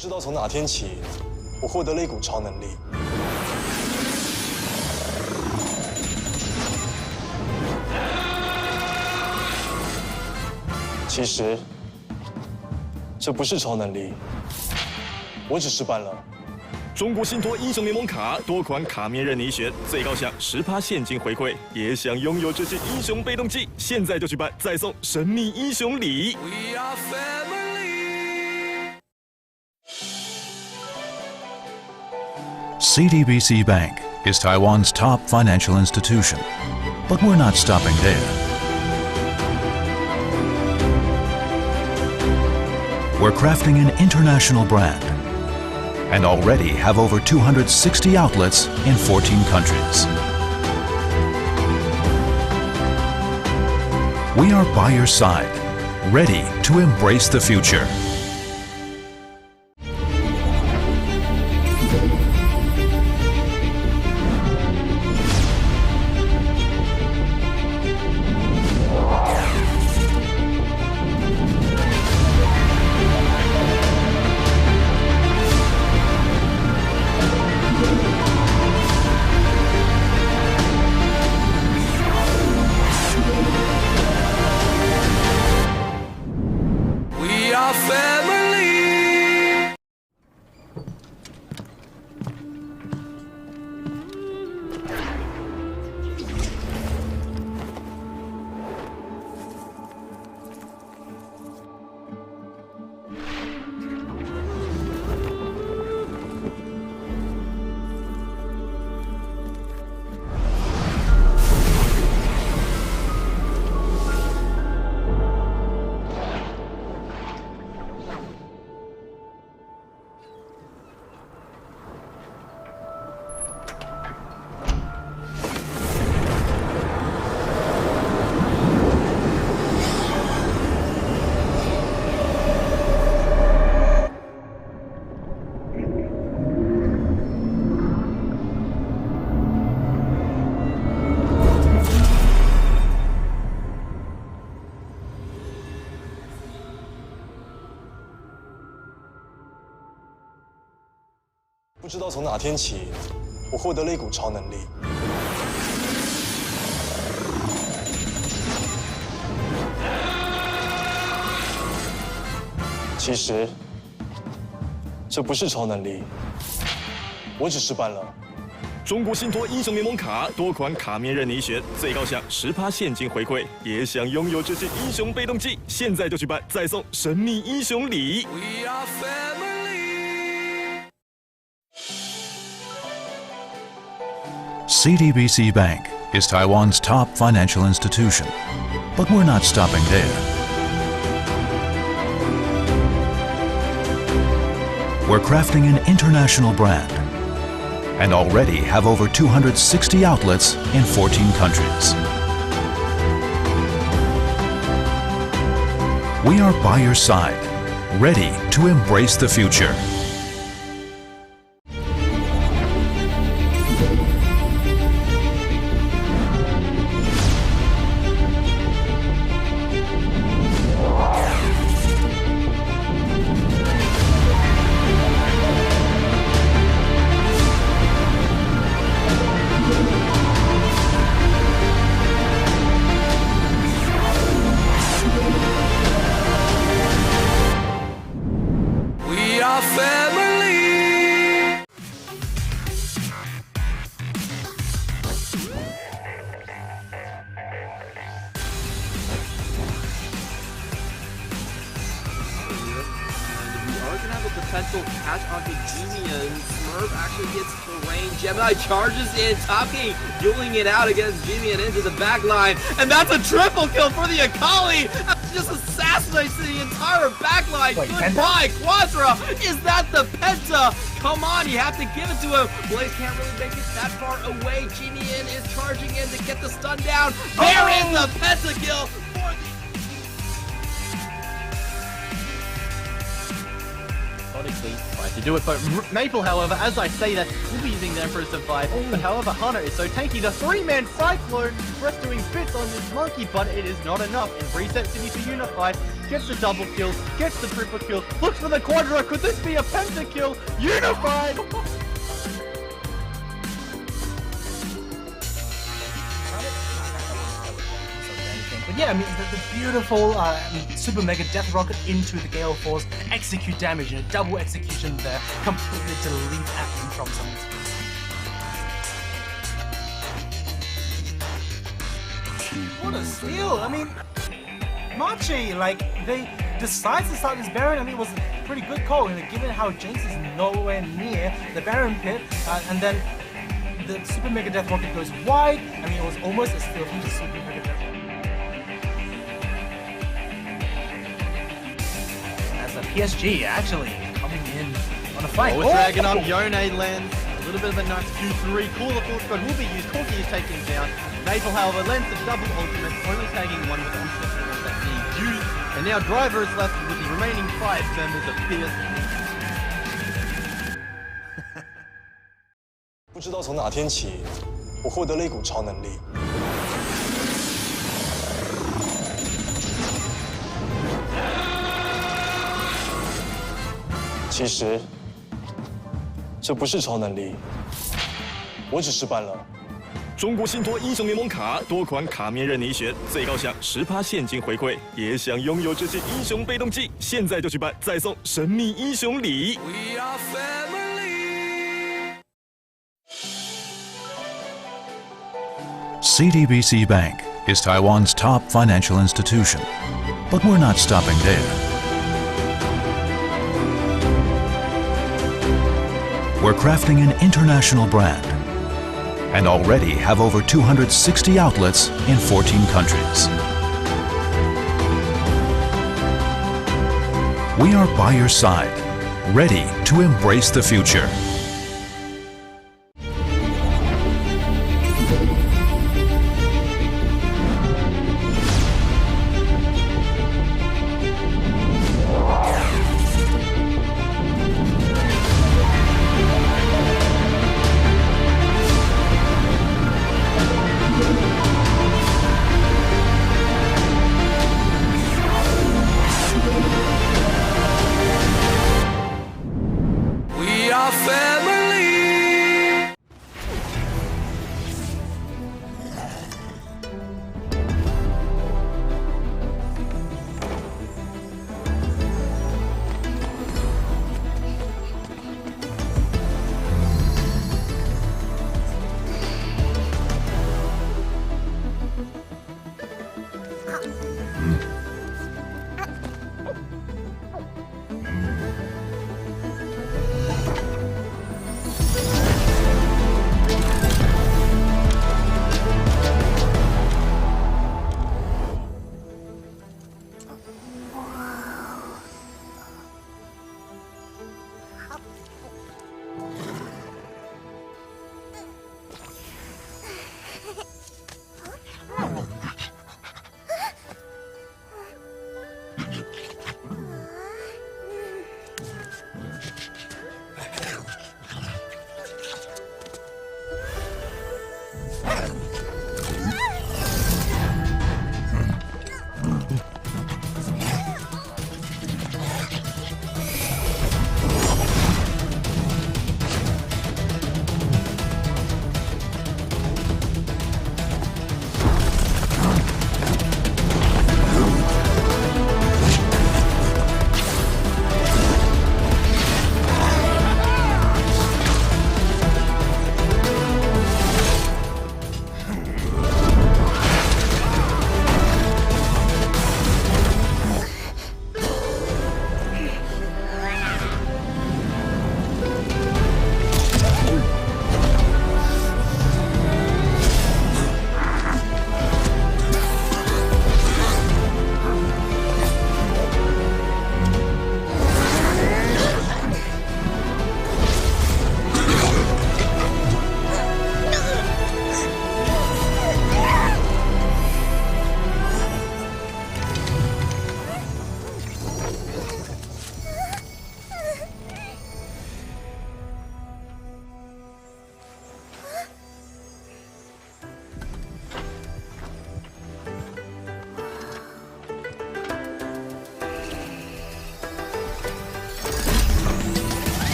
知道从哪天起，我获得了一股超能力。其实，这不是超能力，我只是办了。中国信托英雄联盟卡多款卡面任你选，最高享10%现金回馈。也想拥有这些英雄被动技，现在就去办，再送神秘英雄礼。We are CTBC Bank is Taiwan's top financial institution, but we're not stopping there. We're crafting an international brand and already have over 260 outlets in 14 countries. We are by your side, ready to embrace the future. family. 不知道从哪天起，我获得了一股超能力。其实，这不是超能力，我只是办了。中国信托英雄联盟卡多款卡面任你选，最高享10%现金回馈。也想拥有这些英雄被动技，现在就去办，再送神秘英雄礼。We are family. CTBC Bank is Taiwan's top financial institution, but we're not stopping there. We're crafting an international brand and already have over 260 outlets in 14 countries. We are by your side, ready to embrace the future. Family. We are gonna have a potential catch onto Gemian. Smurf actually gets the range. Gemini charges in, Top King dueling it out against Gemian into the back line. And that's a triple kill for the Akali! Just assassinates the entire backline. Goodbye, Quadra! Is that the Penta? Come on, you have to give it to him. Blaze can't really make it that far away. Gemian is charging in to get the stun down. There is the Penta kill for the... obviously tried to do it. But Maple, however, as I say that, will be using the Emperor to survive. But however, Hana is so tanky. The three-man Cyclone, Breath doing bits on this monkey, but it is not enough. And Reset City to Unify, gets the double kill, gets the triple kill, looks for the quadra. Could this be a pentakill? Unified! But yeah, I mean, the beautiful Super Mega Death Rocket into the Gale Force, execute damage, and a double execution there, completely delete Atman from someone's face. What a steal! I mean, Machi, like, they decide to start this Baron. I mean, it was a pretty good call, given how Jinx is nowhere near the Baron pit, and then the Super Mega Death Rocket goes wide. I mean, it was almost a steal from the Super Mega Death Rocket. PSG actually coming in on a fight. Oh, dragging up Yone lands. A little bit of a nice 2-3. Cooler Force Squad will be used. Corki is taken down. Maple, however, lands the double ultimate, only tagging one with onslaught that being used. And now Driver is left with the remaining 5 members of PS. 不知道从哪天起，我获得了一股超能力。其实，这不是超能力，我只是办了。中国信托英雄联盟卡多款卡面任你选，最高享10%现金回馈，也想拥有这件英雄被动技，现在就去办，再送神秘英雄礼。We are family. CTBC Bank is Taiwan's top financial institution, but we're not stopping there. We're crafting an international brand and already have over 260 outlets in 14 countries. We are by your side, ready to embrace the future. We are family.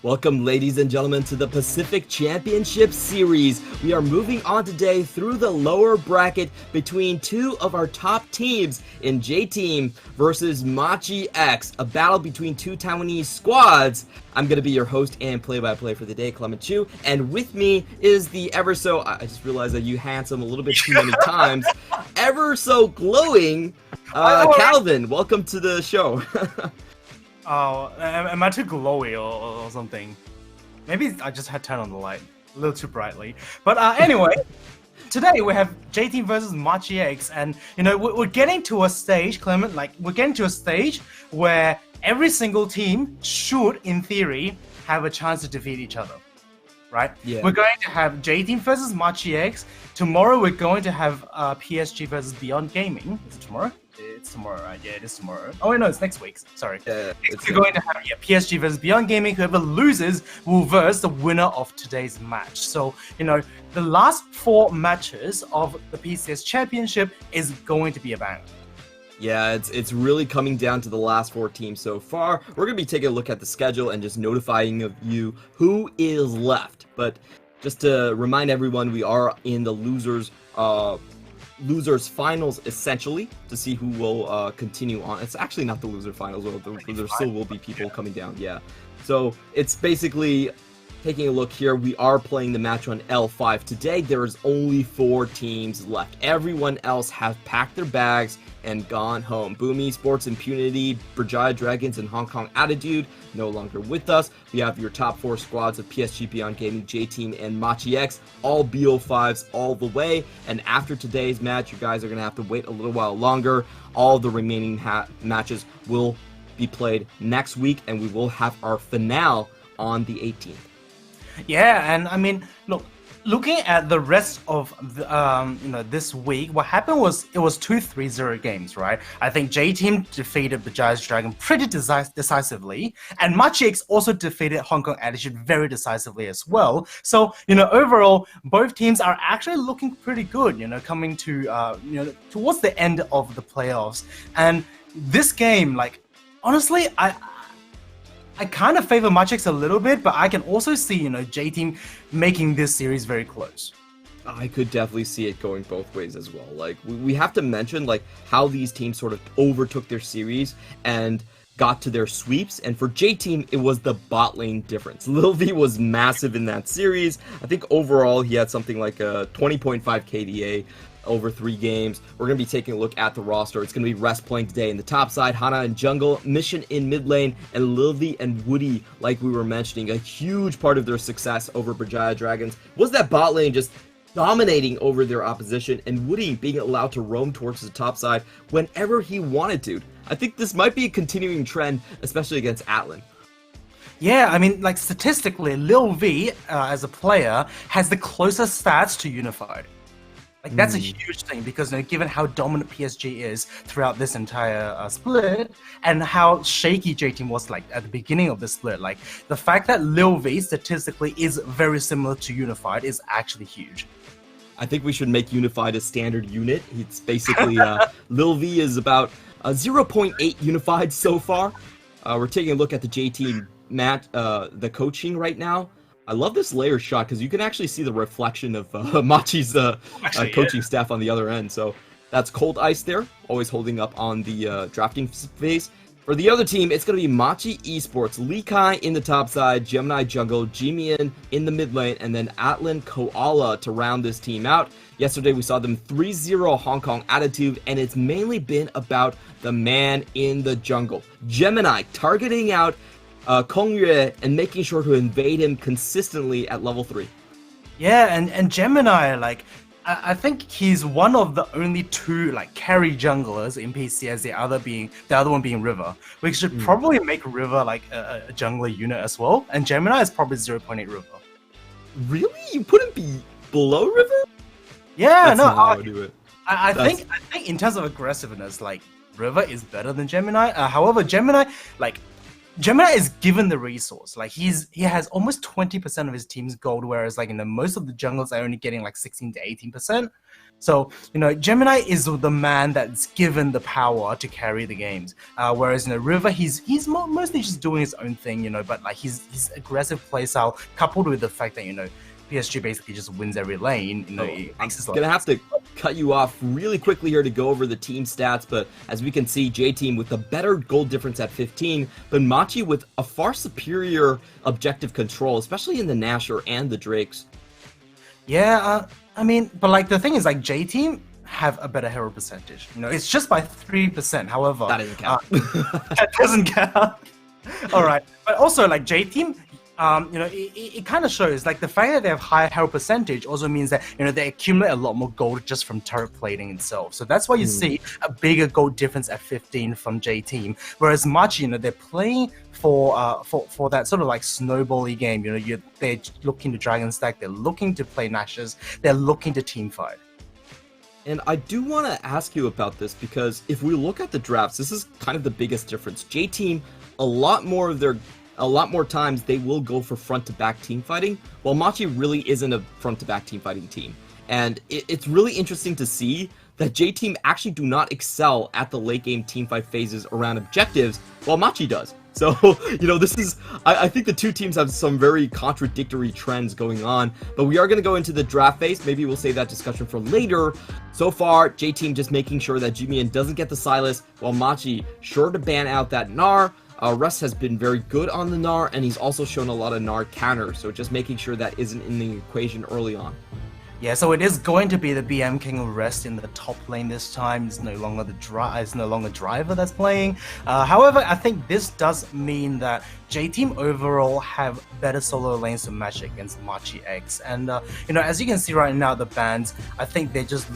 Welcome, ladies and gentlemen, to the Pacific Championship Series. We are moving on today through the lower bracket between two of our top teams in J-Team versus Machi X, a battle between two Taiwanese squads. I'm going to be your host and play-by-play for the day, Clement Chu, and with me is the ever so, I just realized that you handsome a little bit too many times, ever so glowing, Calvin. Welcome to the show. Oh, am I too glowy or something? Maybe I just had turned on the light a little too brightly. But anyway, today we have J-Team versus Machi X, and you know we're getting to a stage, Clement. Like we're getting to a stage where every single team should, in theory, have a chance to defeat each other, right? Yeah. We're going to have J-Team versus Machi X. Tomorrow we're going to have PSG versus Beyond Gaming. Is it tomorrow? It's tomorrow, right? Yeah, it is tomorrow. Oh, wait, no, it's next week. Sorry. We're going to have PSG versus Beyond Gaming. Whoever loses will verse the winner of today's match. So, you know, the last 4 matches of the PCS Championship is going to be a banger. Yeah, it's really coming down to the last 4 teams so far. We're going to be taking a look at the schedule and just notifying of you who is left. But just to remind everyone, we are in the losers finals essentially to see who will continue on. It's actually not the loser finals, there still will be people coming down. Yeah, so it's basically taking a look here. We are playing the match on L5 today. There is only 4 teams left. Everyone else has packed their bags and gone home. Boom Esports, Impunity, Berjaya Dragons, and Hong Kong Attitude no longer with us. We have your top 4 squads of PSG Beyond Gaming, J-Team, and Machi X, all BO5s all the way. And after today's match, you guys are going to have to wait a little while longer. All the remaining matches will be played next week, and we will have our finale on the 18th. Yeah, and I mean, looking at the rest of the, this week, what happened was it was 2 3-0 games, right? I think J-Team defeated Berjaya Dragon pretty decisively, and Machi X also defeated Hong Kong Attitude very decisively as well. So, you know, overall, both teams are actually looking pretty good, you know, coming to, towards the end of the playoffs. And this game, like, honestly, I kind of favor Machi X a little bit, but I can also see, you know, J-Team making this series very close. I could definitely see it going both ways as well. Like, we have to mention, like, how these teams sort of overtook their series and got to their sweeps. And for J-Team, it was the bot lane difference. Lil V was massive in that series. I think overall he had something like a 20.5 KDA over 3 games. We're going to be taking a look at the roster. It's going to be Rest playing today in the top side, Hana in jungle, Mission in mid lane, and Lilvi and Woody, like we were mentioning. A huge part of their success over Berjaya Dragons was that bot lane just dominating over their opposition, and Woody being allowed to roam towards the top side whenever he wanted to. I think this might be a continuing trend, especially against Atlan. Yeah, I mean, like, statistically, Lil V, as a player, has the closest stats to Unified. Like, that's a huge thing because, you know, given how dominant PSG is throughout this entire split and how shaky J-Team was, like, at the beginning of the split, like, the fact that Lil V statistically is very similar to Unified is actually huge. I think we should make Unified a standard unit. It's basically, Lil V is about 0.8 Unified so far. We're taking a look at the J-Team match, the coaching right now. I love this layer shot because you can actually see the reflection of Machi's coaching staff on the other end. So that's Cold Ice there, always holding up on the drafting phase. For the other team, it's going to be Machi Esports, Lee Kai in the top side, Gemini Jungle, Jimian in the mid lane, and then Atlan Koala to round this team out. Yesterday, we saw them 3-0 Hong Kong Attitude, and it's mainly been about the man in the jungle. Gemini targeting out Kong Yue and making sure to invade him consistently at level 3. Yeah, and Gemini, like, I think he's one of the only 2 like carry junglers in PCS. The other one being River. We should probably make River like a jungler unit as well. And Gemini is probably 0.8 River. Really? You put him below River? Yeah, That's no, not how I do it. I think in terms of aggressiveness, like River is better than Gemini. However, Gemini is given the resource. Like he has almost 20% of his team's gold, whereas like most of the jungles are only getting like 16 to 18%. So, Gemini is the man that's given the power to carry the games. Whereas, River, he's mostly just doing his own thing, but like his aggressive playstyle coupled with the fact that, PSG basically just wins every lane, I'm gonna have to cut you off really quickly here to go over the team stats, but as we can see, J-Team with the better goal difference at 15, but Machi with a far superior objective control, especially in the Nashor and the Drakes. Yeah, but like the thing is, like J-Team have a better hero percentage. It's just by 3%. However, That doesn't count. that doesn't count. All right, but also like J-Team, it kind of shows like the fact that they have higher hero percentage also means that they accumulate a lot more gold just from turret plating itself. So that's why you see a bigger gold difference at 15 from J-Team. Whereas Machi, they're playing for that sort of like snowbally game. They're looking to Dragon Stack, they're looking to play Nashers, they're looking to team fight. And I do want to ask you about this because if we look at the drafts, this is kind of the biggest difference. J-Team, a lot more times they will go for front-to-back team fighting, while Machi really isn't a front-to-back team fighting team. And it's really interesting to see that J-Team actually do not excel at the late game team fight phases around objectives, while Machi does. So, this is, I think the two teams have some very contradictory trends going on, but we are going to go into the draft phase. Maybe we'll save that discussion for later. So far, J-Team just making sure that Jimian doesn't get the Silas, while Machi sure to ban out that Gnar. Russ has been very good on the Gnar, and he's also shown a lot of Gnar counters, so just making sure that isn't in the equation early on. Yeah, so it is going to be the BM King of Rest in the top lane this time. It's no longer Driver that's playing. However, I think this does mean that J-Team overall have better solo lanes to match against Machi X. And as you can see right now, the bans, I think they just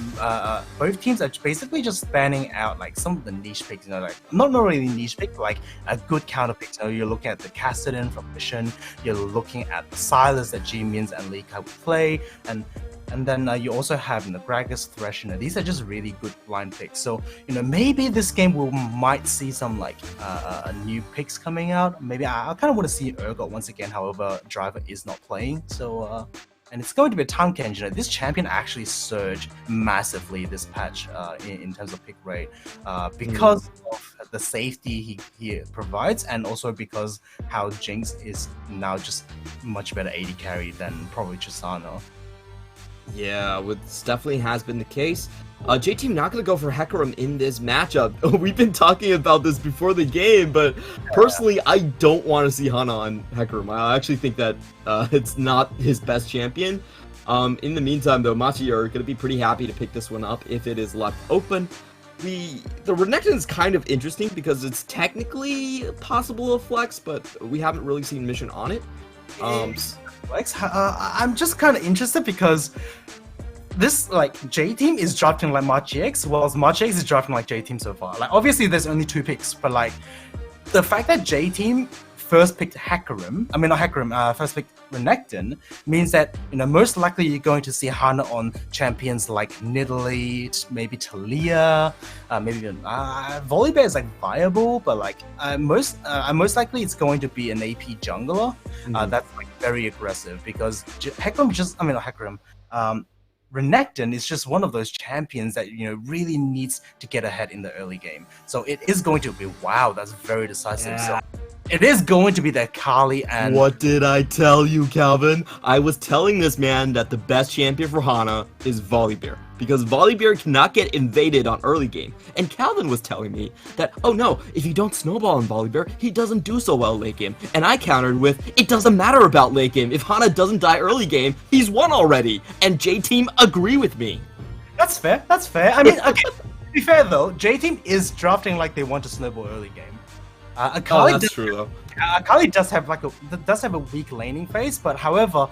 both teams are basically just banning out like some of the niche picks. Like not really niche pick, but like a good counter pick. So you're looking at the Cassidy from Mission. You're looking at the Silas that G-Mins and Lee Kai would play, and then you also have the Gragas, Thresh. These are just really good blind picks. So maybe this game we might see some like new picks coming out. Maybe I kind of want to see Urgot once again. However, Driver is not playing. So and it's going to be a time change. This champion actually surged massively this patch in terms of pick rate because of the safety he provides, and also because how Jinx is now just much better AD carry than probably Chisano. Yeah, this definitely has been the case. J-Team not going to go for Hecarim in this matchup. We've been talking about this before the game, but personally, I don't want to see Hana on Hecarim. I actually think that it's not his best champion. In the meantime, though, Machi are going to be pretty happy to pick this one up if it is left open. The Renekton is kind of interesting because it's technically possible of flex, but we haven't really seen mission on it. I'm just kind of interested because this J-Team is drafting like Machi X, whilst Machi X is drafting like J-Team so far. Like obviously there's only 2 picks, but like the fact that J-Team first picked first picked Renekton means that most likely you're going to see Hana on champions like Nidalee, maybe Talia, maybe even Volibear is like viable, but like most likely it's going to be an AP jungler that's like very aggressive because Renekton is just one of those champions that really needs to get ahead in the early game. So it is going to be that's very decisive. Yeah. So it is going to be that Kali and... What did I tell you, Calvin? I was telling this man that the best champion for Hana is Volibear, because Volibear cannot get invaded on early game. And Calvin was telling me that, oh no, if you don't snowball on Volibear, he doesn't do so well late game. And I countered with, it doesn't matter about late game. If Hana doesn't die early game, he's won already. And J-Team agree with me. That's fair. I mean, okay, to be fair though, J-Team is drafting like they want to snowball early game. That's true though. Akali does have a weak laning phase, but however,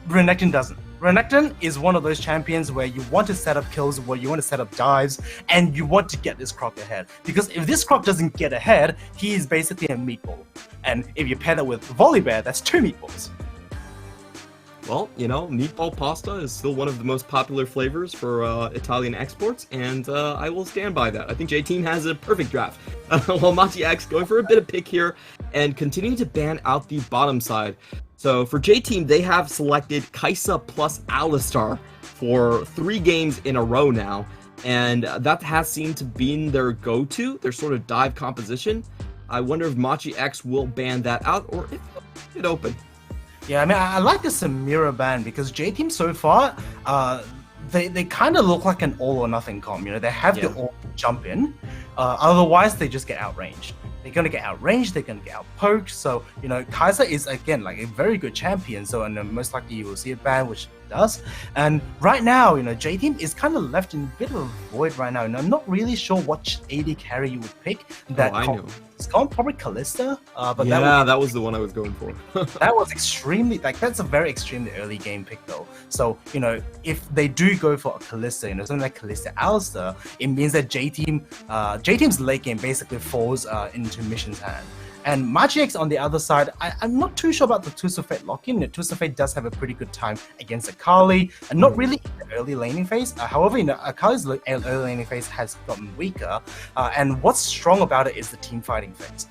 Renekton doesn't. Renekton is one of those champions where you want to set up kills, where you want to set up dives, and you want to get this Croc ahead. Because if this Croc doesn't get ahead, he is basically a meatball. And if you pair that with Volibear, that's 2 meatballs. Well, meatball pasta is still one of the most popular flavors for Italian exports, and I will stand by that. I think J-Team has a perfect draft. While Machi X going for a bit of pick here and continuing to ban out the bottom side. So for J-Team, they have selected Kaisa plus Alistar for 3 games in a row now, and that has seemed to be their go-to, their sort of dive composition. I wonder if Machi X will ban that out, or if it'll leave it open. Yeah, I mean, I like the Samira ban because J-Team so far, they kind of look like an all or nothing comp. You know, they have to all jump in, otherwise they just get outranged. They're gonna get outranged, they're gonna get outpoked. So, you know, Kaiser is again like a very good champion. So, and most likely you will see a ban, which it does. And right now, you know, J-Team is kind of left in a bit of a void right now. And I'm not really sure what AD carry you would pick. That I know. It's called probably Kalista, but that was the one I was going for. that was extremely, like, that's a very extremely early game pick though. So, you know, if they do go for a Kalista, you know, something like Kalista Alistair, it means that J-Team's late game basically falls into Mission's hand. And Machi X on the other side, I'm not too sure about the Tusafate lock-in. Tusafate does have a pretty good time against Akali, and not really in the early laning phase. However, you know, Akali's early laning phase has gotten weaker, and what's strong about it is the team fighting phase.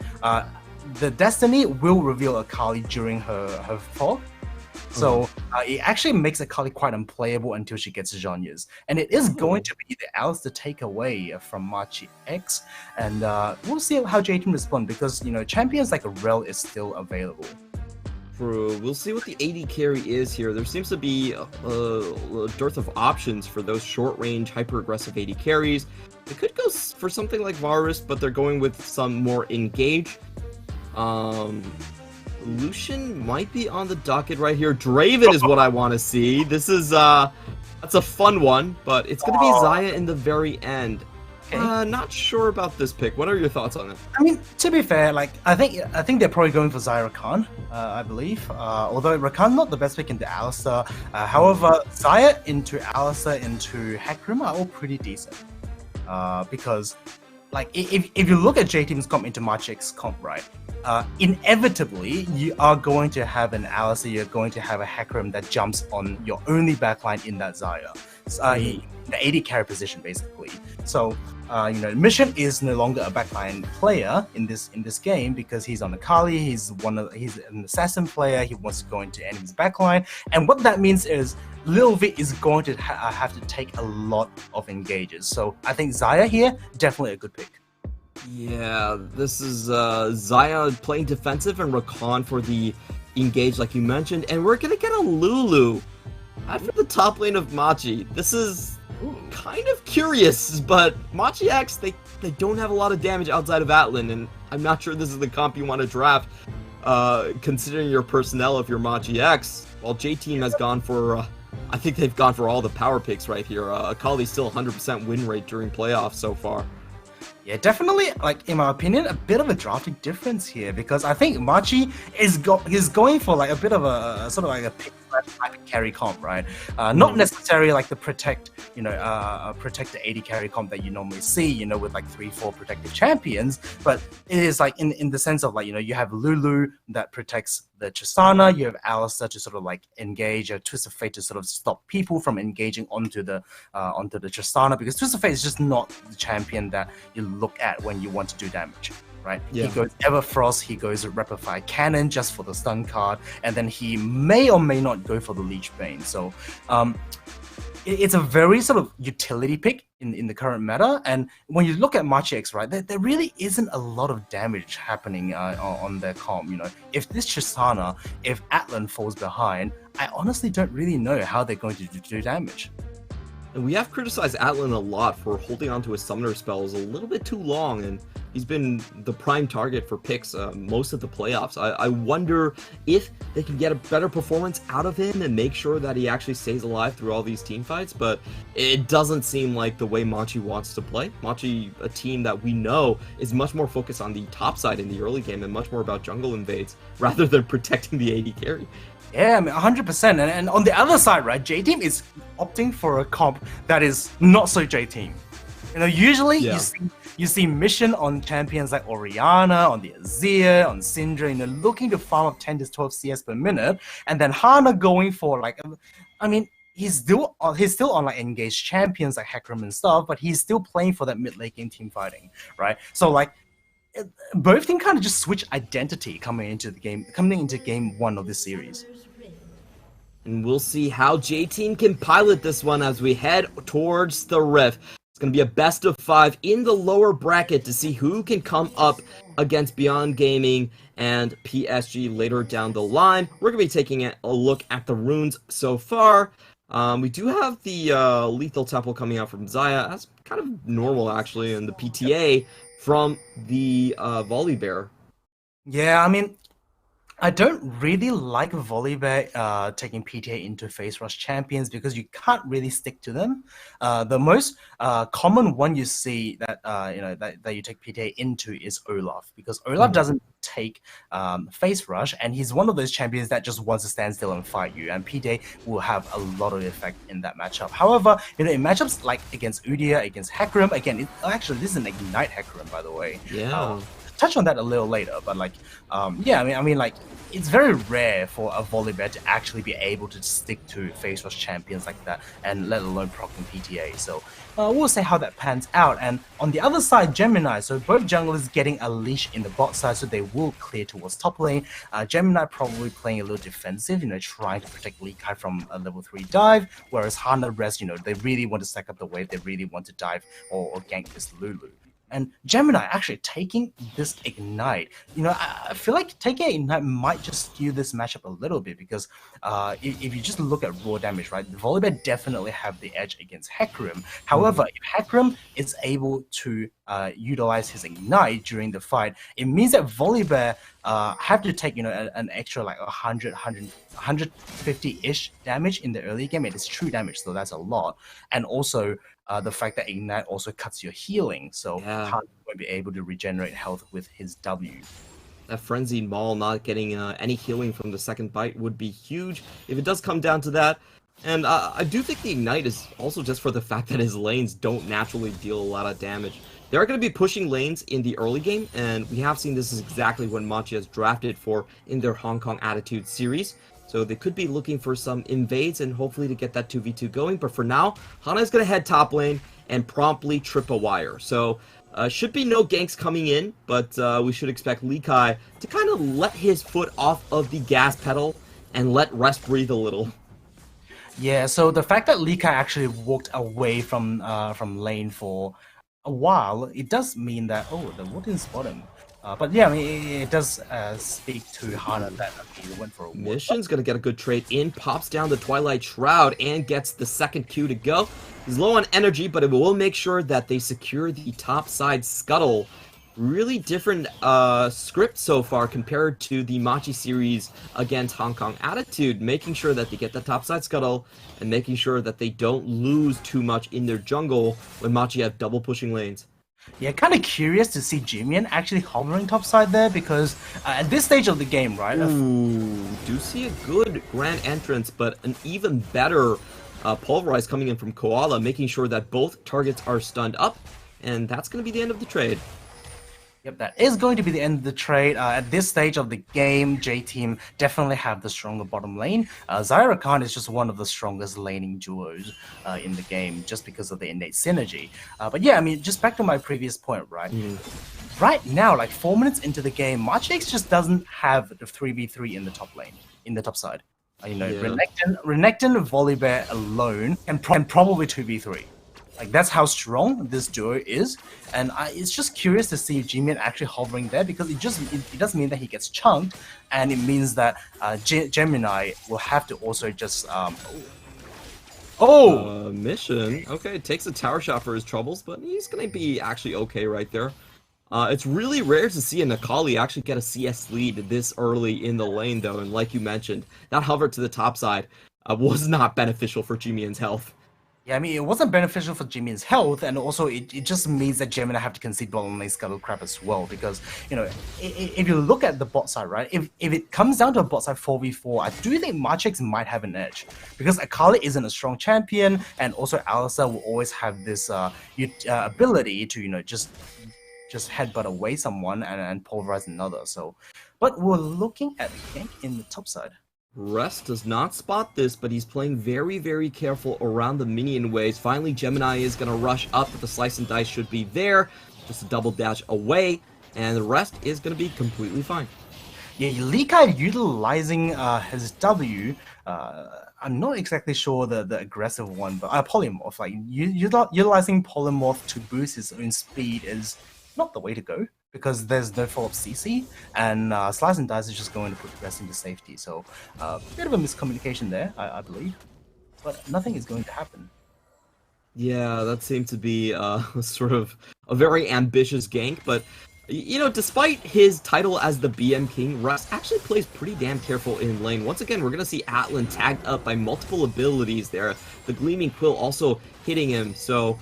The Destiny will reveal Akali during her fog, so it actually makes Akali quite unplayable until she gets Zhonya's. And it is going to be the Alistair takeaway from Machi X. And we'll see how J-Team respond because, you know, champions like Rel is still available. True. We'll see what the AD carry is here. There seems to be a dearth of options for those short-range, hyper-aggressive AD carries. They could go for something like Varus, but they're going with some more engage. Lucian might be on the docket right here. Draven is what I want to see. This is that's a fun one, but it's going to be Xayah in the very end. Not sure about this pick. What are your thoughts on it? I mean, to be fair, like I think they're probably going for Xayah Rakan, I believe. Although Rakan not the best pick into Alistair. However, Xayah into Alistair into Hecarim are all pretty decent. Because like if you look at J-Team's comp into Machi X comp, right? Inevitably, you are going to have an Alistair, you're going to have a Hecarim that jumps on your only backline in that Xayah. The AD carry position, basically. So, you know, Mission is no longer a backline player in this game because he's on Akali, he's an assassin player, he wants to go into enemy's backline. And what that means is Lil V is going to have to take a lot of engages. So I think Xayah here, definitely a good pick. Yeah, this is Xayah playing defensive and Rakan for the engage like you mentioned, and we're gonna get a Lulu after the top lane of Machi. This is kind of curious, but Machi X, they don't have a lot of damage outside of Atlan, and I'm not sure this is the comp you want to draft, considering your personnel if you're Machi X. While J-Team has gone for, I think they've gone for all the power picks right here. Akali's still 100% win rate during playoffs so far. Yeah, definitely, like, in my opinion, a bit of a drafting difference here because I think Machi is going for like a bit of a sort of like a pick type carry comp, right? Not necessarily like the protect the AD carry comp that you normally see, you know, with like 3-4 protective champions, but it is like in the sense of like, you know, you have Lulu that protects the Tristana, you have Alistair to sort of like engage, a Twist of Fate to sort of stop people from engaging onto the Tristana, because Twist of Fate is just not the champion that you look at when you want to do damage. Right? Yeah. He goes Everfrost, he goes Repify Cannon just for the stun card, and then he may or may not go for the Leech Bane. So it's a very sort of utility pick in the current meta, and when you look at Machi X, right, there really isn't a lot of damage happening on their comp. You know, if this Tristana, if Atlan falls behind, I honestly don't really know how they're going to do damage. And we have criticized Atlan a lot for holding onto his summoner spells a little bit too long, and he's been the prime target for picks most of the playoffs. I wonder if they can get a better performance out of him and make sure that he actually stays alive through all these team fights, but it doesn't seem like the way Machi wants to play. Machi, a team that we know is much more focused on the top side in the early game and much more about jungle invades rather than protecting the AD carry. Yeah, I mean, 100%. And on the other side, right, J-Team is opting for a comp that is not so J-Team. You know, usually you see Mission on champions like Orianna, on the Azir, on Syndra, you know, looking to farm up 10 to 12 CS per minute, and then Hana going for like, I mean, he's still on like engaged champions like Hecarim and stuff, but he's still playing for that mid late game team fighting, right? So like, both teams kind of just switch identity coming into game one of this series. And we'll see how J-Team can pilot this one as we head towards the Rift. It's going to be a best of 5 in the lower bracket to see who can come up against Beyond Gaming and PSG later down the line. We're going to be taking a look at the runes so far. We do have the Lethal Temple coming out from Zaya. That's kind of normal, actually, and the PTA from the Volibear. Yeah, I mean, I don't really like Volibear taking PTA into Face Rush champions because you can't really stick to them. The most common one you see that that you take PTA into is Olaf, because Olaf doesn't take Face Rush, and he's one of those champions that just wants to stand still and fight you, and PTA will have a lot of effect in that matchup. However, in matchups like against Udyr, against Hecarim, again, actually this is an Ignite Hecarim, by the way. Yeah. Touch on that a little later, but like, yeah, I mean, like, it's very rare for a Volibear to actually be able to stick to Face Rush champions like that, and let alone procking PTA. So we'll see how that pans out. And on the other side, Gemini. So both junglers getting a leash in the bot side, so they will clear towards top lane. Gemini probably playing a little defensive, trying to protect Lee Kai from a level 3 dive, whereas Hana Rest, they really want to stack up the wave, they really want to dive or gank this Lulu. And Gemini actually taking this Ignite. I feel like taking Ignite might just skew this matchup a little bit, because if you just look at raw damage, right, Volibear definitely have the edge against Hecarim. However, if Hecarim is able to utilize his Ignite during the fight, it means that Volibear have to take an extra like 150-ish damage in the early game. It is true damage, so that's a lot. And also the fact that Ignite also cuts your healing, so Hana won't be able to regenerate health with his W. That Frenzied Maul not getting any healing from the second bite would be huge if it does come down to that. And I do think the Ignite is also just for the fact that his lanes don't naturally deal a lot of damage. They are going to be pushing lanes in the early game, and we have seen this is exactly what Machi has drafted for in their Hong Kong Attitude series. So they could be looking for some invades and hopefully to get that 2v2 going. But for now, Hana is going to head top lane and promptly trip a wire. So should be no ganks coming in, but we should expect Lee Kai to kind of let his foot off of the gas pedal and let Rest breathe a little. Yeah, so the fact that Lee Kai actually walked away from lane for a while, it does mean that, the Wood didn't spot him. But yeah, I mean, it does speak to Hana that he went for a walk. Mission's gonna get a good trade in, pops down the Twilight Shroud, and gets the second Q to go. He's low on energy, but it will make sure that they secure the top side scuttle. Really different script so far compared to the Machi series against Hong Kong Attitude, making sure that they get the topside scuttle and making sure that they don't lose too much in their jungle when Machi have double pushing lanes. Yeah, kind of curious to see Jimian actually hovering topside there, because at this stage of the game, right? Ooh, do see a good grand entrance, but an even better Pulverize coming in from Koala, making sure that both targets are stunned up, and that's going to be the end of the trade. Yep, that is going to be the end of the trade. At this stage of the game, J-Team definitely have the stronger bottom lane. Zyra Khan is just one of the strongest laning duos in the game, just because of the innate synergy. But yeah, I mean, just back to my previous point, right? Right now, like 4 minutes into the game, Marchix just doesn't have the 3v3 in the top lane, in the top side. Renekton, Volibear alone, and probably 2v3. Like, that's how strong this duo is, and it's just curious to see Jimian actually hovering there, because it does mean that he gets chunked, and it means that Gemini will have to also just Mission. Okay, takes a tower shot for his troubles, but he's gonna be actually okay right there. It's really rare to see an Akali actually get a CS lead this early in the lane, though, and like you mentioned, that hover to the top side was not beneficial for Jimian's health. Yeah, I mean, it wasn't beneficial for Jimian's health, and also it just means that Gemini have to concede bottom lane scuttle crap as well, because, if you look at the bot side, right, if it comes down to a bot side 4v4, I do think Marchix might have an edge, because Akali isn't a strong champion, and also Alistar will always have this ability to, just headbutt away someone and pulverize another, so... But we're looking at the gank in the top side. Rest does not spot this, but he's playing very, very careful around the minion waves. Finally, Gemini is going to rush up, but the slice and dice should be there. Just a double dash away, and the rest is going to be completely fine. Yeah, Lee Kai utilizing his W. I'm not exactly sure the aggressive one, but polymorph. Like utilizing polymorph to boost his own speed is not the way to go because there's no follow-up CC, and Slice and Dice is just going to put the rest into safety. So a bit of a miscommunication there, I believe, but nothing is going to happen. Yeah, that seemed to be sort of a very ambitious gank, but you know, despite his title as the BM King, Russ actually plays pretty damn careful in lane. Once again, we're going to see Atlan tagged up by multiple abilities there. The Gleaming Quill also hitting him, so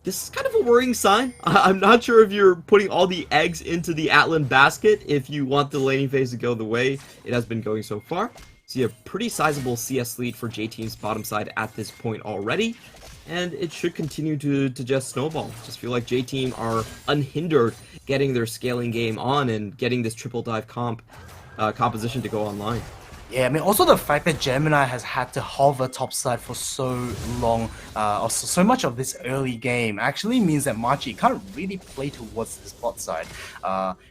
this is kind of a worrying sign. I'm not sure if you're putting all the eggs into the Atlan basket if you want the laning phase to go the way it has been going so far. See a pretty sizable CS lead for J-Team's bottom side at this point already. And it should continue to just snowball. Just feel like J-Team are unhindered getting their scaling game on and getting this triple dive composition to go online. Yeah, I mean, also the fact that Gemini has had to hover topside for so long, or so much of this early game, actually means that Machi can't really play towards this bot side.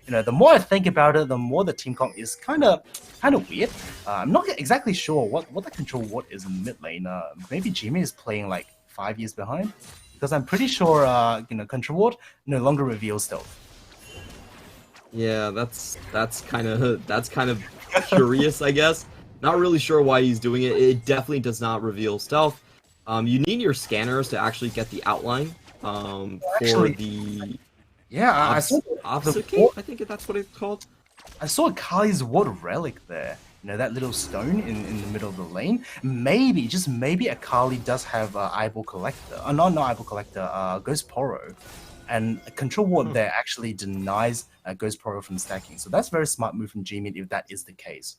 You know, the more I think about it, the more the team comp is kind of weird. I'm not exactly sure what the control ward is in mid lane. Maybe Jimmy is playing like 5 years behind, because I'm pretty sure you know, control ward no longer reveals stealth. Yeah, that's kind of curious, I guess. Not really sure why he's doing it. It definitely does not reveal stealth. You need your scanners to actually get the outline for the I saw opposite cave. I think that's what it's called. I saw Kali's Ward Relic there. You know, that little stone in the middle of the lane. Maybe, just maybe, Akali does have Eyeball Collector. Not Eyeball Collector, Ghost Poro. And Control Ward there actually denies Ghost Poro from stacking. So that's a very smart move from G-Mid if that is the case.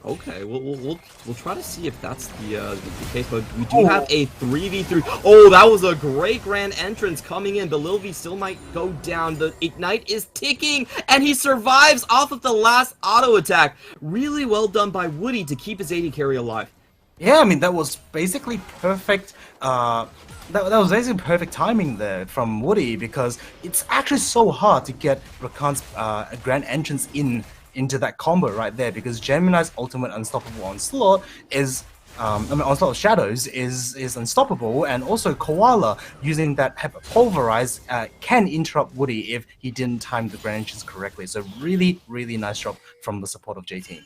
Okay, we'll try to see if that's the case, but we do have a 3v3. Oh, that was a great grand entrance coming in, but Lil V still might go down. The Ignite is ticking, and he survives off of the last auto attack. Really well done by Woody to keep his AD carry alive. Yeah, I mean, that was basically perfect. That was basically perfect timing there from Woody, because it's actually so hard to get Rakan's grand entrance into that combo right there, because Gemini's ultimate unstoppable onslaught is onslaught of shadows is unstoppable, and also Koala using that pulverize can interrupt Woody if he didn't time the grand entrance correctly. So really nice job from the support of J-Team.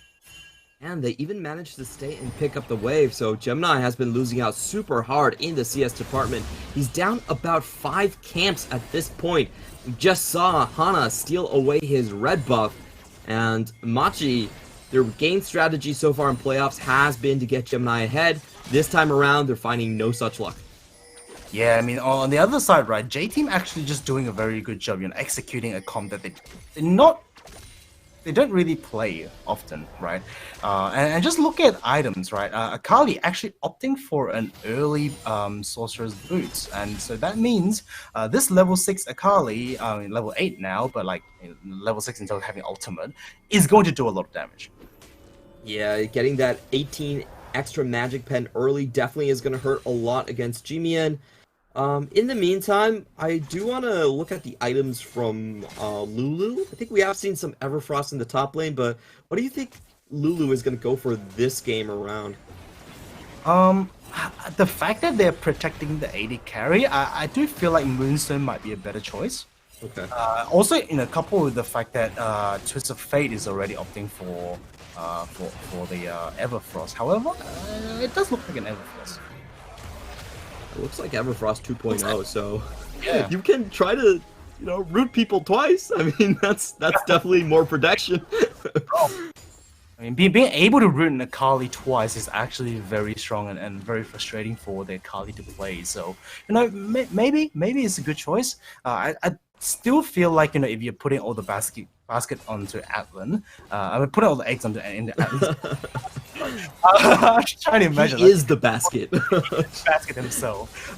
And they even managed to stay and pick up the wave, so Gemini has been losing out super hard in the CS department. He's down about 5 camps at this point. We just saw Hana steal away his red buff, and Machi, their game strategy so far in playoffs has been to get Gemini ahead. This time around, they're finding no such luck. Yeah, I mean, on the other side, right, J-Team actually just doing a very good job, you know, executing a comp that they don't really play often, right? And just look at items, right? Akali actually opting for an early Sorcerer's Boots, and so that means this level 6 Akali, level 8 now, but like level 6 until having ultimate, is going to do a lot of damage. Yeah, getting that 18 extra magic pen early definitely is going to hurt a lot against G-Mian. In the meantime, I do want to look at the items from Lulu. I think we have seen some Everfrost in the top lane, but what do you think Lulu is going to go for this game around? The fact that they're protecting the AD carry, I do feel like Moonstone might be a better choice. Okay. Also, you know, coupled with the fact that Twist of Fate is already opting for the Everfrost. However, it does look like an Everfrost. It looks like Everfrost 2.0, so Yeah. you can try to, you know, root people twice. I mean, that's definitely more protection. I mean, being able to root an Akali twice is actually very strong and very frustrating for the Akali to play. So, you know, maybe it's a good choice. I still feel like, you know, if you're putting all the basket onto Atlan, I mean, putting all the eggs into Atlan. I'm just trying to imagine. He is the basket. Basket himself.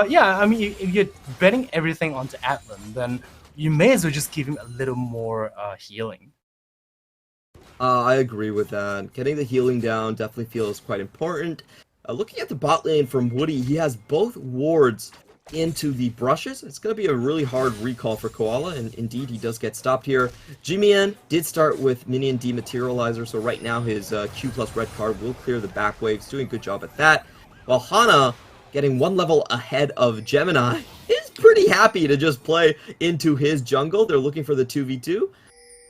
Yeah, I mean, if you're betting everything onto Atlan, then you may as well just give him a little more healing. I agree with that. Getting the healing down definitely feels quite important. Looking at the bot lane from Woody, he has both wards into the brushes. It's going to be a really hard recall for Koala, and indeed he does get stopped here. Jimian did start with Minion Dematerializer, so right now his Q plus red card will clear the back waves, doing a good job at that. While Hana, getting one level ahead of Gemini, is pretty happy to just play into his jungle. They're looking for the 2v2,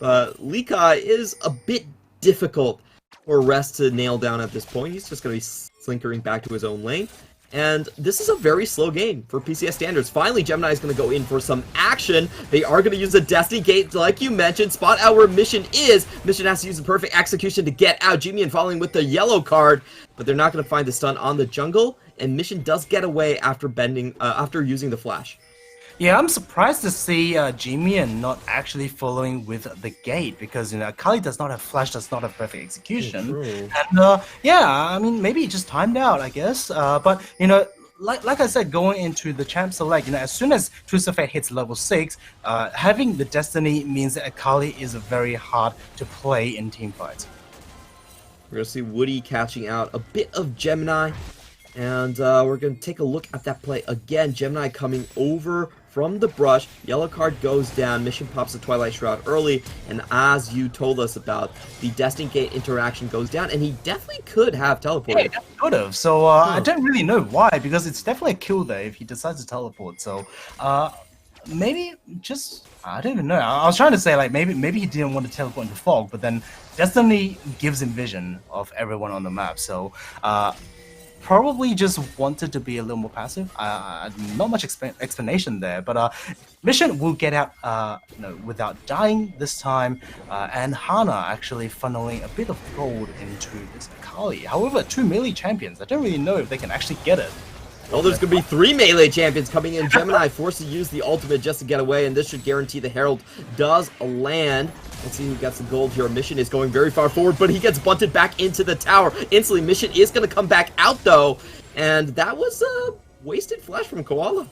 but Likai is a bit difficult for Rest to nail down at this point. He's just going to be slinkering back to his own lane. And this is a very slow game for PCS standards. Finally, Gemini is going to go in for some action. They are going to use a Destiny Gate, like you mentioned. Spot out where Mission is. Mission has to use the perfect execution to get out. Jimian following with the yellow card, but they're not going to find the stun on the jungle. And Mission does get away after after using the flash. Yeah, I'm surprised to see Jimian not actually following with the gate because, you know, Akali does not have flash, does not have perfect execution. And, yeah, I mean, maybe it just timed out, I guess. But, you know, like I said, going into the champ select, you know, as soon as Twisted Fate hits level 6, having the Destiny means that Akali is very hard to play in team fights. We're going to see Woody catching out a bit of Gemini. And we're going to take a look at that play again. Gemini coming over from the brush. Yellow card goes down. Mission pops the Twilight Shroud early. And as you told us about, the Destiny Gate interaction goes down. And he definitely could have teleported. Yeah, he could have. So I don't really know why, because it's definitely a kill there if he decides to teleport. So maybe just, I don't even know. I was trying to say, like, maybe he didn't want to teleport into fog, but then Destiny gives him vision of everyone on the map. So probably just wanted to be a little more passive. Not much explanation there, but Mission will get out you know, without dying this time, and Hana actually funneling a bit of gold into this Akali. However, 2 melee champions, I don't really know if they can actually get it. Well, there's going to be 3 melee champions coming in. Gemini forced to use the ultimate just to get away, and this should guarantee the Herald does land. Let's see who gets the gold here. Mission is going very far forward, but he gets bunted back into the tower. Instantly, Mission is going to come back out, though, and that was a wasted flash from Koala.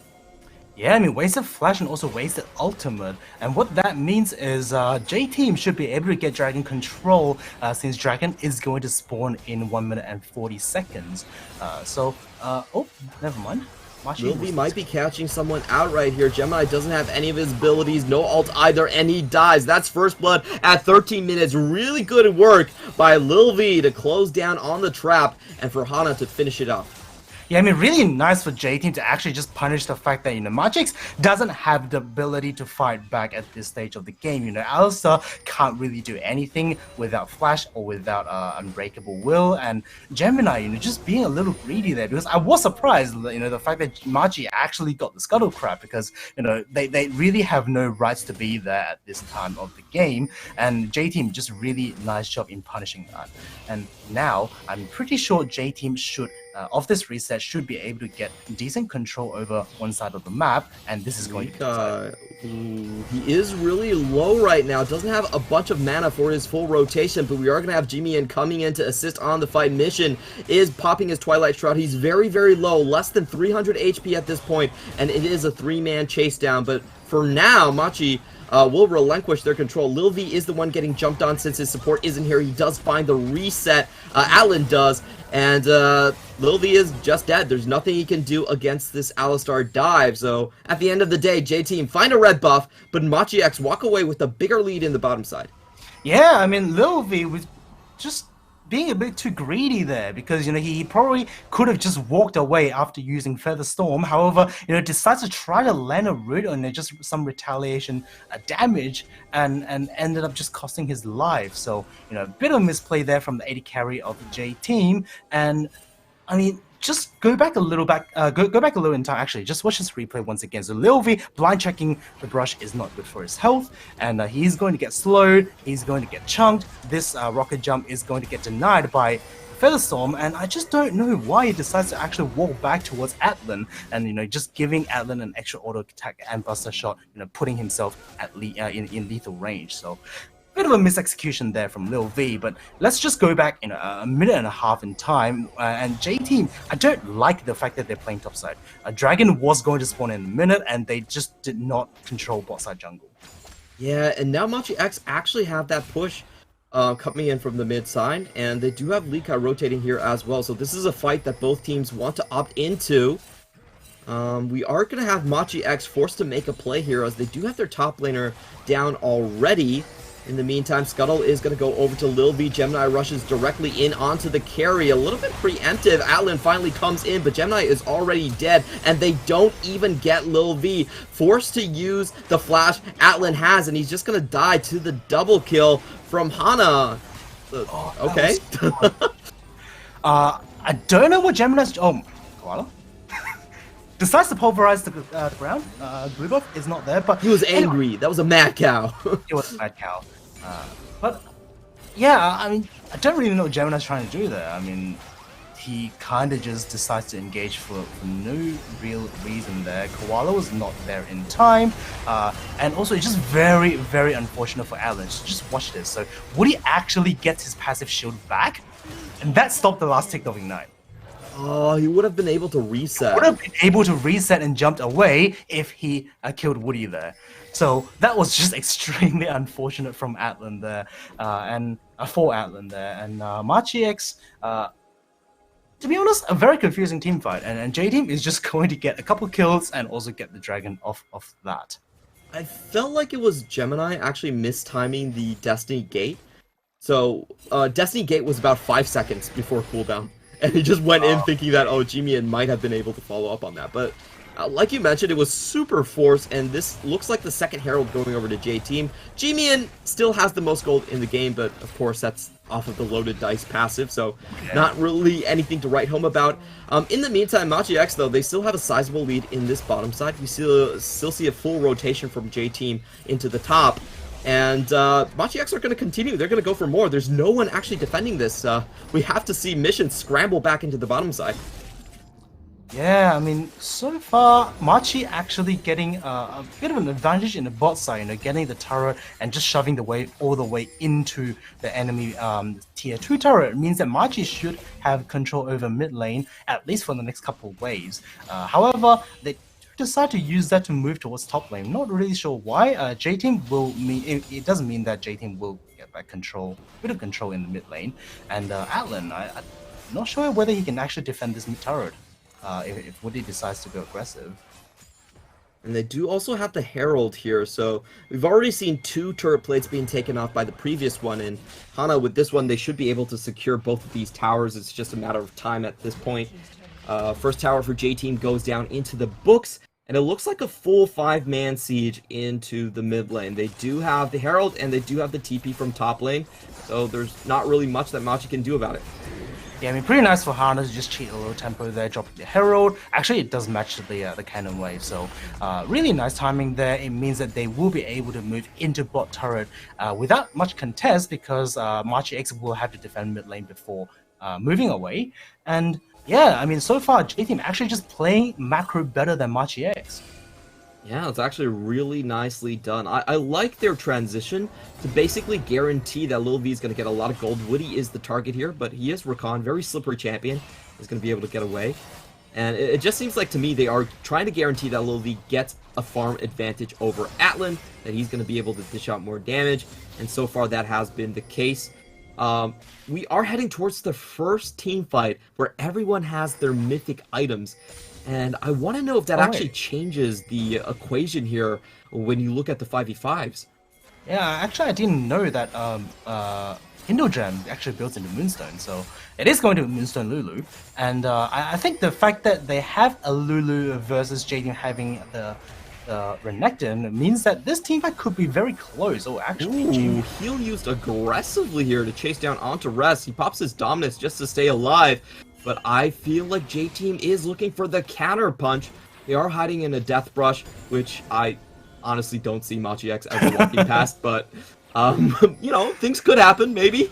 Yeah, I mean, wasted flash and also wasted ultimate. And what that means is J-Team should be able to get Dragon control since Dragon is going to spawn in 1 minute and 40 seconds. Oh, never mind. Lilvi might be catching someone out right here. Gemini doesn't have any of his abilities, no ult either, and he dies. That's first blood at 13 minutes. Really good work by Lilvi to close down on the trap and for Hana to finish it up. Yeah, I mean, really nice for J-Team to actually just punish the fact that, you know, Magix doesn't have the ability to fight back at this stage of the game. You know, Alistar can't really do anything without Flash or without Unbreakable Will, and Gemini, you know, just being a little greedy there, because I was surprised, you know, the fact that Magi actually got the Scuttle Crab, because, you know, they really have no rights to be there at this time of the game, and J-Team just really nice job in punishing that. And now, I'm pretty sure J-Team should of this reset should be able to get decent control over one side of the map, and this is going to he is really low right now, doesn't have a bunch of mana for his full rotation, but we are going to have Jimian coming in to assist on the fight. Mission is popping his Twilight Shroud. He's very, very low, less than 300 HP at this point, and it is a 3-man chase down, but for now, Machi will relinquish their control. Lil V is the one getting jumped on since his support isn't here. He does find the reset, Alan does, and Lil V is just dead. There's nothing he can do against this Alistar dive, so at the end of the day, J-Team find a red buff, but Machi X walk away with a bigger lead in the bottom side. Yeah, I mean, Lil V was just being a bit too greedy there, because, you know, he probably could have just walked away after using Feather Storm. However, you know, decides to try to land a root on it, just some retaliation damage, and ended up just costing his life. So, you know, a bit of a misplay there from the AD carry of the J-Team. And I mean, just go back a little in time. Actually, just watch this replay once again. So Lil V blind checking the brush is not good for his health, and he's going to get slowed. He's going to get chunked. This rocket jump is going to get denied by Featherstorm, and I just don't know why he decides to actually walk back towards Atlan, and, you know, just giving Atlan an extra auto attack and buster shot, you know, putting himself at in lethal range. So bit of a misexecution there from Lil V, but let's just go back in a minute and a half in time, and J-Team, I don't like the fact that they're playing topside. Dragon was going to spawn in a minute, and they just did not control botside jungle. Yeah, and now Machi X actually have that push coming in from the mid side, and they do have Lika rotating here as well, so this is a fight that both teams want to opt into. We are going to have Machi X forced to make a play here, as they do have their top laner down already. In the meantime, Scuttle is going to go over to Lil V. Gemini rushes directly in onto the carry. A little bit preemptive. Atlan finally comes in, but Gemini is already dead, and they don't even get Lil V. Forced to use the flash Atlan has, and he's just going to die to the double kill from Hana. Okay. I don't know what Gemini's... Oh, Koala? Decides to pulverize the ground. Blue buff is not there, but... He was angry. That was a mad cow. It was a mad cow. But, yeah, I mean, I don't really know what Gemini's trying to do there. I mean, he kind of just decides to engage for no real reason there. Koala was not there in time. And also, it's just very, very unfortunate for Alan. Just watch this. So, Woody actually gets his passive shield back, and that stopped the last tick of Ignite. Oh, he would have been able to reset. Would have been able to reset and jumped away if he killed Woody there. So that was just extremely unfortunate from Atlan there, and for Atlan there. And Machi X, to be honest, a very confusing team fight. And J-Team is just going to get a couple kills and also get the dragon off that. I felt like it was Gemini actually mistiming the Destiny Gate. So Destiny Gate was about 5 seconds before cooldown. And he just went in thinking that, oh, G-Mian might have been able to follow up on that. But like you mentioned, it was super forced, and this looks like the second Herald going over to J-Team. G-Mian still has the most gold in the game, but of course that's off of the loaded dice passive, so not really anything to write home about. In the meantime, Machi X, though, they still have a sizable lead in this bottom side. We still see a full rotation from J-Team into the top. And Machi X are going to continue. They're going to go for more. There's no one actually defending this. We have to see Mission scramble back into the bottom side. Yeah, I mean, so far, Machi actually getting a bit of an advantage in the bot side, you know, getting the turret and just shoving the way all the way into the enemy tier 2 turret. It means that Machi should have control over mid lane, at least for the next couple of waves. However, they decide to use that to move towards top lane. Not really sure why. J-Team will mean it doesn't mean that J-Team will get back control, bit of control in the mid lane. And Atlan, I'm not sure whether he can actually defend this mid turret if Woody decides to go aggressive. And they do also have the Herald here, so we've already seen 2 turret plates being taken off by the previous one, and Hana, with this one, they should be able to secure both of these towers. It's just a matter of time at this point. First tower for J-Team goes down into the books, and it looks like a full 5-man siege into the mid lane. They do have the Herald, and they do have the TP from top lane, so there's not really much that Machi can do about it. Yeah, I mean, pretty nice for Hana to just cheat a little tempo there, drop the Herald. Actually, it does match the cannon wave, so really nice timing there. It means that they will be able to move into bot turret without much contest, because Machi X will have to defend mid lane before moving away. And yeah, I mean, so far, J-Team actually just playing macro better than Machi X. Yeah, it's actually really nicely done. I like their transition to basically guarantee that Lil V is going to get a lot of gold. Woody is the target here, but he is Rakan, very slippery champion. He's going to be able to get away. And it just seems like to me they are trying to guarantee that Lil V gets a farm advantage over Atlan, that he's going to be able to dish out more damage. And so far that has been the case. We are heading towards the first team fight where everyone has their mythic items. And I want to know if that actually changes the equation here when you look at the 5v5s. Yeah, actually I didn't know that Indogem actually builds into Moonstone, so it is going to be Moonstone Lulu. And I think the fact that they have a Lulu versus J-Team having the Renekton means that this team fight could be very close. Oh, actually, ooh, heal used aggressively here to chase down onto Rest. He pops his Dominus just to stay alive. But I feel like J-Team is looking for the counter punch. They are hiding in a Death Brush, which I honestly don't see Machi X ever walking past, but, you know, things could happen, maybe.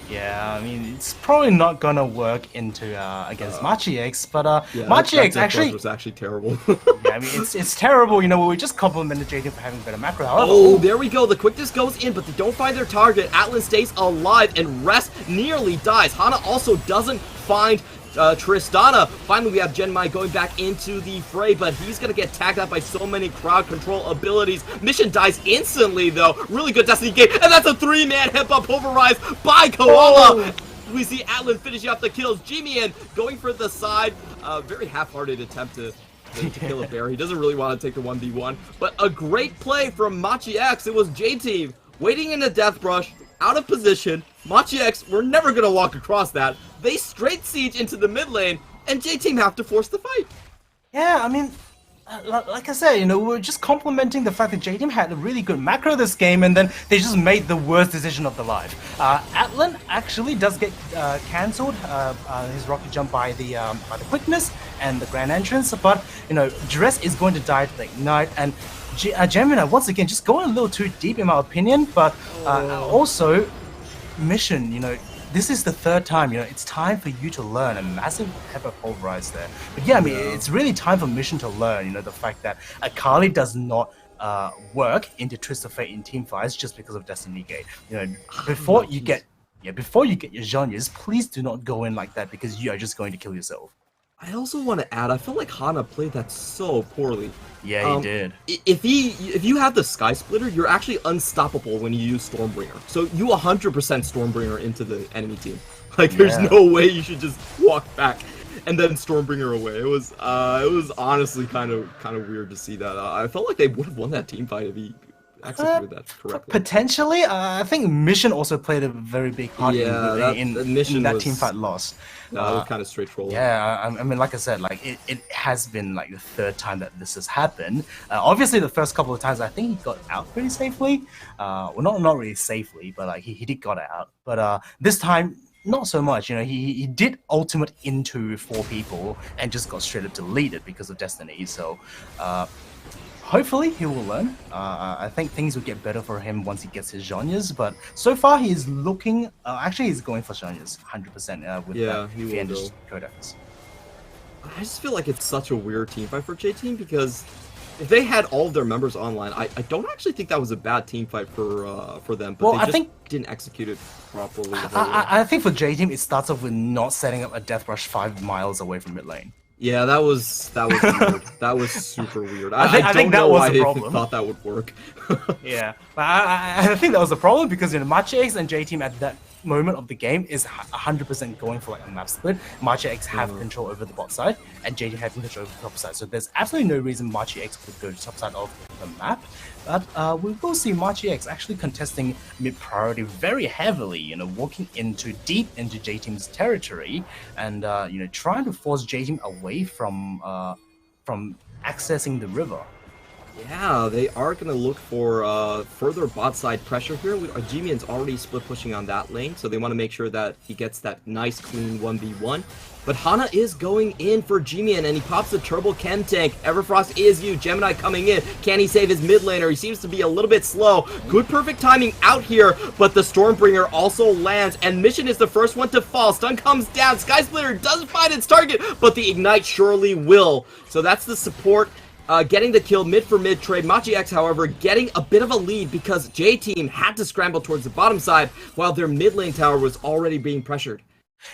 Yeah, I mean, it's probably not gonna work into against Machi X, but yeah, Machi X actually was actually terrible. Yeah, I mean, it's terrible. You know, we just complimented J-Team for having better macro. However, oh, there we go. The quickness goes in, but they don't find their target. Atlan stays alive, and Rest nearly dies. Hana also doesn't find Tristana. Finally, we have Genmai going back into the fray, but he's going to get tagged out by so many crowd control abilities. Mission dies instantly, though. Really good Destiny Gate, and that's a 3-man hip-hop pulverized by Koala. Oh. We see Atlan finishing off the kills. G-Mian going for the side a very half-hearted attempt to kill a bear. He doesn't really want to take the 1v1, but a great play from Machi X. It was J-Team waiting in a death brush, out of position. Machi X were never going to walk across that. They straight siege into the mid lane, and J-Team have to force the fight. Yeah, I mean, like I said, we're just complimenting the fact that J-Team had a really good macro this game, and then they just made the worst decision of their life. Atlan actually does get cancelled, his rocket jump by the quickness and the grand entrance, but Dress is going to die to the ignite, and Gemini once again just going a little too deep in my opinion, but also Mission, this is the third time, it's time for you to learn. A massive pepper pulverized there. But yeah, I mean, it's really time for Mission to learn, the fact that Akali does not work into Twist of Fate in team fights just because of Destiny Gate. Before you get your genres, please do not go in like that because you are just going to kill yourself. I also want to add, I felt like Hana played that so poorly. Yeah, he did. If you have the Sky Splitter, you're actually unstoppable when you use Stormbringer. So you 100% Stormbringer into the enemy team. Like, there's no way you should just walk back and then Stormbringer away. It was honestly kind of weird to see that. I felt like they would have won that team fight if he executed that correctly. Potentially, I think Mission also played a very big part in that team fight loss. No, it was kind of straightforward. Yeah, I mean, like I said, like it has been like the third time that this has happened. Obviously, the first couple of times, I think he got out pretty safely. Well, not really safely, but like he did got out. But this time, not so much. He did ultimate into 4 people and just got straight up deleted because of Destiny. So. Hopefully he will learn. I think things will get better for him once he gets his genres, but so far he's looking, actually he's going for genres 100% with that Fiendish Codex. I just feel like it's such a weird team fight for J-Team because if they had all of their members online, I don't actually think that was a bad team fight for them, but they just didn't execute it properly. I think for J-Team it starts off with not setting up a death rush 5 miles away from mid lane. Yeah, that was weird. That was super weird. I think that was the problem. Thought that would work. Yeah, but I think that was the problem because Machi X and J-Team at that moment of the game is 100% going for like a map split. Machi X have control over the bot side and J-Team have control over the top side. So there's absolutely no reason Machi X would go to top side of the map. But we will see Machi X actually contesting mid priority very heavily, walking deep into J-Team's territory and trying to force J-Team away from accessing the river. Yeah, they are going to look for further bot side pressure here. G-Man's already split pushing on that lane, so they want to make sure that he gets that nice clean 1v1. But Hana is going in for G-Man, and he pops the Turbo Chem Tank. Everfrost is you. Gemini coming in. Can he save his mid laner? He seems to be a little bit slow. Good perfect timing out here, but the Stormbringer also lands, and Mission is the first one to fall. Stun comes down. Sky Splitter does find its target, but the Ignite surely will. So that's the support. Getting the kill mid for mid trade. Machi X, however, getting a bit of a lead because J-Team had to scramble towards the bottom side while their mid lane tower was already being pressured.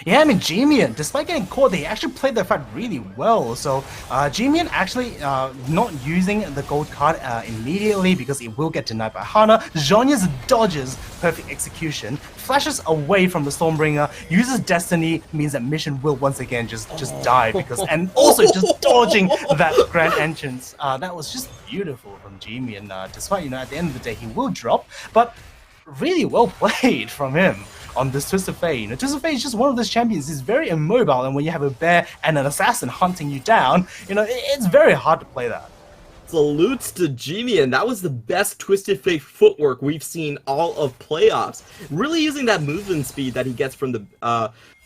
Yeah, I mean, G-Man, despite getting caught, they actually played their fight really well. So, G-Man actually not using the gold card immediately because it will get denied by Hana. Zhonya's dodges, perfect execution, flashes away from the Stormbringer, uses Destiny, means that Mission will once again just die because, and also just dodging that grand entrance. That was just beautiful from G-Man. Despite, at the end of the day, he will drop, but really well played from him on this Twist of Fate. Twist of Fate is just one of those champions. He's very immobile, and when you have a bear and an assassin hunting you down, it's very hard to play that. Salutes to Jimmy, and that was the best Twisted Fate footwork we've seen all of playoffs. Really using that movement speed that he gets from the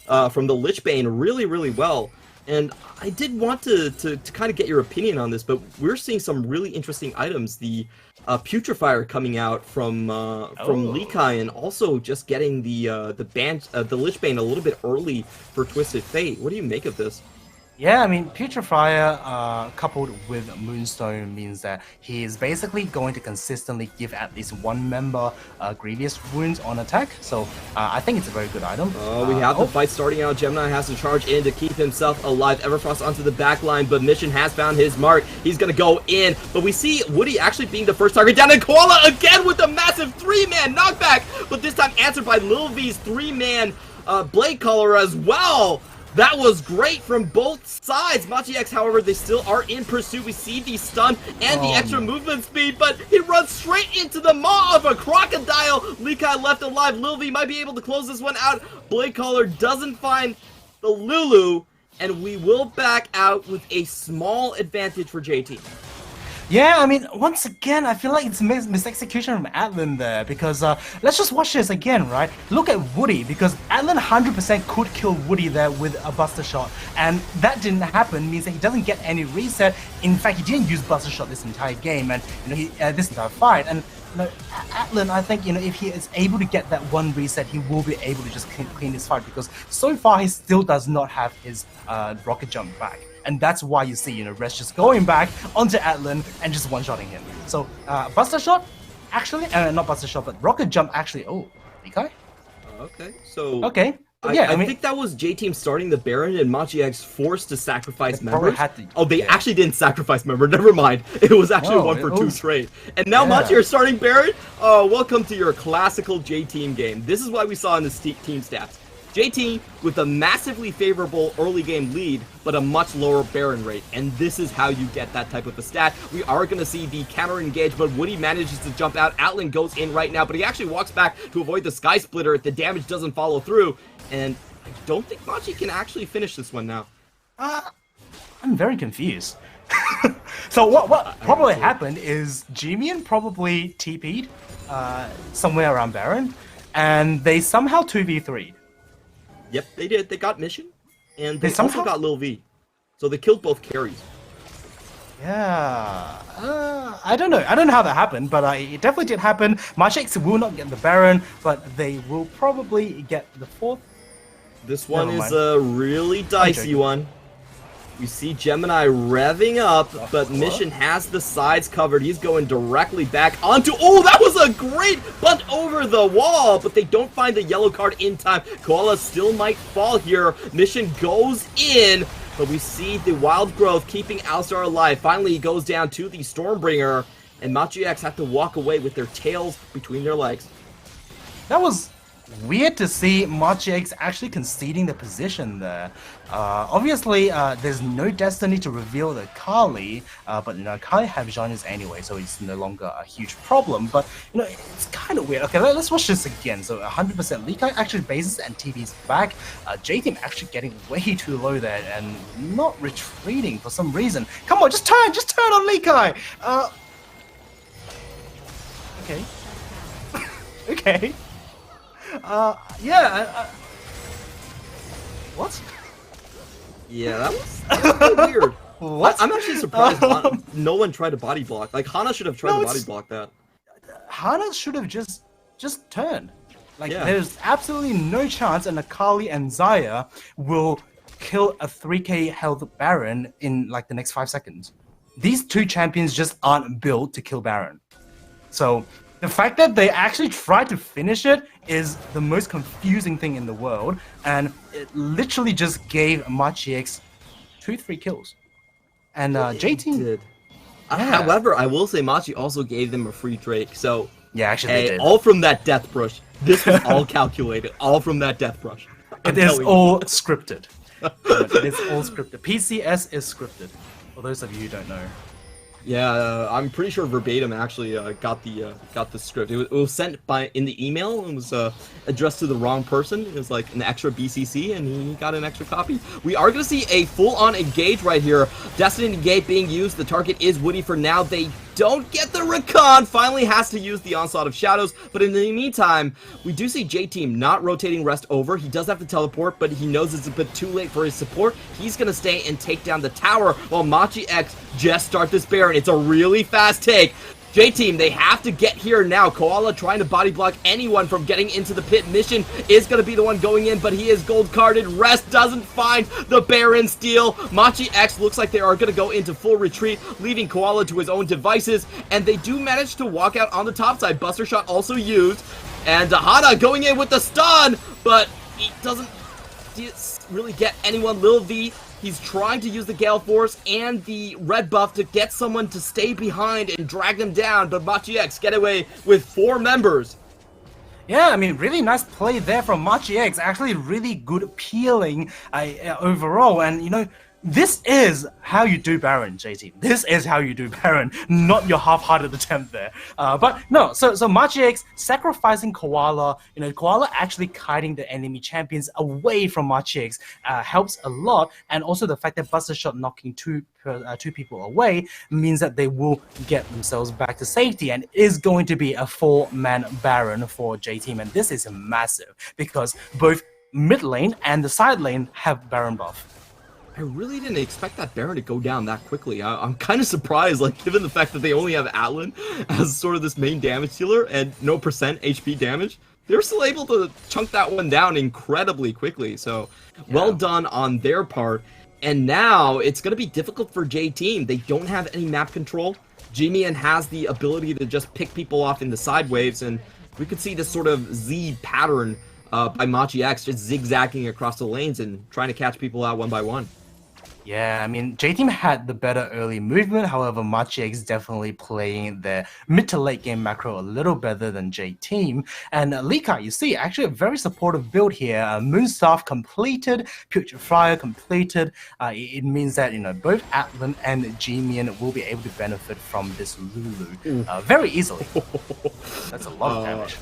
Lich Bane really, really well. And I did want to kind of get your opinion on this, but we're seeing some really interesting items. The Putrefier coming out from Likai, and also just getting the Lich Bane a little bit early for Twisted Fate. What do you make of this? Yeah, I mean, Putrefier coupled with Moonstone means that he is basically going to consistently give at least one member grievous wounds on attack. So I think it's a very good item. We have the fight starting out. Gemini has to charge in to keep himself alive. Everfrost onto the back line, but Mission has found his mark. He's going to go in, but we see Woody actually being the first target down, and Koala again with a massive 3-man knockback, but this time answered by Lil V's 3-man Blade Caller as well. That was great from both sides. Machi X, however, they still are in pursuit. We see the stun and the extra movement speed, but he runs straight into the maw of a crocodile. Likai left alive. Lil V might be able to close this one out. Blade Caller doesn't find the Lulu, and we will back out with a small advantage for JT. Yeah, I mean, once again, I feel like it's misexecution from Atlan there, because let's just watch this again, right? Look at Woody, because Atlan 100% could kill Woody there with a Buster Shot, and that didn't happen, means that he doesn't get any reset. In fact, he didn't use Buster Shot this entire game, and this entire fight, and Atlan, I think, if he is able to get that one reset, he will be able to just clean this fight, because so far he still does not have his rocket jump back. And that's why you see, Resh just going back onto Atlan and just one-shotting him. So, Buster Shot, actually, not Buster Shot, but Rocket Jump, actually, Likai? Okay, so... Okay. I think that was J-Team starting the Baron and Machi X forced to sacrifice members. They actually didn't sacrifice member, never mind. It was actually 1 for 2 trade. And now Machi are starting Baron? Oh, welcome to your classical J-Team game. This is what we saw in the team stats. J-Team with a massively favorable early game lead, but a much lower Baron rate. And this is how you get that type of a stat. We are going to see the counter engage, but Woody manages to jump out. Atlan goes in right now, but he actually walks back to avoid the Sky Splitter if the damage doesn't follow through. And I don't think Machi can actually finish this one now. I'm very confused. So what probably happened is Jimian probably TP'd somewhere around Baron, and they somehow 2v3'd. Yep, they did. They got Mission, and they also got Lil V. So they killed both carries. Yeah, I don't know. I don't know how that happened, but it definitely did happen. Machi X will not get the Baron, but they will probably get the 4th. This one is a really dicey one. We see Gemini revving up, but Mission has the sides covered. He's going directly back onto... Oh, that was a great bunt over the wall, but they don't find the yellow card in time. Koala still might fall here. Mission goes in, but we see the Wild Growth keeping Alistar alive. Finally, he goes down to the Stormbringer, and Machi X have to walk away with their tails between their legs. That was weird to see Machi X actually conceding the position there. Obviously, there's no Destiny to reveal the Kali, but Kali have genres anyway, so it's no longer a huge problem. But it's kind of weird. Okay, let's watch this again. So 100% Likai actually bases and TV's back. J-Team actually getting way too low there and not retreating for some reason. Come on, just turn on Likai. Okay. Okay. What? Yeah, that was weird. What? I'm actually surprised no one tried to body block. Like, Hana should have tried to body block that. Hana should have just turned. Like, there's absolutely no chance an Akali and Zaya will kill a 3k health Baron in, like, the next 5 seconds. These two champions just aren't built to kill Baron. So the fact that they actually tried to finish it is the most confusing thing in the world, and it literally just gave Machi X 2-3 kills. And J-Team did. However, I will say Machi also gave them a free Drake, so yeah, actually they did. All from that Death Brush. This was all calculated, all from that Death Brush. It is all scripted. It is all scripted. PCS is scripted, for those of you who don't know. Yeah, I'm pretty sure Verbatim actually got the script. It was sent in the email and was addressed to the wrong person. It was like an extra BCC, and he got an extra copy. We are going to see a full-on engage right here. Destiny Gate being used. The target is Woody for now. They don't get the recon. Finally has to use the Onslaught of Shadows. But in the meantime, we do see J-Team not rotating Rest over. He does have to teleport, but he knows it's a bit too late for his support. He's going to stay and take down the tower while Machi X just start this Baron. It's a really fast take. J-Team, they have to get here now. Koala trying to body block anyone from getting into the pit. Mission is going to be the one going in, but he is gold carded. Rest doesn't find the Baron steal. Machi X looks like they are going to go into full retreat, leaving Koala to his own devices, and they do manage to walk out on the top side. Buster Shot also used, and Hana going in with the stun, but he doesn't really get anyone. Lil V, he's trying to use the Gale Force and the red buff to get someone to stay behind and drag them down, but Machi X get away with 4 members. Yeah, I mean, really nice play there from Machi X. Actually, really good peeling overall. And, you know, this is how you do Baron, JT. This is how you do Baron, not your half-hearted attempt there. But no, so Machi X sacrificing Koala, you know, Koala actually kiting the enemy champions away from Machi X helps a lot. And also the fact that Buster Shot knocking two people away means that they will get themselves back to safety, and is going to be a 4-man Baron for J-Team. And this is massive because both mid lane and the side lane have Baron buff. I really didn't expect that Baron to go down that quickly. I'm kind of surprised, like, given the fact that they only have Atlan as sort of this main damage dealer and no percent HP damage. They're still able to chunk that one down incredibly quickly. So, well done on their part. And now it's going to be difficult for J-Team. They don't have any map control. G-Man has the ability to just pick people off in the side waves, and we could see this sort of Z pattern by Machi X just zigzagging across the lanes and trying to catch people out one by one. Yeah, I mean, J-Team had the better early movement, however, Machi X definitely playing their mid to late game macro a little better than J-Team. And Lika, you see, actually a very supportive build here. Moonstaff completed, Putrefier completed. It means that, you know, both Atlan and G-Man will be able to benefit from this Lulu very easily. That's a lot of damage.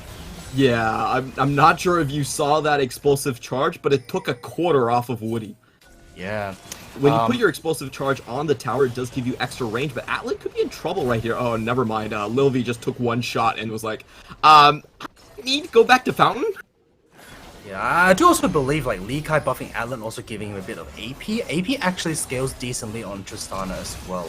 Yeah, I'm not sure if you saw that explosive charge, but it took a quarter off of Woody. Yeah. When you put your explosive charge on the tower, it does give you extra range, but Atlan could be in trouble right here. Oh, never mind. Lil V just took one shot and was like, I need to go back to Fountain? Yeah, I do also believe like Lee Kai buffing Atlan also giving him a bit of AP. AP actually scales decently on Tristana as well.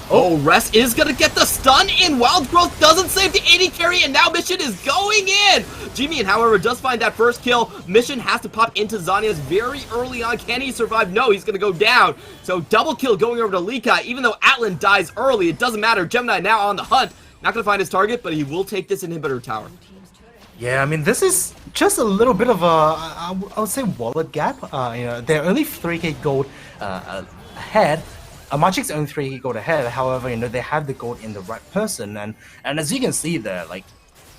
Oh, Rest is gonna get the stun in. Wild Growth doesn't save the AD carry, and now Mission is going in. G-Man, however, does find that first kill. Mission has to pop into Zhonya's very early on. Can he survive? No, he's gonna go down. So double kill going over to Lee Kai. Even though Atlan dies early, it doesn't matter. Gemini now on the hunt. Not gonna find his target, but he will take this inhibitor tower. Yeah, I mean, this is just a little bit of a, I would say, wallet gap. You know, they're only 3k gold ahead. Magic's only 3k gold ahead. However, you know, they have the gold in the right person. And as you can see there, like,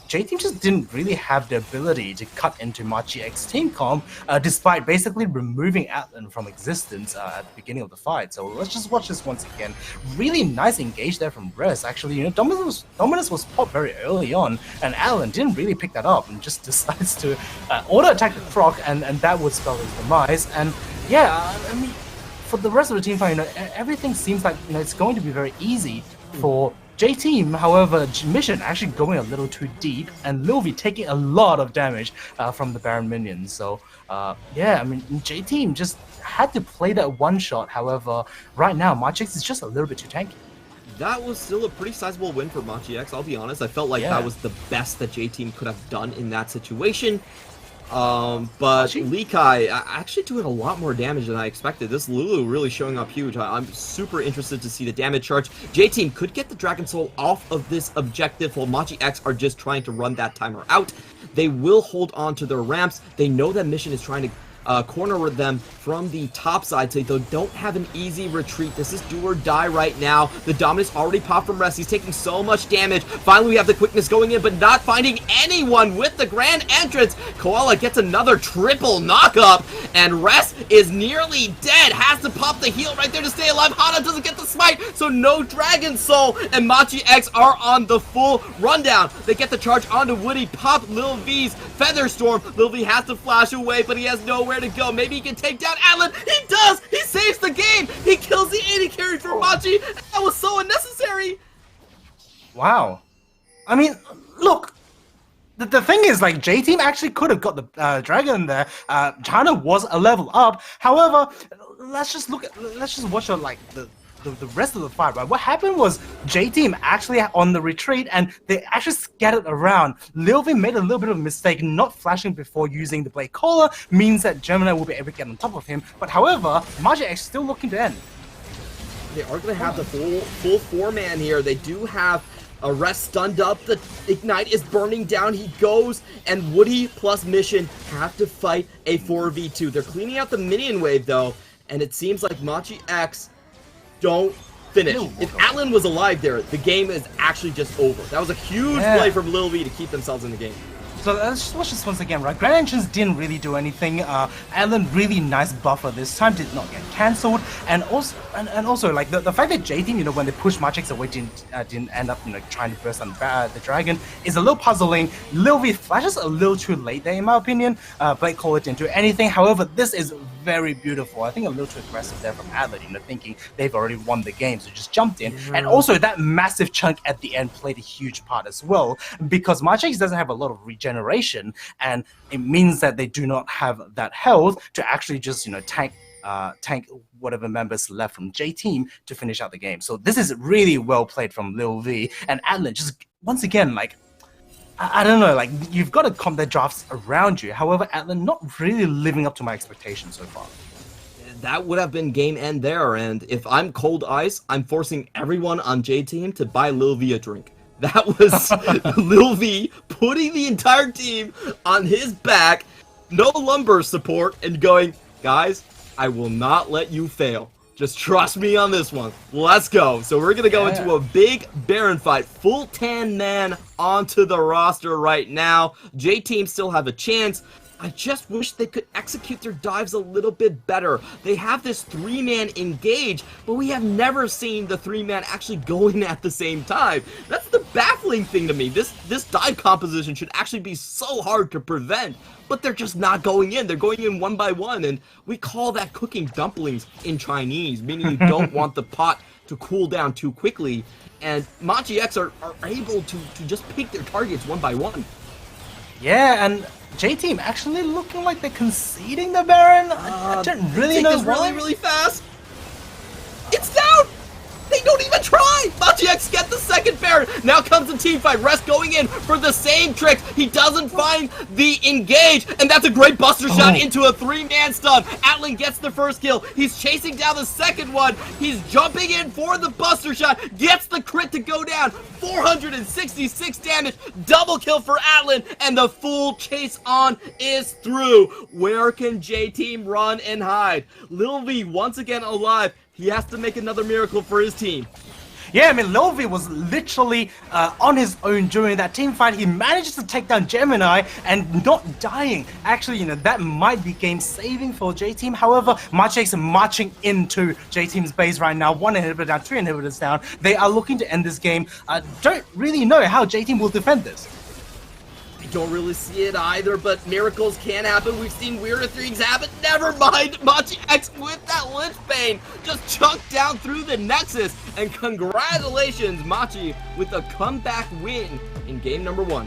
J-Team just didn't really have the ability to cut into Machi X team comp, despite basically removing Atlan from existence at the beginning of the fight. So let's just watch this once again. Really nice engage there from Res. Actually, you know, Dominus was popped very early on, and Atlan didn't really pick that up and just decides to auto attack the Croc, and that would spell his demise. And yeah, I mean, for the rest of the team fight, you know, everything seems like, you know, it's going to be very easy for J-Team. However, Mission actually going a little too deep, and Lil V taking a lot of damage from the Baron minions. So, yeah, I mean, J-Team just had to play that one shot. However, right now, Machi X is just a little bit too tanky. That was still a pretty sizable win for Machi X, I'll be honest. I felt like that was the best that J-Team could have done in that situation. But Lee Kai actually doing a lot more damage than I expected. This Lulu really showing up huge. I'm super interested to see the damage charge. J-Team could get the Dragon Soul off of this objective while Machi X are just trying to run that timer out. They will hold on to their ramps. They know that Mission is trying to corner them from the top side, so they don't have an easy retreat. This is do or die right now. The Dominus already popped from Rest. He's taking so much damage. Finally, we have the quickness going in, but not finding anyone with the grand entrance. Koala gets another triple knock-up, and Rest is nearly dead. Has to pop the heal right there to stay alive. Hana doesn't get the smite, so no Dragon Soul, and Machi X are on the full rundown. They get the charge onto Woody, pop Lil V's Feather Storm. Lil V has to flash away, but he has nowhere to go. Maybe he can take down Atlan. He does! He saves the game! He kills the AD carry for Machi! That was so unnecessary! Wow. I mean, look, the thing is, like, J-Team actually could have got the Dragon there. China was a level up. However, let's just watch like the rest of the fight, right? What happened was J-Team actually on the retreat, and they actually scattered around. Lil V made a little bit of a mistake not flashing before using the Blade Collar, means that Gemini will be able to get on top of him. But however, Machi X still looking to end. They are going to have the full four-man here. They do have a Rest stunned up. The Ignite is burning down. He goes, and Woody plus Mission have to fight a 4v2. They're cleaning out the minion wave, though, and it seems like Machi X don't finish. If Atlan was alive there, the game is actually just over. That was a huge play from Lil V to keep themselves in the game. So let's just watch this once again, right? Grand Entrance didn't really do anything. Alan really nice buffer this time, did not get cancelled, and also like the fact that J Team, you know, when they pushed Matrix away, didn't end up, you know, trying to burst on the dragon is a little puzzling. Lil V flashes a little too late there, in my opinion. Blake Cole didn't do anything. However, this is very beautiful. I think a little too aggressive there from Adler, you know, thinking they've already won the game, so just jumped in. And also that massive chunk at the end played a huge part as well, because Matrix doesn't have a lot of regeneration, and it means that they do not have that health to actually just, you know, tank whatever members left from J Team to finish out the game. So this is really well played from Lil V, and Adler just once again, like, I don't know, like, you've got to combat drafts around you. However, Adler not really living up to my expectations so far. That would have been game end there, and if I'm Cold Ice, I'm forcing everyone on J Team to buy Lil V a drink. That was Lil V putting the entire team on his back, no lumber support, and going, guys, I will not let you fail. Just trust me on this one. Let's go. So we're going to go into a big Baron fight. Full 10 man onto the roster right now. J Team still have a chance. I just wish they could execute their dives a little bit better. They have this 3-man engage, but we have never seen the 3-man actually going at the same time. That's the baffling thing to me. This dive composition should actually be so hard to prevent, but they're just not going in. They're going in one by one, and we call that cooking dumplings in Chinese, meaning you don't want the pot to cool down too quickly, and Machi X are able to just pick their targets one by one. Yeah, and J Team actually looking like they're conceding the Baron. I don't really know why. Really fast. It's down. They don't even try! Machi X get the second Baron! Now comes the team fight. Rest going in for the same trick. He doesn't find the engage, and that's a great buster shot into a 3-man stun. Atlan gets the first kill. He's chasing down the second one. He's jumping in for the buster shot. Gets the crit to go down. 466 damage. Double kill for Atlan, and the full chase on is through. Where can J-Team run and hide? Lil V once again alive. He has to make another miracle for his team. Yeah, I mean, Lil V was literally on his own during that team fight. He managed to take down Gemini and not dying. Actually, you know, that might be game saving for J-Team. However, Machi X are marching into J-Team's base right now. 1 inhibitor down, 3 inhibitors down. They are looking to end this game. Don't really know how J-Team will defend this. Don't really see it either, but miracles can happen. We've seen weirder things happen. Never mind. Machi X with that Lich Bane just chunked down through the Nexus. And congratulations, Machi, with a comeback win in game number 1.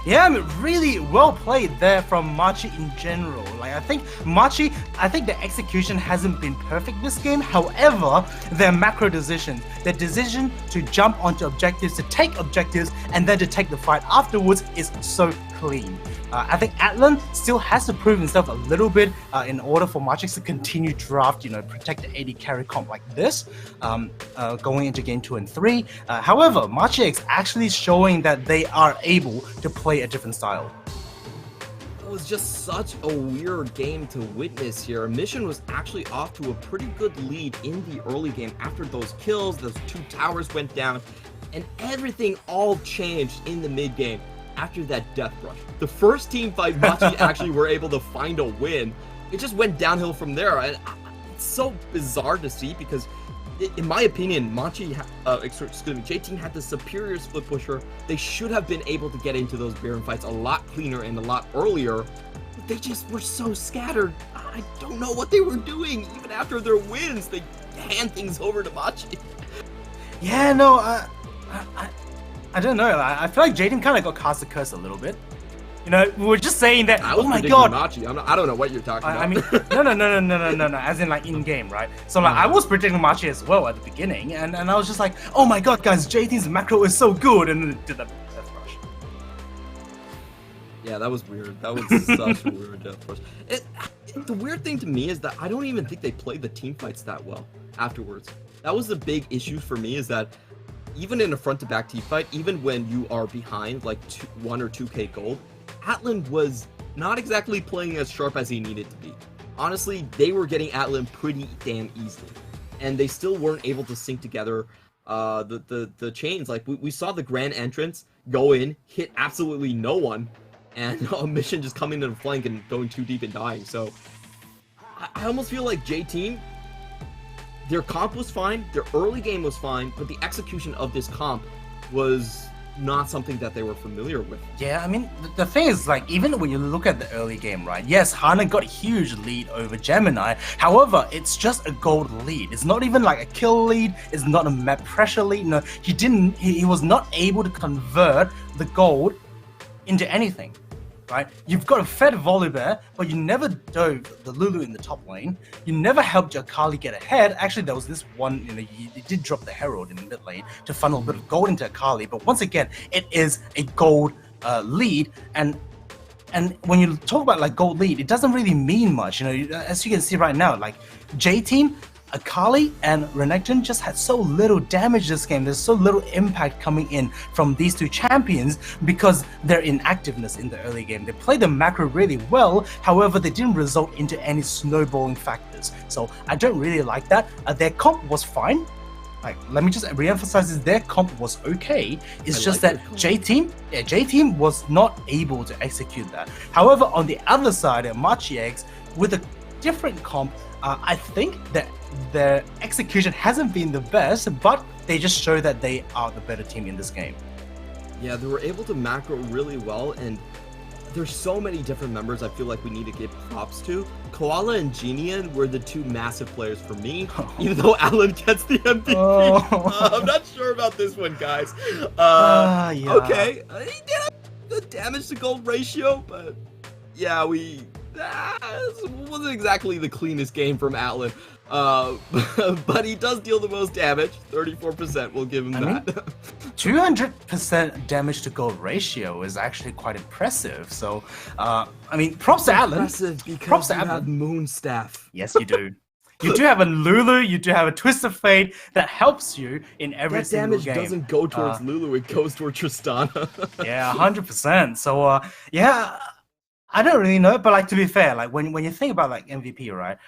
Yeah, I mean, really well played there from Machi in general. Like, I think the execution hasn't been perfect this game. However, their macro decisions, their decision to jump onto objectives, to take objectives, and then to take the fight afterwards is so clean. I think Atlan still has to prove himself a little bit in order for Machi X to continue draft, you know, protect the 80 carry comp like this, going into game 2 and 3. However, Machi X actually showing that they are able to play a different style. It was just such a weird game to witness here. Mission was actually off to a pretty good lead in the early game after those kills, those 2 towers went down, and everything all changed in the mid game. After that death rush, the first team fight, Machi actually were able to find a win. It just went downhill from there. And it's so bizarre to see because, in my opinion, J-Team had the superior split pusher. They should have been able to get into those Baron fights a lot cleaner and a lot earlier. But they just were so scattered. I don't know what they were doing. Even after their wins, they hand things over to Machi. Yeah, no, I don't know. I feel like J-Team kind of got cast a curse a little bit. You know, we were just saying that. Oh my god! Machi. I don't know what you're talking about. I mean, no. As in, like, in game, right? So, like, I was predicting Machi as well at the beginning, and I was just like, oh my god, guys, J-Team's macro is so good, and then it did that death rush. Yeah, that was weird. That was such a weird death rush. The weird thing to me is that I don't even think they played the team fights that well afterwards. That was the big issue for me, is that even in a front-to-back team fight, even when you are behind like 1 or 2k gold, Atlan was not exactly playing as sharp as he needed to be. Honestly, they were getting Atlan pretty damn easily, and they still weren't able to sync together the chains. Like we saw the grand entrance go in, hit absolutely no one, and a mission just coming to the flank and going too deep and dying. So I almost feel like J-Team, their comp was fine, their early game was fine, but the execution of this comp was not something that they were familiar with. Yeah, I mean, the thing is, like, even when you look at the early game, right? Yes, Hana got a huge lead over Gemini. However, it's just a gold lead. It's not even like a kill lead. It's not a map pressure lead. No, he was not able to convert the gold into anything, right? You've got a fed Volibear, but you never dove the Lulu in the top lane. You never helped your Akali get ahead. Actually, there was this one, you did drop the Herald in the mid lane to funnel a bit of gold into Akali, but once again, it is a gold lead, and when you talk about like gold lead, it doesn't really mean much, as you can see right now, like J-Team, Akali and Renekton just had so little damage this game. There's so little impact coming in from these two champions because their inactiveness in the early game. They played the macro really well, however, they didn't result into any snowballing factors. So I don't really like that. Their comp was fine. Like, let me just re-emphasize this, their comp was okay. It's just that J-Team was not able to execute that. However, on the other side, Machi-X, with a different comp, I think that their execution hasn't been the best, but they just show that they are the better team in this game. Yeah, they were able to macro really well, and there's so many different members I feel like we need to give props to. Koala and Genian were the two massive players for me, even though Alan gets the MVP. I'm not sure about this one, guys. Yeah. Okay, he did have good damage to gold ratio, but yeah, this wasn't exactly the cleanest game from Atlan. But he does deal the most damage, 34%, we'll give him that. 200% damage to gold ratio is actually quite impressive, so, props to Atlan. Impressive because you have Moonstaff. Yes, you do. You do have a Lulu, you do have a Twist of Fate that helps you in every single game. That damage doesn't go towards Lulu, it goes towards Tristana. Yeah, 100%. So, yeah, I don't really know, but like, to be fair, like when you think about like MVP, right?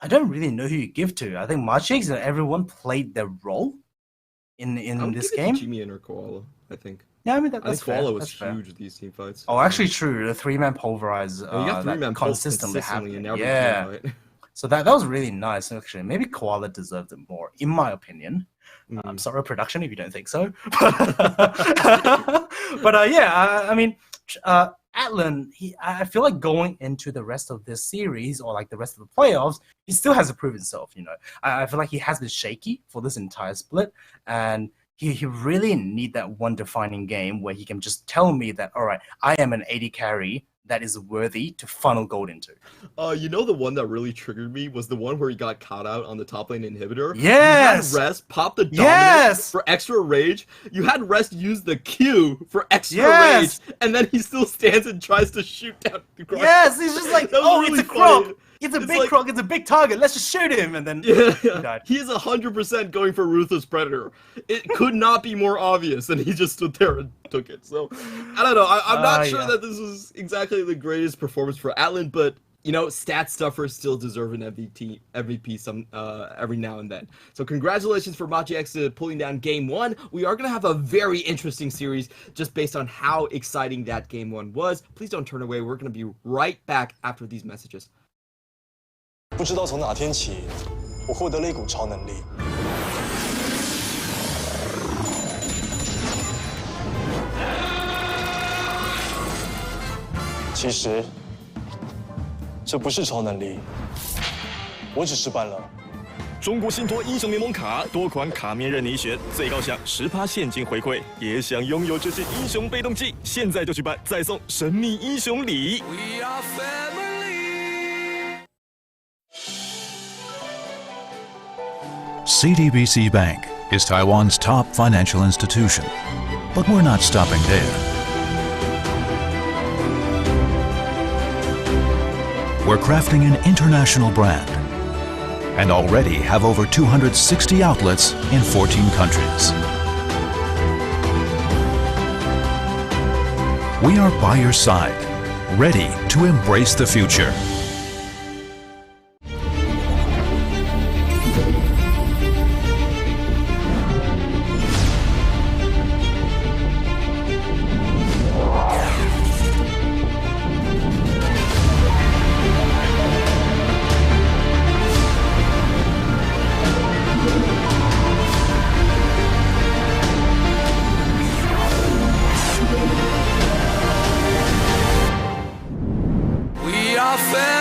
I don't really know who you give to. I think Machi-X and everyone played their role in this game. Jimmy or Koala, I think. Yeah, I mean I think Koala was huge with these team fights. Oh, actually, true. The 3-man pulverize. You got 3-man consistently happening. Yeah. Team, right? So that was really nice. Actually, maybe Koala deserved it more, in my opinion. I'm sorry, production, if you don't think so. But yeah, Atlan, I feel like going into the rest of this series or like the rest of the playoffs, he still has to prove himself. I feel like he has been shaky for this entire split, and he really need that one defining game where he can just tell me that, all right, I am an AD carry that is worthy to funnel gold into. The one that really triggered me was the one where he got caught out on the top lane inhibitor. Yes! You had Rest pop the dominance for extra rage. You had Rest use the Q for extra rage, and then he still stands and tries to shoot down the Croc. Yes, he's just like, really it's a Croc. It's a big Croc, it's a big target, let's just shoot him, and then he died. He is 100% going for Ruthless Predator. It could not be more obvious, and he just stood there and took it. So, I don't know, I'm not sure that this was exactly the greatest performance for Atlan, but, stat stuffers still deserve an MVP every now and then. So congratulations for Machi-X pulling down Game 1. We are going to have a very interesting series just based on how exciting that Game 1 was. Please don't turn away, we're going to be right back after these messages. 不知道从哪天起，我获得了一股超能力。其实，这不是超能力，我只是扮了。中国信托英雄联盟卡多款卡面任你选，最高享10%现金回馈，也想拥有这件英雄被动技，现在就去办，再送神秘英雄礼。We are family. CTBC Bank is Taiwan's top financial institution, but we're not stopping there. We're crafting an international brand and already have over 260 outlets in 14 countries. We are by your side, ready to embrace the future. family.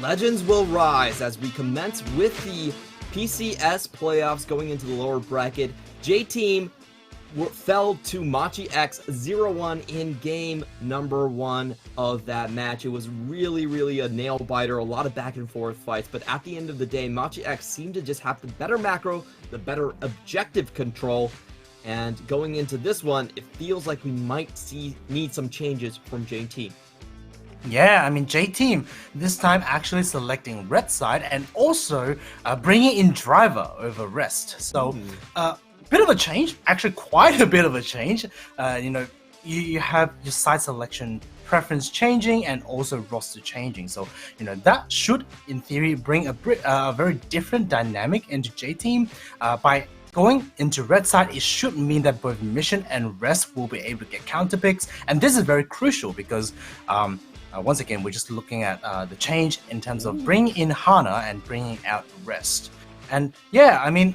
legends will rise as we commence with the PCS playoffs going into the lower bracket. J-Team fell to Machi X 0-1 in game number 1 of that match. It was really a nail biter, a lot of back and forth fights, but at the end of the day, Machi X seemed to just have the better macro, the better objective control, and going into this one, it feels like we might need some changes from J-Team. Yeah, I mean, J-Team this time actually selecting red side and also bringing in driver over rest. So, bit of a change, actually quite a bit of a change. You have your side selection preference changing and also roster changing. So, that should, in theory, bring a very different dynamic into J-Team. By going into red side, it should mean that both Mission and Rest will be able to get counter picks. And this is very crucial because once again, we're just looking at the change in terms of bringing in Hana and bringing out Rest. And yeah, I mean,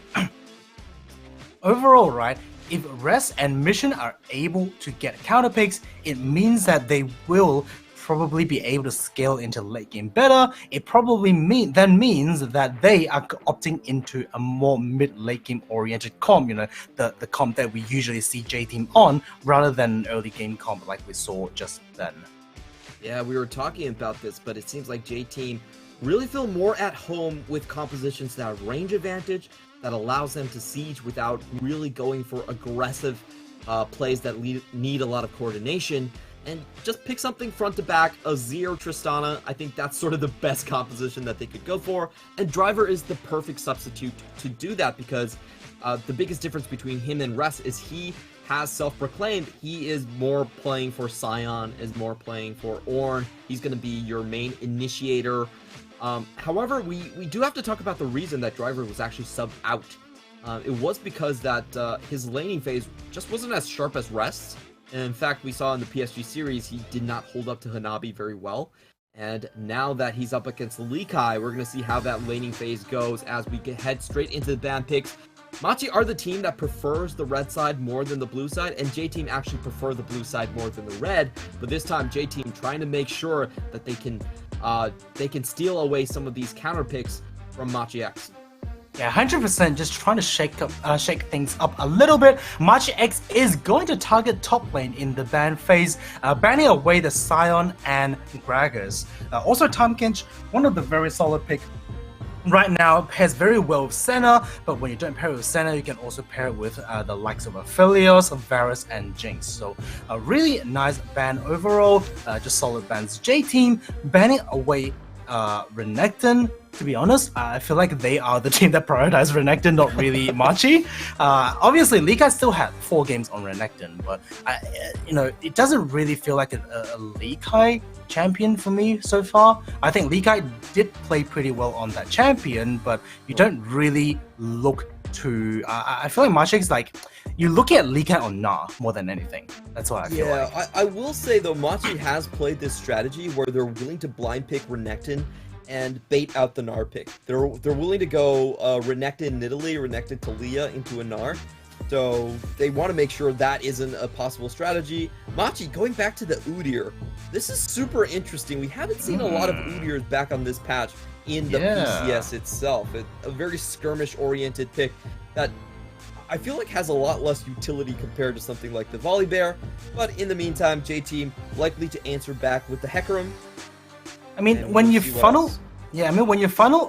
overall, right, if Rest and Mission are able to get counter picks, it means that they will probably be able to scale into late game better. It probably means that they are opting into a more mid-late game oriented comp, the comp that we usually see J-Team on, rather than an early game comp like we saw just then. Yeah, we were talking about this, but it seems like J-Team really feel more at home with compositions that have range advantage, that allows them to siege without really going for aggressive plays that need a lot of coordination, and just pick something front to back, a Zero Tristana. I think that's sort of the best composition that they could go for, and Driver is the perfect substitute to do that because the biggest difference between him and Rest is he has self-proclaimed he is more playing for Scion, is more playing for Ornn. He's going to be your main initiator. However, we do have to talk about the reason that Driver was actually subbed out. It was because that his laning phase just wasn't as sharp as Rest's. And in fact, we saw in the PSG series, he did not hold up to Hanabi very well. And now that he's up against Likai, we're going to see how that laning phase goes as we head straight into the ban picks. Machi are the team that prefers the red side more than the blue side, and J-Team actually prefer the blue side more than the red. But this time, J-Team trying to make sure that they can steal away some of these counter picks from Machi X. Yeah, 100% just trying to shake things up a little bit. Machi X is going to target top lane in the ban phase, banning away the Scion and Gragas. Also, Tamkinch, one of the very solid pick right now, pairs very well with Senna, but when you don't pair it with Senna, you can also pair it with the likes of Aphelios, Varus, and Jinx. So a really nice ban overall, just solid bans. J-Team banning away Renekton. To be honest, I feel like they are the team that prioritized Renekton, not really Machi. Obviously, Likai still had 4 games on Renekton, but it doesn't really feel like a Likai champion for me so far. I think Likai did play pretty well on that champion, but you don't really look to. I feel like Machi is like you're looking at Likai or Nah more than anything. That's what I feel like. Yeah, I will say though, Machi has played this strategy where they're willing to blind pick Renekton and bait out the Gnar pick. They're willing to go Renekton Nidalee, Renekton Talia into a Gnar. So they want to make sure that isn't a possible strategy. Machi, going back to the Udyr, this is super interesting. We haven't seen a lot of Udyrs back on this patch in the PCS itself. A very skirmish-oriented pick that I feel like has a lot less utility compared to something like the Volibear. But in the meantime, J-Team likely to answer back with the Hecarim. I mean, when you funnel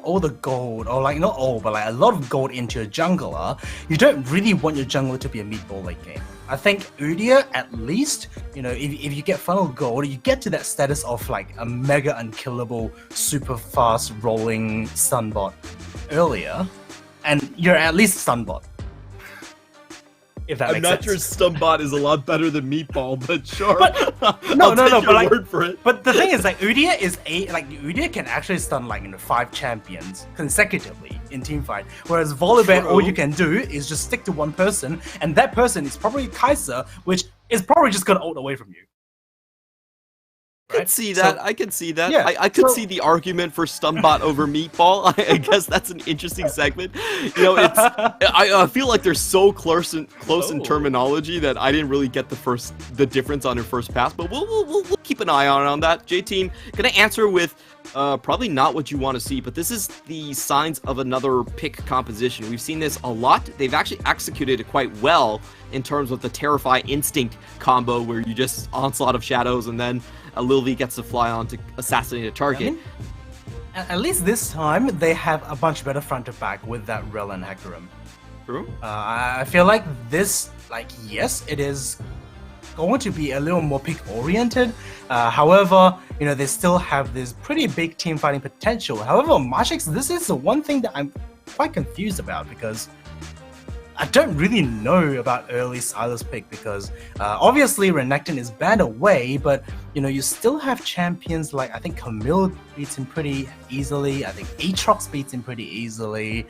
all the gold, or like not all, but like a lot of gold into your jungler, you don't really want your jungler to be a mid-ball late game. I think Udyr, at least, if you get funnel gold, you get to that status of like a mega unkillable, super fast rolling Sunbot earlier, and you're at least Sunbot. If that I'm makes not sense. sure Stumbot is a lot better than Meatball, but sure. No, I'll take your but word for it. But the thing is, like Udyr can actually stun like 5 champions consecutively in teamfight, whereas Volibear, all you can do is just stick to one person, and that person is probably Kai'Sa, which is probably just gonna ult away from you. I could see that. I could see that. Yeah, I could so- see the argument for Stumbot over Meatball. I guess that's an interesting segment. You know, it's I feel like they're so close in terminology that I didn't really get the difference on their first pass. But we'll keep an eye on that. J-Team gonna answer with probably not what you want to see, but this is the signs of another pick composition. We've seen this a lot. They've actually executed it quite well in terms of the Terrify Instinct combo, where you just onslaught of shadows and then a Lil V gets to fly on to assassinate a target. At least this time, they have a bunch better front to back with that Rel and Hecarim. True. I feel like this, yes, it is going to be a little more pick-oriented. However, they still have this pretty big team fighting potential. However, Machix, this is the one thing that I'm quite confused about, because I don't really know about early Sylas pick, because obviously Renekton is banned away, but you still have champions like, I think Camille beats him pretty easily. I think Aatrox beats him pretty easily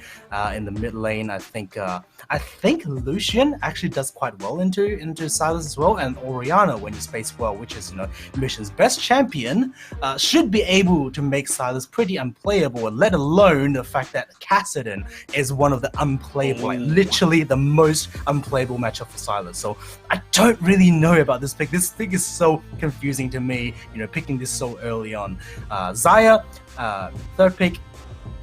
in the mid lane. I think Lucian actually does quite well into Sylas as well, and Orianna, when you space well, which is Mission's best champion, should be able to make Sylas pretty unplayable, let alone the fact that Kassadin is one of the unplayable, literally the most unplayable matchup for Sylas. So I don't really know about this pick. This pick is so confusing to me, picking this so early on. Xayah, third pick.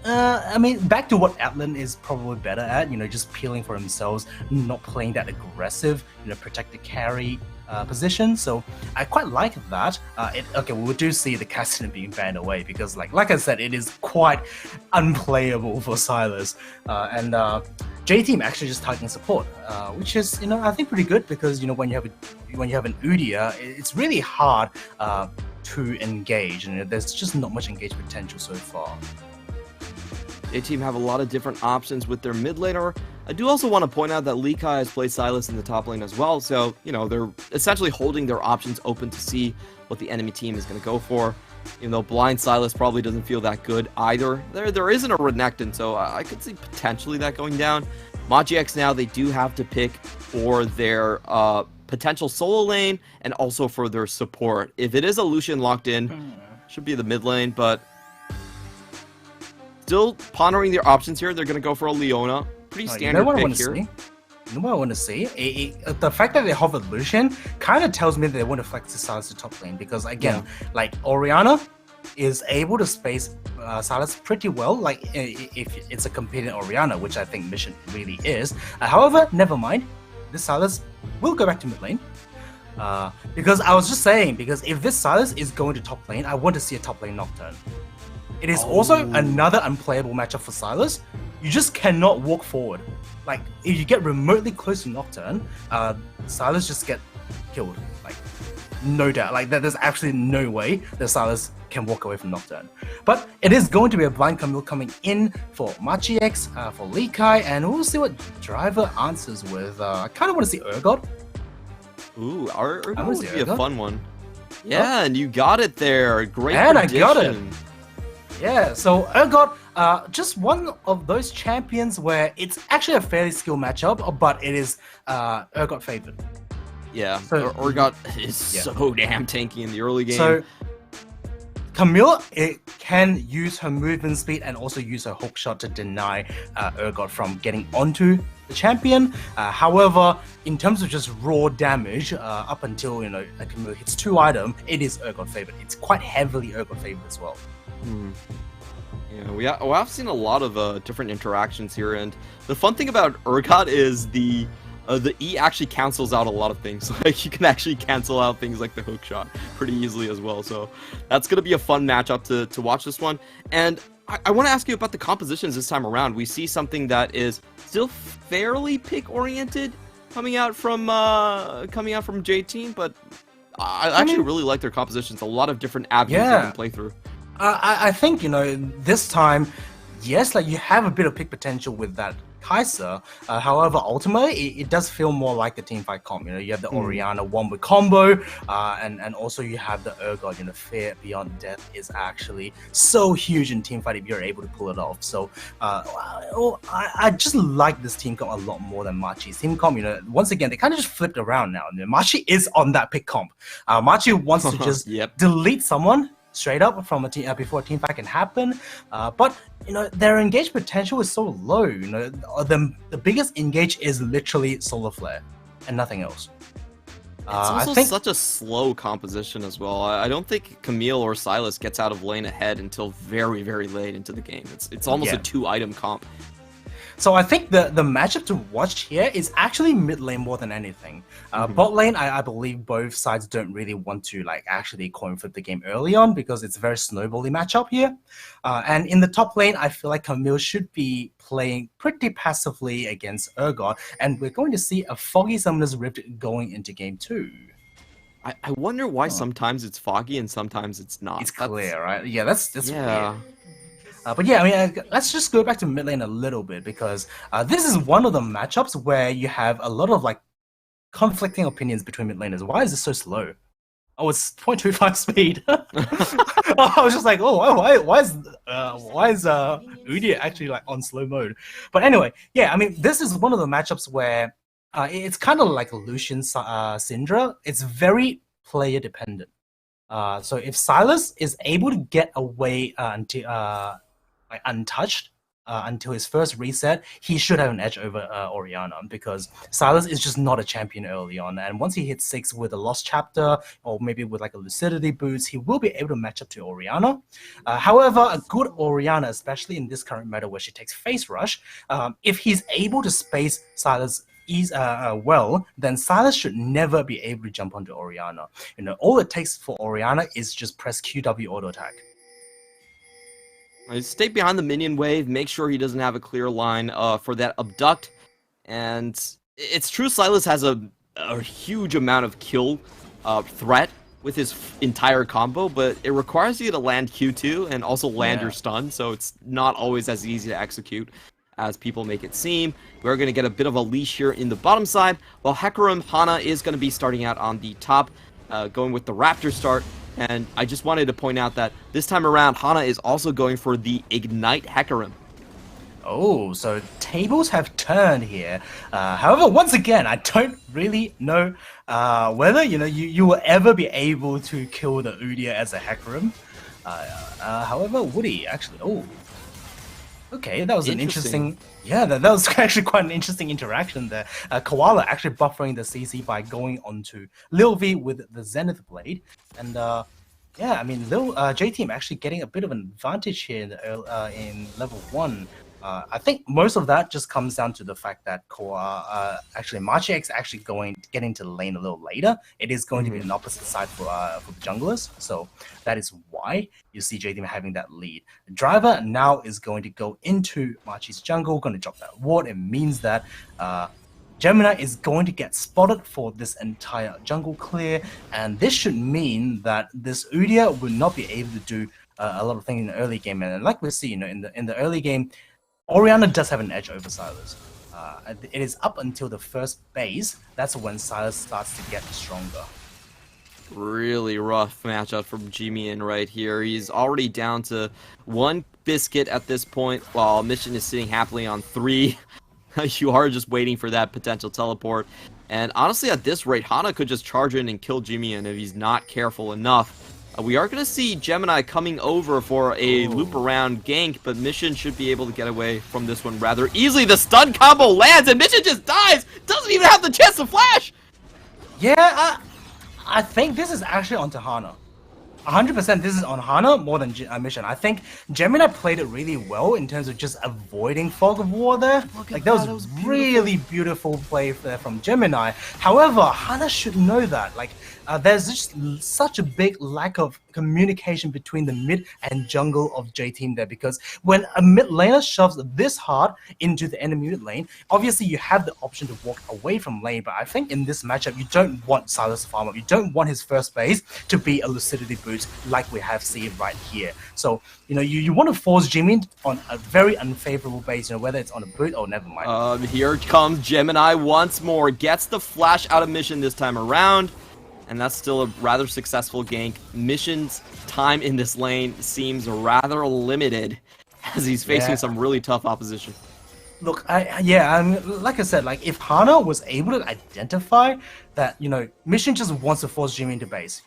I mean, back to what Atlan is probably better at, just peeling for themselves, not playing that aggressive, protect the carry position. So I quite like that. Okay, we do see the Kassadin being banned away, because like I said, it is quite unplayable for Sylas. And J-Team actually just targeting support, which is I think pretty good, because when you have an Udyr, it's really hard to engage, and there's just not much engage potential so far. J-Team have a lot of different options with their mid laner. I do also want to point out that Lee Kai has played Sylas in the top lane as well, so they're essentially holding their options open to see what the enemy team is going to go for. Even though blind Sylas probably doesn't feel that good either. There isn't a Renekton, so I could see potentially that going down. MagiX now, they do have to pick for their potential solo lane and also for their support. If it is a Lucian locked in, should be the mid lane, but still pondering their options here. They're going to go for a Leona. Pretty standard pick here. You know what I want to see? The fact that they hovered Lucian kind of tells me that they want to flex the Sylas to top lane, because again, Orianna is able to space Sylas pretty well, if it's a competing Orianna, which I think Mission really is. However, never mind. This Sylas will go back to mid lane. Because I was just saying, because if this Sylas is going to top lane, I want to see a top lane Nocturne. It is also another unplayable matchup for Sylas. You just cannot walk forward. If you get remotely close to Nocturne, Sylas just get killed. No doubt. There's absolutely no way that Sylas can walk away from Nocturne. But it is going to be a blind Camille coming in for MachiX, for Lee Kai, and we'll see what Driver answers with. I kind of want to see Urgot. Ooh, Urgot would be a fun one. Yeah, and you got it there. Great prediction. I got it. Yeah, so Urgot, just one of those champions where it's actually a fairly skilled matchup, but it is Urgot favored. Yeah, so, Urgot is so damn tanky in the early game. So Camille can use her movement speed and also use her hook shot to deny Urgot from getting onto the champion. However, in terms of just raw damage, up until Camille hits 2 items, it is Urgot favored. It's quite heavily Urgot favored as well. Yeah, we have seen a lot of different interactions here, and the fun thing about Urgot is the E actually cancels out a lot of things. You can actually cancel out things like the hook shot pretty easily as well. So that's going to be a fun matchup to watch this one. And I want to ask you about the compositions this time around. We see something that is still fairly pick oriented coming out from J-Team, but I actually really like their compositions. A lot of different avenues you can play through. I think this time, yes, you have a bit of pick potential with that Kai'Sa. However, ultimately, it does feel more like a teamfight comp. You know, you have the Orianna one with combo, and also you have the Urgot. You know, Fear Beyond Death is actually so huge in teamfight if you're able to pull it off. So, I just like this team comp a lot more than Machi's team comp. You know, once again, they kind of just flipped around now. You know, Machi is on that pick comp. Machi wants to just delete someone straight up from a team before a team fight can happen, but you know their engage potential is so low. You know, the biggest engage is literally Solar Flare and nothing else. It's also such a slow composition as well. I don't think Camille or Silas gets out of lane ahead until very, very late into the game. It's almost a 2-item comp. So I think the matchup to watch here is actually mid lane more than anything. Bot lane, I believe both sides don't really want to like actually coin flip the game early on because it's a very snowbally matchup here. And in the top lane, I feel like Camille should be playing pretty passively against Urgot, and we're going to see a Foggy Summoner's Rift going into game 2. I wonder why sometimes it's foggy and sometimes it's not. It's clear, right? Yeah, that's weird. But yeah, I mean, let's just go back to mid lane a little bit because this is one of the matchups where you have a lot of like conflicting opinions between mid laners. Why is this so slow? Oh, it's 0.25 speed. I was just like, oh, why is Udyr actually like on slow mode? But anyway, yeah, I mean, this is one of the matchups where it's kind of like Lucian Syndra. It's very player dependent. So if Silas is able to get away untouched until his first reset, he should have an edge over Orianna because Silas is just not a champion early on. And once he hits 6 with a Lost Chapter or maybe with like a Lucidity boost, he will be able to match up to Orianna. However, a good Orianna, especially in this current meta where she takes Face Rush, if he's able to space Silas well, then Silas should never be able to jump onto Orianna. You know, all it takes for Orianna is just press QW auto attack. Stay behind the minion wave, make sure he doesn't have a clear line for that abduct. And it's true Silas has a huge amount of kill threat with his entire combo, but it requires you to land Q2 and also land your stun, so it's not always as easy to execute as people make it seem. We're going to get a bit of a leash here in the bottom side, while Hecarim Hana is going to be starting out on the top, going with the Raptor start. And I just wanted to point out that this time around, Hana is also going for the Ignite Hecarim. Oh, so tables have turned here. However, once again, I don't really know whether you will ever be able to kill the Udyr as a Hecarim. However, Woody actually. Oh, okay, that was an interesting. Yeah, that was actually quite an interesting interaction there. Koala actually buffering the CC by going onto Lil V with the Zenith Blade, and yeah, I mean, J Team actually getting a bit of an advantage here in level 1. I think most of that just comes down to the fact that actually Machi's actually getting to the lane a little later. It is going to be an opposite side for the junglers, so that is why you see J Team having that lead. Driver now is going to go into Machi's jungle, going to drop that ward. It means that Gemini is going to get spotted for this entire jungle clear, and this should mean that this Udyr will not be able to do a lot of things in the early game. And like we see, in the early game, Orianna does have an edge over Silas. It is up until the first base. That's when Silas starts to get stronger. Really rough matchup from G-Mian right here. He's already down to 1 biscuit at this point, while Mission is sitting happily on 3. You are just waiting for that potential teleport. And honestly, at this rate, Hana could just charge in and kill G-Mian if he's not careful enough. We are going to see Gemini coming over for a loop around gank, but Mission should be able to get away from this one rather easily. The stun combo lands and Mission just dies! Doesn't even have the chance to flash! Yeah, I think this is actually onto Hana. 100% this is on Hana more than Mission. I think Gemini played it really well in terms of just avoiding Fog of War there. Like that was really beautiful play there from Gemini. However, Hana should know that. Like there's just such a big lack of communication between the mid and jungle of J-Team there, because when a mid laner shoves this hard into the enemy mid lane, obviously you have the option to walk away from lane, but I think in this matchup, you don't want Silas to farm up. You don't want his first phase to be a lucidity boost like we have seen right here. So, you want to force Jimmy on a very unfavorable base, whether it's on a boot or never mind. Here comes Gemini once more. Gets the flash out of Mission this time around. And that's still a rather successful gank. Mission's time in this lane seems rather limited as he's facing some really tough opposition. Look, like I said, like if Hana was able to identify that, Mission just wants to force Jimmy into base,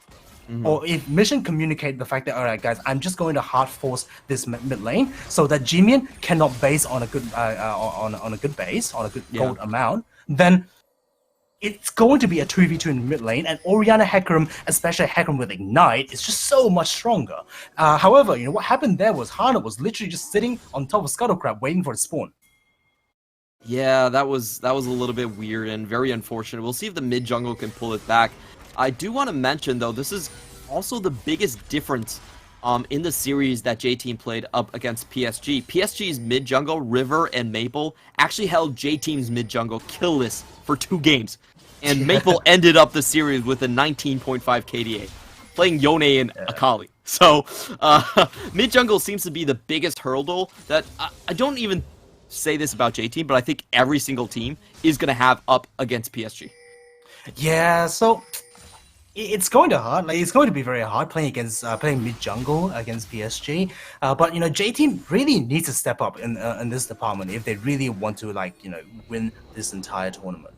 or if Mission communicated the fact that, all right, guys, I'm just going to hard force this mid lane so that Jimian cannot base on a good on a good base, on a good gold amount, then it's going to be a 2v2 in the mid lane, and Orianna Hecarim, especially Hecarim with Ignite, is just so much stronger. However, what happened there was Hana was literally just sitting on top of Scuttle Crab waiting for it to spawn. Yeah, that was a little bit weird and very unfortunate. We'll see if the mid jungle can pull it back. I do want to mention, though, this is also the biggest difference in the series that J-Team played up against PSG. PSG's mid jungle, River and Maple, actually held J-Team's mid jungle killless for 2 games. And Maple ended up the series with a 19.5 KDA, playing Yone and Akali. So, mid jungle seems to be the biggest hurdle that I don't even say this about J-Team, but I think every single team is going to have up against PSG. Yeah, so it's going to hard. Like it's going to be very hard playing against playing mid jungle against PSG. But J-Team really needs to step up in this department if they really want to win this entire tournament.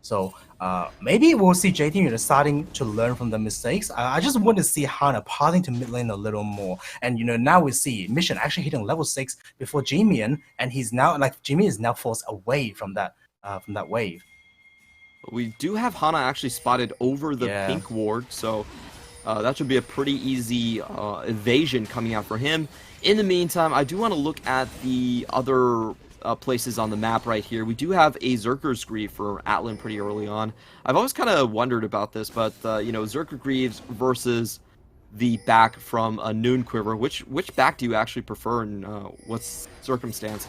So maybe we'll see J-Team starting to learn from the mistakes. I just want to see Hana pathing to mid lane a little more. And now we see Mission actually hitting level 6 before Jimian, and he's now Jimian is now forced away from that wave. We do have Hana actually spotted over the pink ward, so that should be a pretty easy evasion coming out for him. In the meantime, I do want to look at the other places on the map right here. We do have a Zerker's Greave for Atlan pretty early on. I've always kind of wondered about this, but Zerker Greaves versus the back from a Noon Quiver. Which back do you actually prefer, and what's circumstance?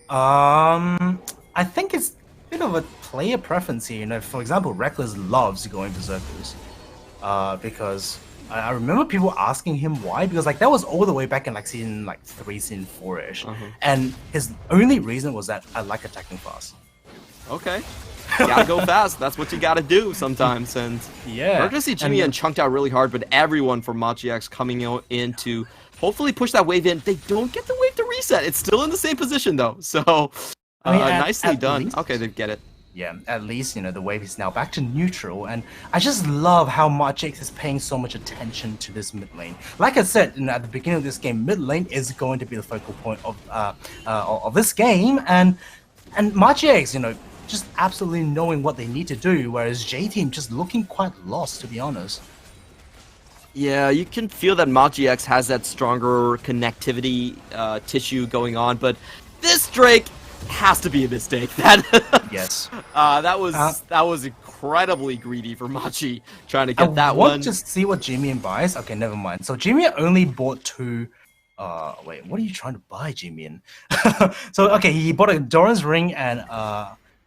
I think it's a bit of a player preference here. For example, Reckless loves going to Zerkers because I remember people asking him why, because that was all the way back in season 3, season 4-ish, and his only reason was that I like attacking fast. Okay. You gotta go fast. That's what you gotta do sometimes. And we're gonna see Jimmy and chunked out really hard, but everyone from MachiX coming in to hopefully push that wave in. They don't get the wave to reset. It's still in the same position though. So nicely done. Okay, they get it. Yeah, at least, the wave is now back to neutral, and I just love how MachiX is paying so much attention to this mid lane. Like I said at the beginning of this game, mid lane is going to be the focal point of this game, and MachiX, just absolutely knowing what they need to do, whereas J-Team just looking quite lost, to be honest. Yeah, you can feel that MachiX has that stronger connectivity tissue going on, but this Drake has to be a mistake. Yes. That was incredibly greedy for Machi trying to get that one. I want to see what Jimian buys. Okay, never mind. So Jimian only bought 2. Wait, what are you trying to buy, Jimian? So okay, he bought a Doran's ring and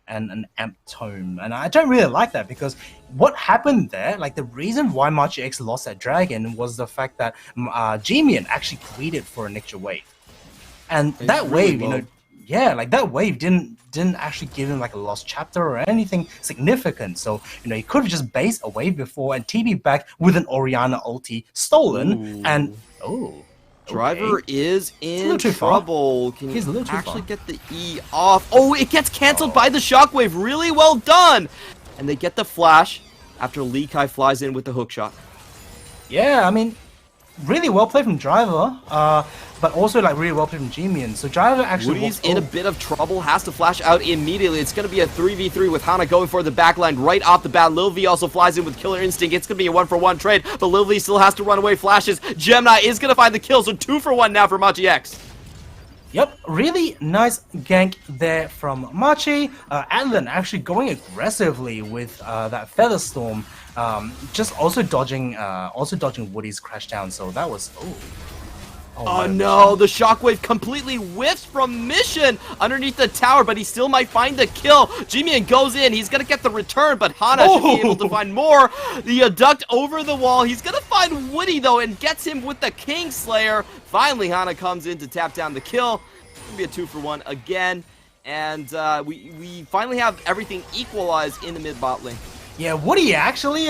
an Amp Tome, and I don't really like that, because what happened there, the reason why MachiX lost that dragon was the fact that Jimian actually greeted for an extra wave, and that wave, that wave didn't actually give him a lost chapter or anything significant. So he could have just based a wave before and TB back with an Orianna ulti stolen. And Driver is in trouble. Can you actually get the E off? Oh, it gets canceled by the shockwave. Really well done. And they get the flash after Lee Kai flies in with the hook shot. Yeah, I mean, really well played from Driver, but also really well played from Jimian. So Driver actually Woody's in a bit of trouble, has to flash out immediately. It's going to be a 3v3 with Hana going for the backline right off the bat. Lil V also flies in with Killer Instinct. It's going to be a 1-for-1 trade, but Lil V still has to run away. Flashes. Gemini is going to find the kill, so 2-for-1 now for MachiX. Yep, really nice gank there from Machi. Atlan actually going aggressively with that Feather Storm, just also dodging Woody's crash down. So that was Oh no, the shockwave completely whiffs from Mission underneath the tower, but he still might find the kill. G-Man goes in, he's gonna get the return, but Hana should be able to find more. The Adduct over the wall, he's gonna find Woody though, and gets him with the Kingslayer. Finally, Hana comes in to tap down the kill. It's gonna be a 2-for-1 again, and we finally have everything equalized in the mid-bot lane. Yeah, Woody actually,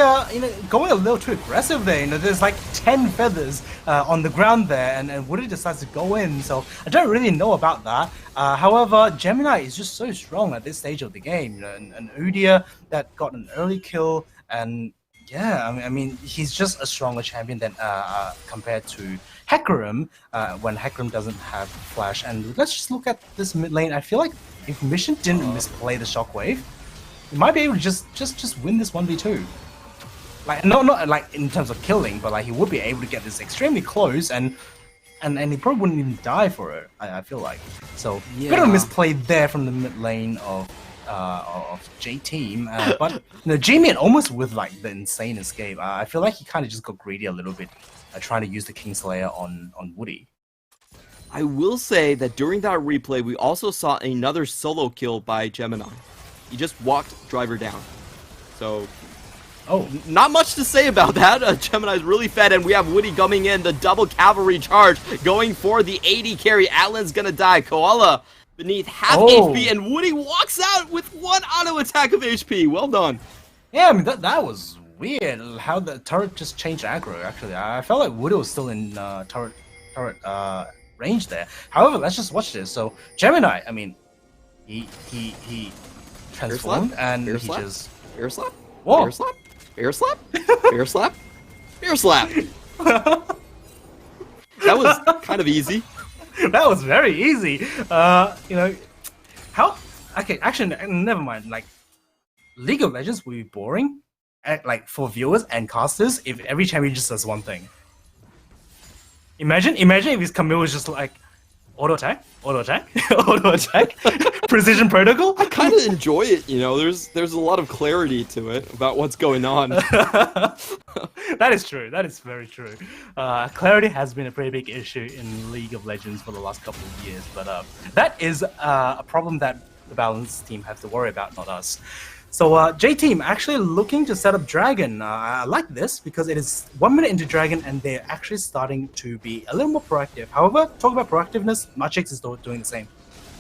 going a little too aggressive there. There's like 10 feathers on the ground there, and Woody decides to go in. So I don't really know about that. However, Gemini is just so strong at this stage of the game. And Udia that got an early kill, and yeah, I mean, he's just a stronger champion than compared to Hecarim when Hecarim doesn't have flash. And let's just look at this mid lane. I feel like if Mission didn't misplay the shockwave, he might be able to just win this 1v2. Like not like in terms of killing, but like he would be able to get this extremely close, and he probably wouldn't even die for it. I feel like. So yeah. Bit of a misplay there from the mid lane of J Team, but G-Man almost with like the insane escape. I feel like he kind of just got greedy a little bit, trying to use the Kingslayer on Woody. I will say that during that replay, we also saw another solo kill by Gemini. He just walked Driver down. So, not much to say about that. Gemini's really fed, and we have Woody coming in, the double cavalry charge, going for the 80 carry. Atlan's gonna die. Koala beneath half HP, and Woody walks out with 1 auto attack of HP. Well done. Yeah, I mean, that was weird, how the turret just changed aggro, actually. I felt like Woody was still in turret range there. However, let's just watch this. So, Gemini, I mean, he transformed, and he just... Air slap? Whoa. Air slap? Air slap? Air slap? Air slap! That was kind of easy. That was very easy. How... Okay, actually, never mind. Like, League of Legends would be boring, like, for viewers and casters if every champion just does one thing. Imagine if his Camille was just like, auto attack, auto attack, auto attack, precision protocol. I kind of enjoy it, there's a lot of clarity to it about what's going on. That is true. That is very true. Clarity has been a pretty big issue in League of Legends for the last couple of years, but that is a problem that the Balance team have to worry about, not us. So J-Team actually looking to set up Dragon. I like this because it is 1 minute into Dragon and they're actually starting to be a little more proactive. However, talk about proactiveness, Machix is doing the same.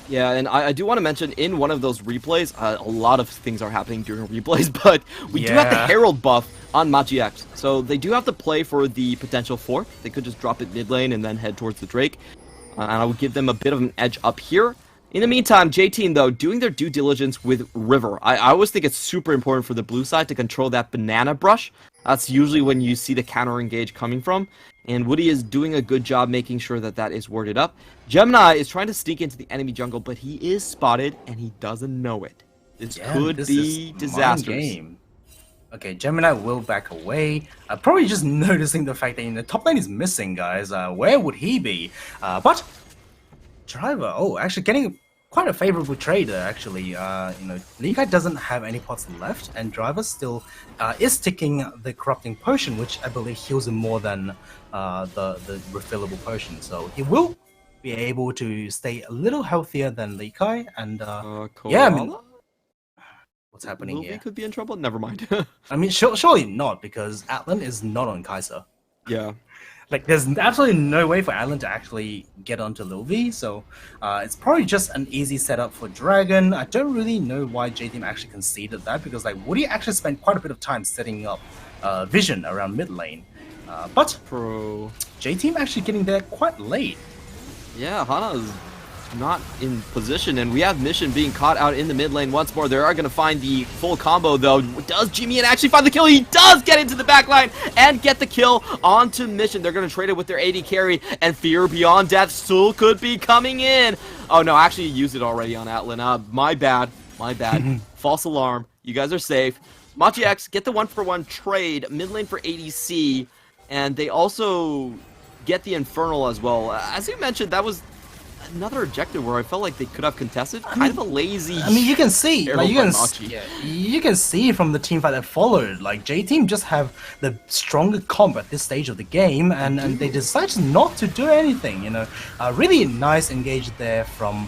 Yeah, and I do want to mention in one of those replays, a lot of things are happening during replays, but we do have the Herald buff on Machi X. So they do have to play for the potential fork. They could just drop it mid lane and then head towards the Drake. And I would give them a bit of an edge up here. In the meantime, J-Team, though, doing their due diligence with River. I always think it's super important for the blue side to control that banana brush. That's usually when you see the counter-engage coming from. And Woody is doing a good job making sure that that is worded up. Gemini is trying to sneak into the enemy jungle, but he is spotted, and he doesn't know it. This could be disastrous. Game. Okay, Gemini will back away. Probably just noticing the fact that the top lane is missing, guys. Where would he be? But Driver, actually getting quite a favorable trade there, actually. Lee Kai doesn't have any pots left, and Driver still is taking the Corrupting Potion, which I believe heals him more than the refillable potion. So he will be able to stay a little healthier than Lee Kai, and yeah, I mean, what's happening here? Could be in trouble? Never mind. I mean, surely not, because Atlan is not on Kai'Sa. Yeah. Like, there's absolutely no way for Atlan to actually get onto Lil V, so it's probably just an easy setup for Dragon. I don't really know why J-Team actually conceded that, because like Woody actually spent quite a bit of time setting up Vision around mid lane. But J-Team actually getting there quite late. Yeah, Hana's not in position, and we have Mission being caught out in the mid lane once more. They are going to find the full combo, though. Does G-Man actually find the kill? He does get into the back line and get the kill onto Mission. They're going to trade it with their AD carry, and Fear Beyond Death still could be coming in. Oh, no, actually, you used it already on Atlan. My bad. False alarm. You guys are safe. Machi X, get the 1-for-1 trade, mid lane for ADC, and they also get the Infernal as well. As you mentioned, that was another objective where I felt like they could have contested. Kind of a lazy. I mean, you can see, arrow like by Machi. you can see from the team fight that followed. Like J Team just have the stronger comp at this stage of the game, and they decided not to do anything. You know, really nice engage there from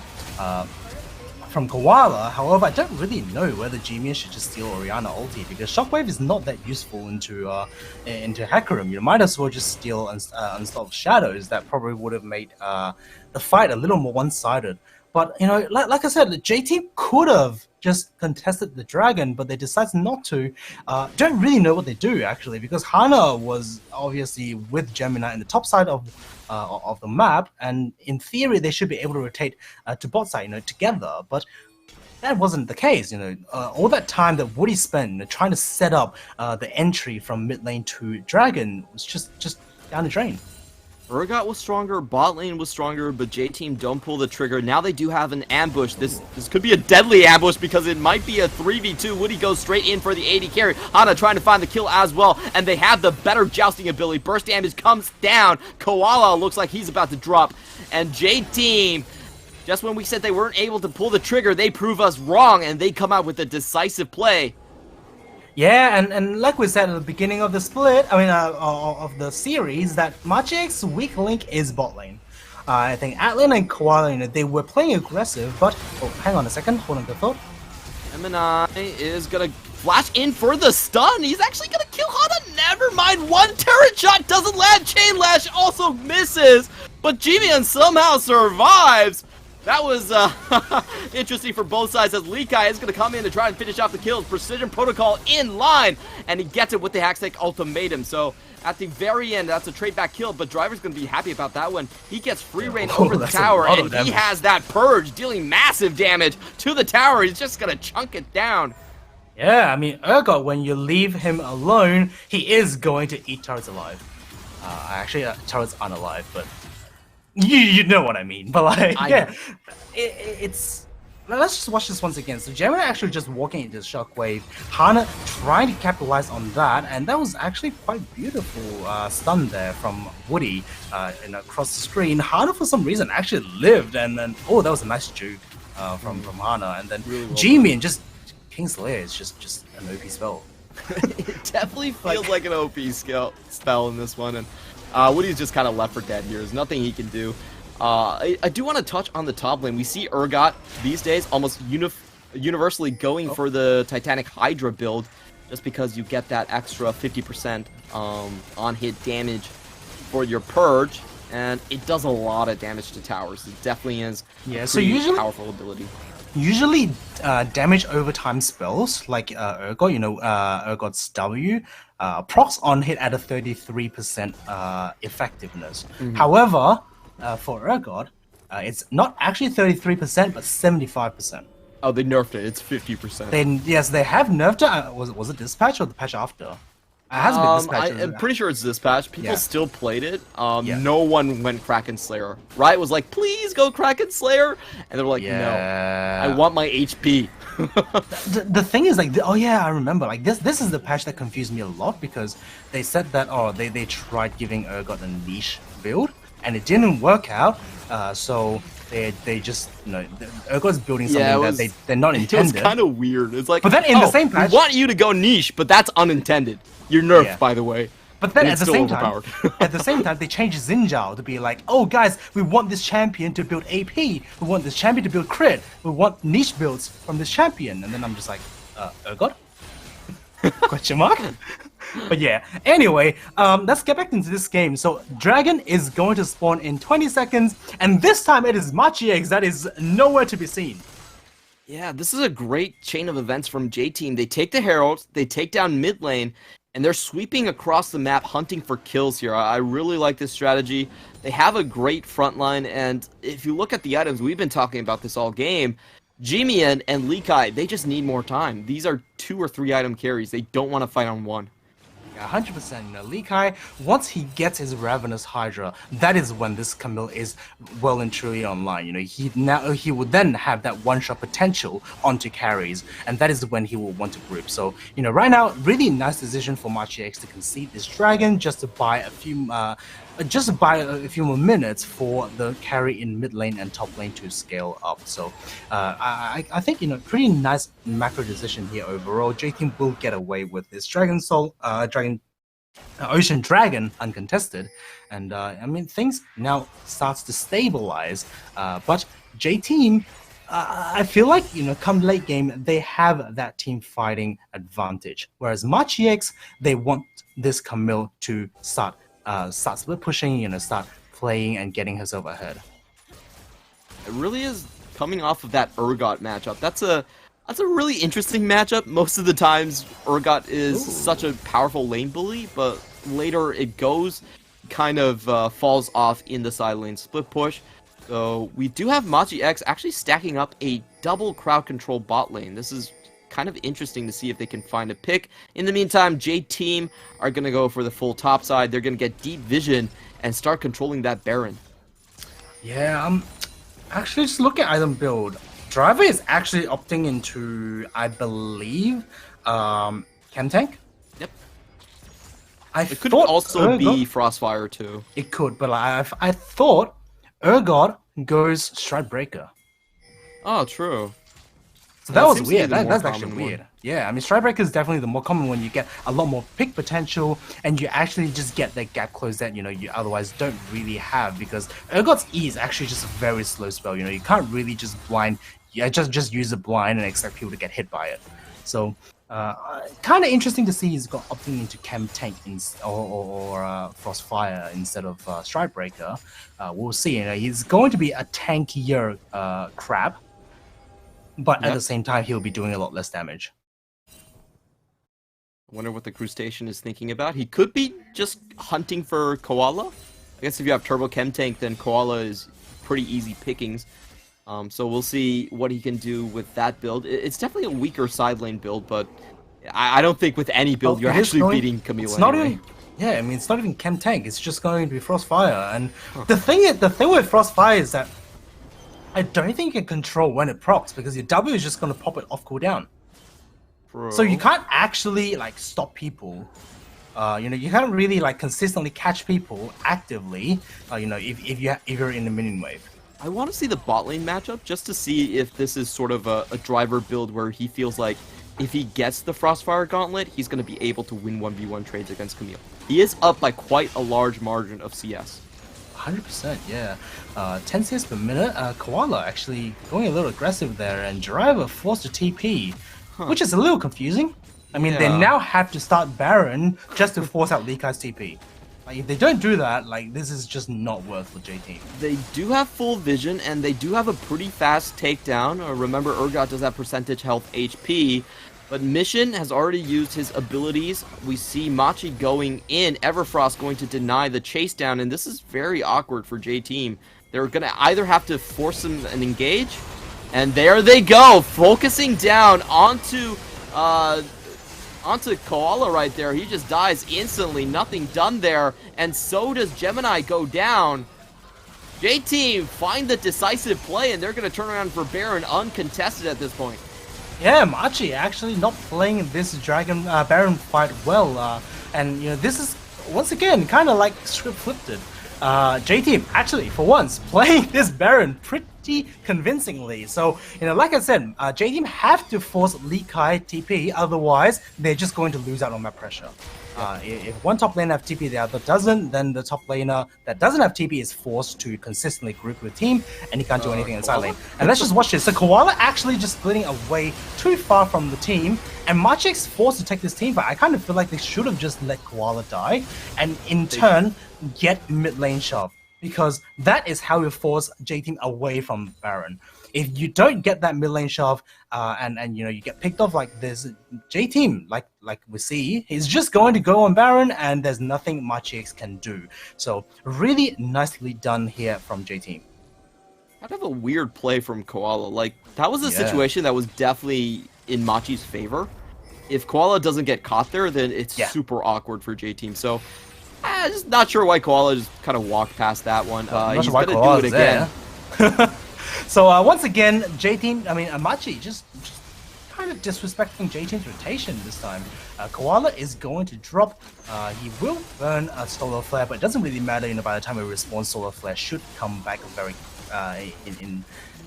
Koala. However, I don't really know whether Jimian should just steal Orianna ulti, because Shockwave is not that useful into Hacker Room. You might as well just steal Unstoppable Shadows. That probably would have made the fight a little more one-sided. But you know, like I said, the J Team could have just contested the dragon, but they decided not to. Don't really know what they do actually, because Hana was obviously with Gemini in the top side of the map, and in theory they should be able to rotate to bot side, you know, together. But that wasn't the case. You know, all that time that Woody spent, you know, trying to set up the entry from mid lane to dragon was just down the drain. Urgot was stronger, bot lane was stronger, but J-Team don't pull the trigger. Now they do have an ambush. This could be a deadly ambush because it might be a 3v2. Woody goes straight in for the AD carry. Hana trying to find the kill as well, and they have the better jousting ability. Burst damage comes down. Koala looks like he's about to drop, and J-Team, just when we said they weren't able to pull the trigger, they prove us wrong, and they come out with a decisive play. Yeah, and like we said at the beginning of the split, I mean, of the series, that Magic's weak link is bot lane. I think Atlan and Koala, you know, they were playing aggressive, but oh, hang on a second, hold on, good thought. Gemini is gonna flash in for the stun. He's actually gonna kill Hana. Never mind, one turret shot doesn't land. Chain Lash also misses, but Jimian somehow survives. That was interesting for both sides, as Likai is going to come in to try and finish off the kills. Precision Protocol in line, and he gets it with the Hacksack Ultimatum. So at the very end, that's a trade back kill, but Driver's going to be happy about that one. He gets free reign over the tower, and he has that Purge, dealing massive damage to the tower. He's just going to chunk it down. Yeah, I mean, Urgot, when you leave him alone, he is going to eat turrets alive. Actually, turrets unalive, but... You know what I mean, but like, yeah, it's... Let's just watch this once again. So Gemini actually just walking into Shockwave, Hana trying to capitalize on that, and that was actually quite beautiful stun there from Woody and across the screen. Hana, for some reason, actually lived, and then, oh, that was a nice juke from Hana, and then really Jimian just... Kingslayer is just an OP spell. It definitely feels like an OP spell in this one, and Woody's just kind of left for dead here. There's nothing he can do. I do want to touch on the top lane. We see Urgot these days almost universally going for the Titanic Hydra build, just because you get that extra 50% on-hit damage for your Purge, and it does a lot of damage to towers. It definitely is a pretty powerful ability. Usually, damage over time spells like Urgot, you know, Urgot's W, procs on hit at a 33% effectiveness. However, for Urgot, it's not actually 33%, but 75%. Oh, they nerfed it. It's 50%. Then yes, they have nerfed it. Was it dispatch or the patch after? It has been dispatched. I'm pretty sure it's dispatch. People still played it. No one went Kraken Slayer. Riot was like, please go Kraken Slayer, and they were like, no, I want my HP. the thing is, like, oh yeah, I remember. Like this is the patch that confused me a lot, because they said that they tried giving Urgot a niche build, and it didn't work out. So they just, you know, Urgot's building something that they're not intended. It was kind of weird. It's like, but then in the same patch, we want you to go niche, but that's unintended. You're nerfed, by the way. But then at the same time, they changed Xinjiao to be like, oh guys, we want this champion to build AP. We want this champion to build crit. We want niche builds from this champion. And then I'm just like, Urgot? Question mark? But yeah, anyway, let's get back into this game. So Dragon is going to spawn in 20 seconds, and this time it is Machi-X that is nowhere to be seen. Yeah, this is a great chain of events from J-Team. They take the Heralds, they take down mid lane, and they're sweeping across the map hunting for kills here. I really like this strategy. They have a great front line, and if you look at the items, we've been talking about this all game, Jimian and Likai, they just need more time. These are 2 or 3 item carries. They don't want to fight on one. 100%, you know, Likai, once he gets his Ravenous Hydra, that is when this Camille is well and truly online. You know, he would then have that one-shot potential onto carries, and that is when he will want to group. So, you know, right now, really nice decision for Machi-X to concede this Dragon just to buy a just by a few more minutes for the carry in mid lane and top lane to scale up. So I think, you know, pretty nice macro decision here overall. J-Team will get away with this Ocean Dragon uncontested, and I mean, things now starts to stabilize, but J-Team, I feel like, you know, come late game, they have that team fighting advantage, whereas MachiX, they want this Camille to start split pushing, you know, start playing and getting herself ahead. It really is coming off of that Urgot matchup. That's a really interesting matchup. Most of the times, Urgot is such a powerful lane bully, but later it goes, kind of falls off in the side lane split push. So we do have MachiX actually stacking up a double crowd control bot lane. This is kind of interesting to see if they can find a pick. In the meantime, J-Team are going to go for the full top side. They're going to get deep vision and start controlling that Baron. Yeah, actually, just look at item build. Driver is actually opting into, I believe, Chem Tank. Yep. It could also be Frostfire too. It could, but I thought Urgot goes Stride Breaker. Oh, true. So that was weird. That's actually weird. Yeah, I mean, Stride Breaker is definitely the more common one. You get a lot more pick potential, and you actually just get that gap close that, you know, you otherwise don't really have, because Urgot's E is actually just a very slow spell. You know, you can't really just blind. Yeah, just use a blind and expect people to get hit by it. So, kind of interesting to see he's got opting into Chem Tank or Frostfire instead of Stride Breaker. We'll see. You know, he's going to be a tankier crab, but at the same time, he'll be doing a lot less damage. I wonder what the Crustacean is thinking about. He could be just hunting for Koala. I guess if you have Turbo Chem Tank, then Koala is pretty easy pickings. So we'll see what he can do with that build. It's definitely a weaker side lane build, but I don't think with any build you're actually beating Camille. It's not even, yeah, I mean, it's not even Chem Tank. It's just going to be Frostfire. And the thing with Frostfire is that I don't think you can control when it procs, because your W is just going to pop it off cooldown. So you can't actually like stop people. You know, you can't really like consistently catch people actively. You know, if you're in the minion wave. I want to see the bot lane matchup just to see if this is sort of a driver build where he feels like if he gets the Frostfire Gauntlet, he's going to be able to win 1v1 trades against Camille. He is up by quite a large margin of CS. 100%, yeah. 10 CS per minute. Koala actually going a little aggressive there, and Driver forced to TP, which is a little confusing. I mean, they now have to start Baron just to force out Lee Kai's TP. Like, if they don't do that, like, this is just not worth for J-Team. They do have full vision, and they do have a pretty fast takedown. Remember, Urgot does have percentage health HP, but Mission has already used his abilities. We see Machi going in, Everfrost going to deny the chase down, and this is very awkward for J-Team. They're going to either have to force him and engage, and there they go, focusing down onto Koala right there. He just dies instantly. Nothing done there. And so does Gemini go down. J-Team find the decisive play, and they're going to turn around for Baron uncontested at this point. Yeah, Machi actually not playing this Baron fight well. And, you know, this is, once again, kind of like script flipped it. J-Team actually, for once, playing this Baron pretty convincingly. So, you know, like I said, J-Team have to force Lee Kai TP, otherwise they're just going to lose out on map pressure. If one top laner have TP, the other doesn't, then the top laner that doesn't have TP is forced to consistently group with team, and he can't do anything in side lane. And let's just watch this. So Koala actually just splitting away too far from the team, and Machi's forced to take this team fight. I kind of feel like they should have just let Koala die, and in turn, get mid lane shove, because that is how you force J-Team away from Baron. If you don't get that mid lane shove, and you know, you get picked off like this, J-Team, like we see, is just going to go on Baron, and there's nothing MachiX can do. So really nicely done here from J-Team. Kind of a weird play from Koala. Like, that was a situation that was definitely in Machi's favor. If Koala doesn't get caught there, then it's super awkward for J-Team. So just not sure why Koala just kind of walked past that one. He's going to do it again. So once again, J-Team, I mean, Machi just kind kind of disrespecting J-Team's rotation this time. Koala is going to drop. He will burn a Solar Flare, but it doesn't really matter. By the time it respawns, Solar Flare should come back in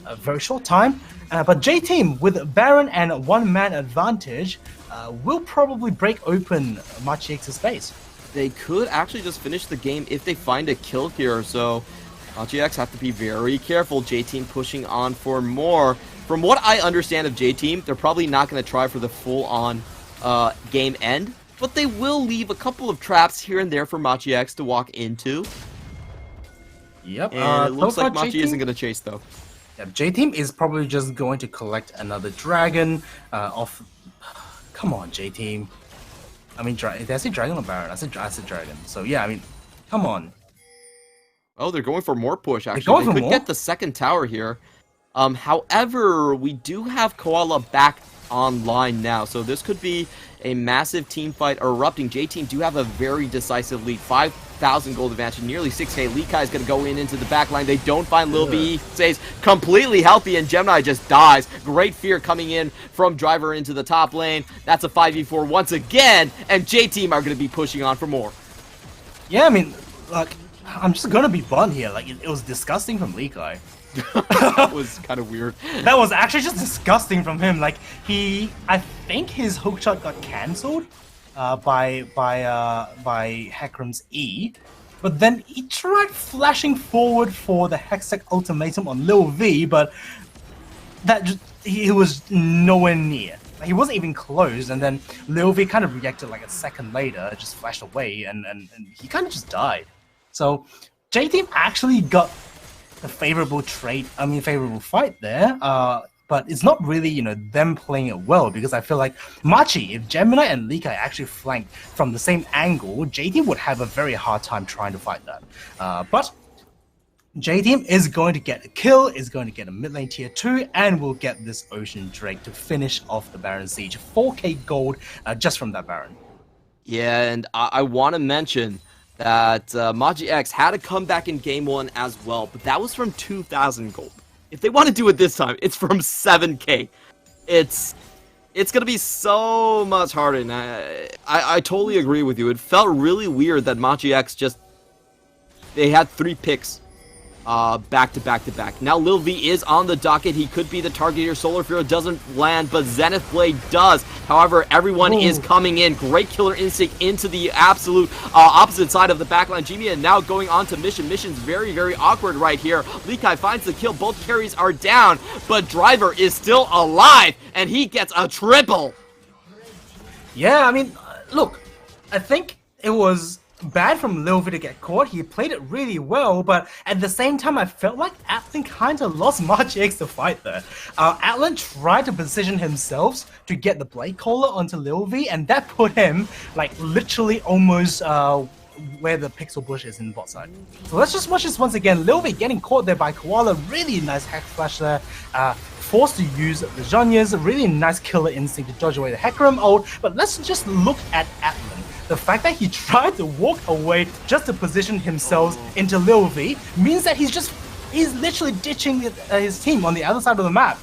a very short time. But J-Team, with Baron and one-man advantage, will probably break open Machiex's base. They could actually just finish the game if they find a kill here, so GX have to be very careful. J-Team pushing on for more. From what I understand of J-Team, they're probably not going to try for the full-on game end, but they will leave a couple of traps here and there for Machi X to walk into. Yep. And it looks like Machi isn't going to chase, though. Yeah, J-Team is probably just going to collect another dragon off... Come on, J-Team. I mean, did I say dragon or baron? I said dragon. So yeah, I mean, come on. Oh, they're going for more push, actually. They could get the second tower here. However, we do have Koala back online now, so this could be a massive team fight erupting. J-Team do have a very decisive lead. 5,000 gold advantage, nearly 6k. Lee Kai is going to go into the back line. They don't find Lil B. Stays completely healthy, and Gemini just dies. Great fear coming in from Driver into the top lane. That's a 5v4 once again, and J-Team are going to be pushing on for more. Yeah, I mean, like, I'm just going to be blunt here. Like, it was disgusting from Lee Kai. That was kind of weird. That was actually just disgusting from him. Like, I think his hookshot got cancelled by Hecarim's E, but then he tried flashing forward for the Hextech ultimatum on Lil V, but that just, he was nowhere near. Like, he wasn't even close, and then Lil V kind of reacted like a second later, just flashed away, and he kind of just died. So J-Team actually got a favorable fight there, but it's not really, them playing it well, because I feel like Machi, if Gemini and Lee Kai actually flanked from the same angle, J-Team would have a very hard time trying to fight that. But J-Team is going to get a kill, is going to get a mid lane tier 2, and will get this Ocean Drake to finish off the Baron Siege. 4k gold just from that Baron. Yeah, and I want to mention that Machi X had a comeback in Game 1 as well, but that was from 2,000 gold. If they want to do it this time, it's from 7k. It's going to be so much harder, and I totally agree with you. It felt really weird that Machi X they had 3 picks back to back to back. Now Lil V is on the docket. He could be the target here. Solar Fury doesn't land, but Zenith Blade does. However, everyone is coming in. Great killer instinct into the absolute opposite side of the backline. Jimmy now going on to Mission. Mission's very, very awkward right here. Lee Kai finds the kill. Both carries are down, but Driver is still alive, and he gets a triple. Yeah, I mean, look, I think it was bad from Lil V to get caught. He played it really well, but at the same time, I felt like Atlan kind of lost Machi X to fight there. Atlan tried to position himself to get the Blade Caller onto Lil V, and that put him, like, literally almost where the Pixel Bush is in bot side. So let's just watch this once again. Lil V getting caught there by Koala. Really nice hack flash there. Forced to use the Zhonya's. Really nice killer instinct to dodge away the Hecarim ult. But let's just look at Atlan. The fact that he tried to walk away just to position himself into Lil V means that he's literally ditching his team on the other side of the map.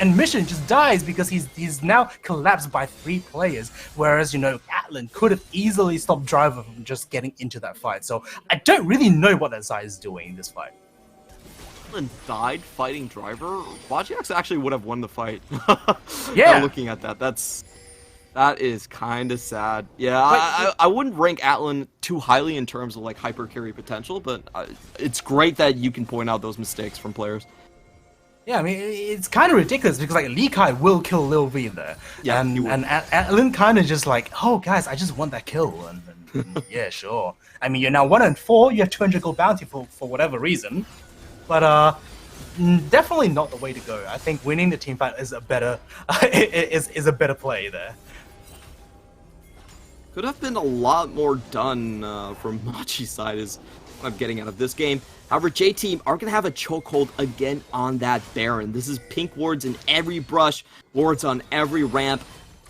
And Mission just dies because he's now collapsed by 3 players, whereas, Atlan could have easily stopped Driver from just getting into that fight. So I don't really know what that side is doing in this fight. Atlan died fighting Driver? Machi X actually would have won the fight. Yeah. Looking at that, that is kind of sad. Yeah, I wouldn't rank Atlan too highly in terms of like hyper carry potential, but it's great that you can point out those mistakes from players. Yeah, I mean, it's kind of ridiculous because like Lee Kai will kill Lil V there, yeah, and Atlan kind of just like, oh guys, I just want that kill, and yeah, sure. I mean, you're now 1-4, you have 200 gold bounty for whatever reason, but definitely not the way to go. I think winning the team fight is a better is a better play there. Could have been a lot more done from Machi's side is what I'm getting out of this game. However, J-Team are going to have a chokehold again on that Baron. This is pink wards in every brush, wards on every ramp.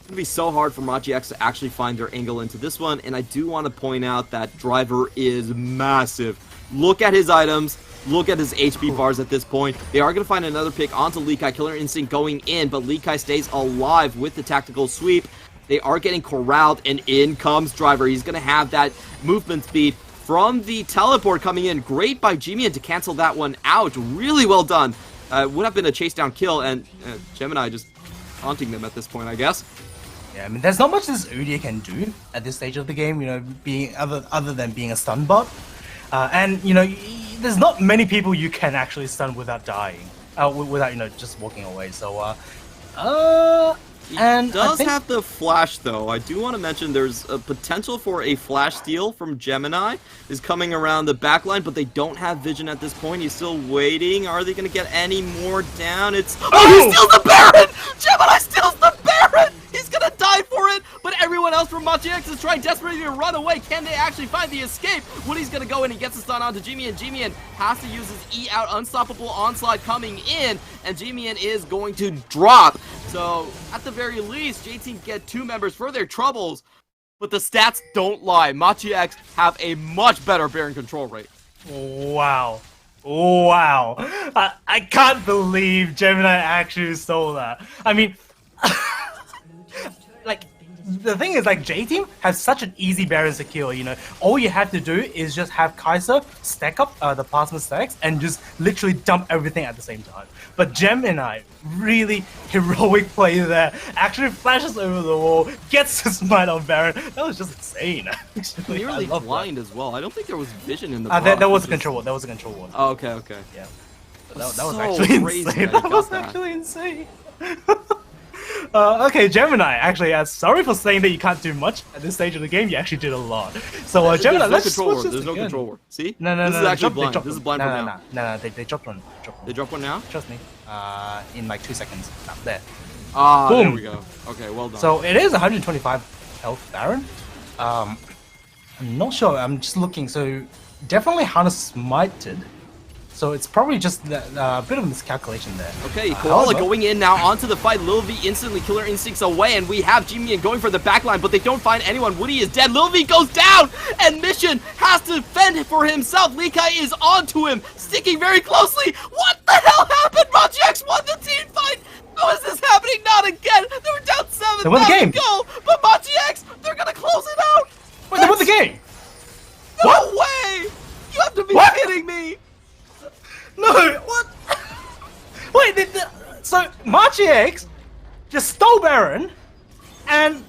It's going to be so hard for Machi X to actually find their angle into this one, and I do want to point out that Driver is massive. Look at his items. Look at his HP bars at this point. They are going to find another pick onto Lee Kai. Killer Instinct going in, but Lee Kai stays alive with the tactical sweep. They are getting corralled, and in comes Driver. He's going to have that movement speed from the teleport coming in. Great by G-Man to cancel that one out. Really well done. Would have been a chase down kill, and Gemini just haunting them at this point, I guess. Yeah, I mean, there's not much this Udyr can do at this stage of the game, you know, being other than being a stun bot. And, you know, there's not many people you can actually stun without dying. Without, you know, just walking away. So, and does have the flash, though. I do want to mention there's a potential for a flash steal from Gemini is coming around the backline, but they don't have vision at this point. He's still waiting. Are they going to get any more down? It's... Oh, he steals the Baron! Gemini steals the Baron! He's going to die for it, but everyone else from Machi X is trying desperately to run away. Can they actually find the escape? Woody's going to go in and gets the stun onto G-Man. G-Man has to use his E out. Unstoppable onslaught coming in, and G-Man is going to drop. So, at the very least, J-Team get 2 members for their troubles, but the stats don't lie. Machi X have a much better Baron control rate. Wow. Wow. I can't believe Gemini actually stole that. I mean... like, the thing is, like, J-Team has such an easy Baron to kill, you know. All you have to do is just have Kai'Sa stack up the plasma stacks and just literally dump everything at the same time. But Gemini, really heroic play there, actually flashes over the wall, gets the smite on Baron. That was just insane. Actually, nearly blind as well. I don't think there was vision in the there was a control ward. There was a control ward. Oh, okay, okay. Yeah. That was so actually crazy insane. that That was actually insane. Okay, Gemini, actually, sorry for saying that you can't do much at this stage of the game. You actually did a lot. So, Gemini, let's just watch this There's no again. control ward. See? No, This is actually blind. This is blind from now. No, they dropped one. They dropped one now? Trust me. In like 2 seconds. There. Ah, Boom. there we go. Okay, well done. So, it is 125 health Baron. I'm not sure. I'm just looking. So, definitely Hana smited. So it's probably just a bit of a miscalculation there. Okay, Koala going in now onto the fight. Lil V instantly Killer Instincts away, and we have G-Man going for the backline, but they don't find anyone. Woody is dead. Lil V goes down, and Mission has to fend for himself. Lee Kai is onto him, sticking very closely. What the hell happened? Machi X won the team fight. How is this happening? Not again. They were down 7,000 gold, but Machi X, they're gonna close it out. Wait, they won the game. No way! You have to be kidding me. No, what? Wait, so Machi X just stole Baron, and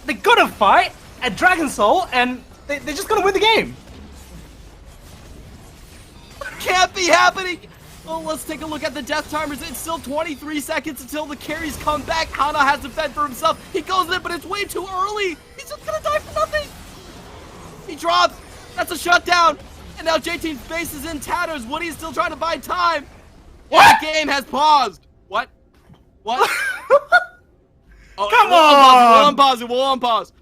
they got a fight at Dragon Soul, and they're just gonna win the game. Can't be happening. Oh, let's take a look at the death timers. It's still 23 seconds until the carries come back. Hana has to fend for himself. He goes in, but it's way too early. He's just gonna die for nothing. He drops. That's a shutdown. And now J-Team's base is in tatters. Woody's still trying to buy time. What? The game has paused. What? What? Oh, come on! We'll unpause.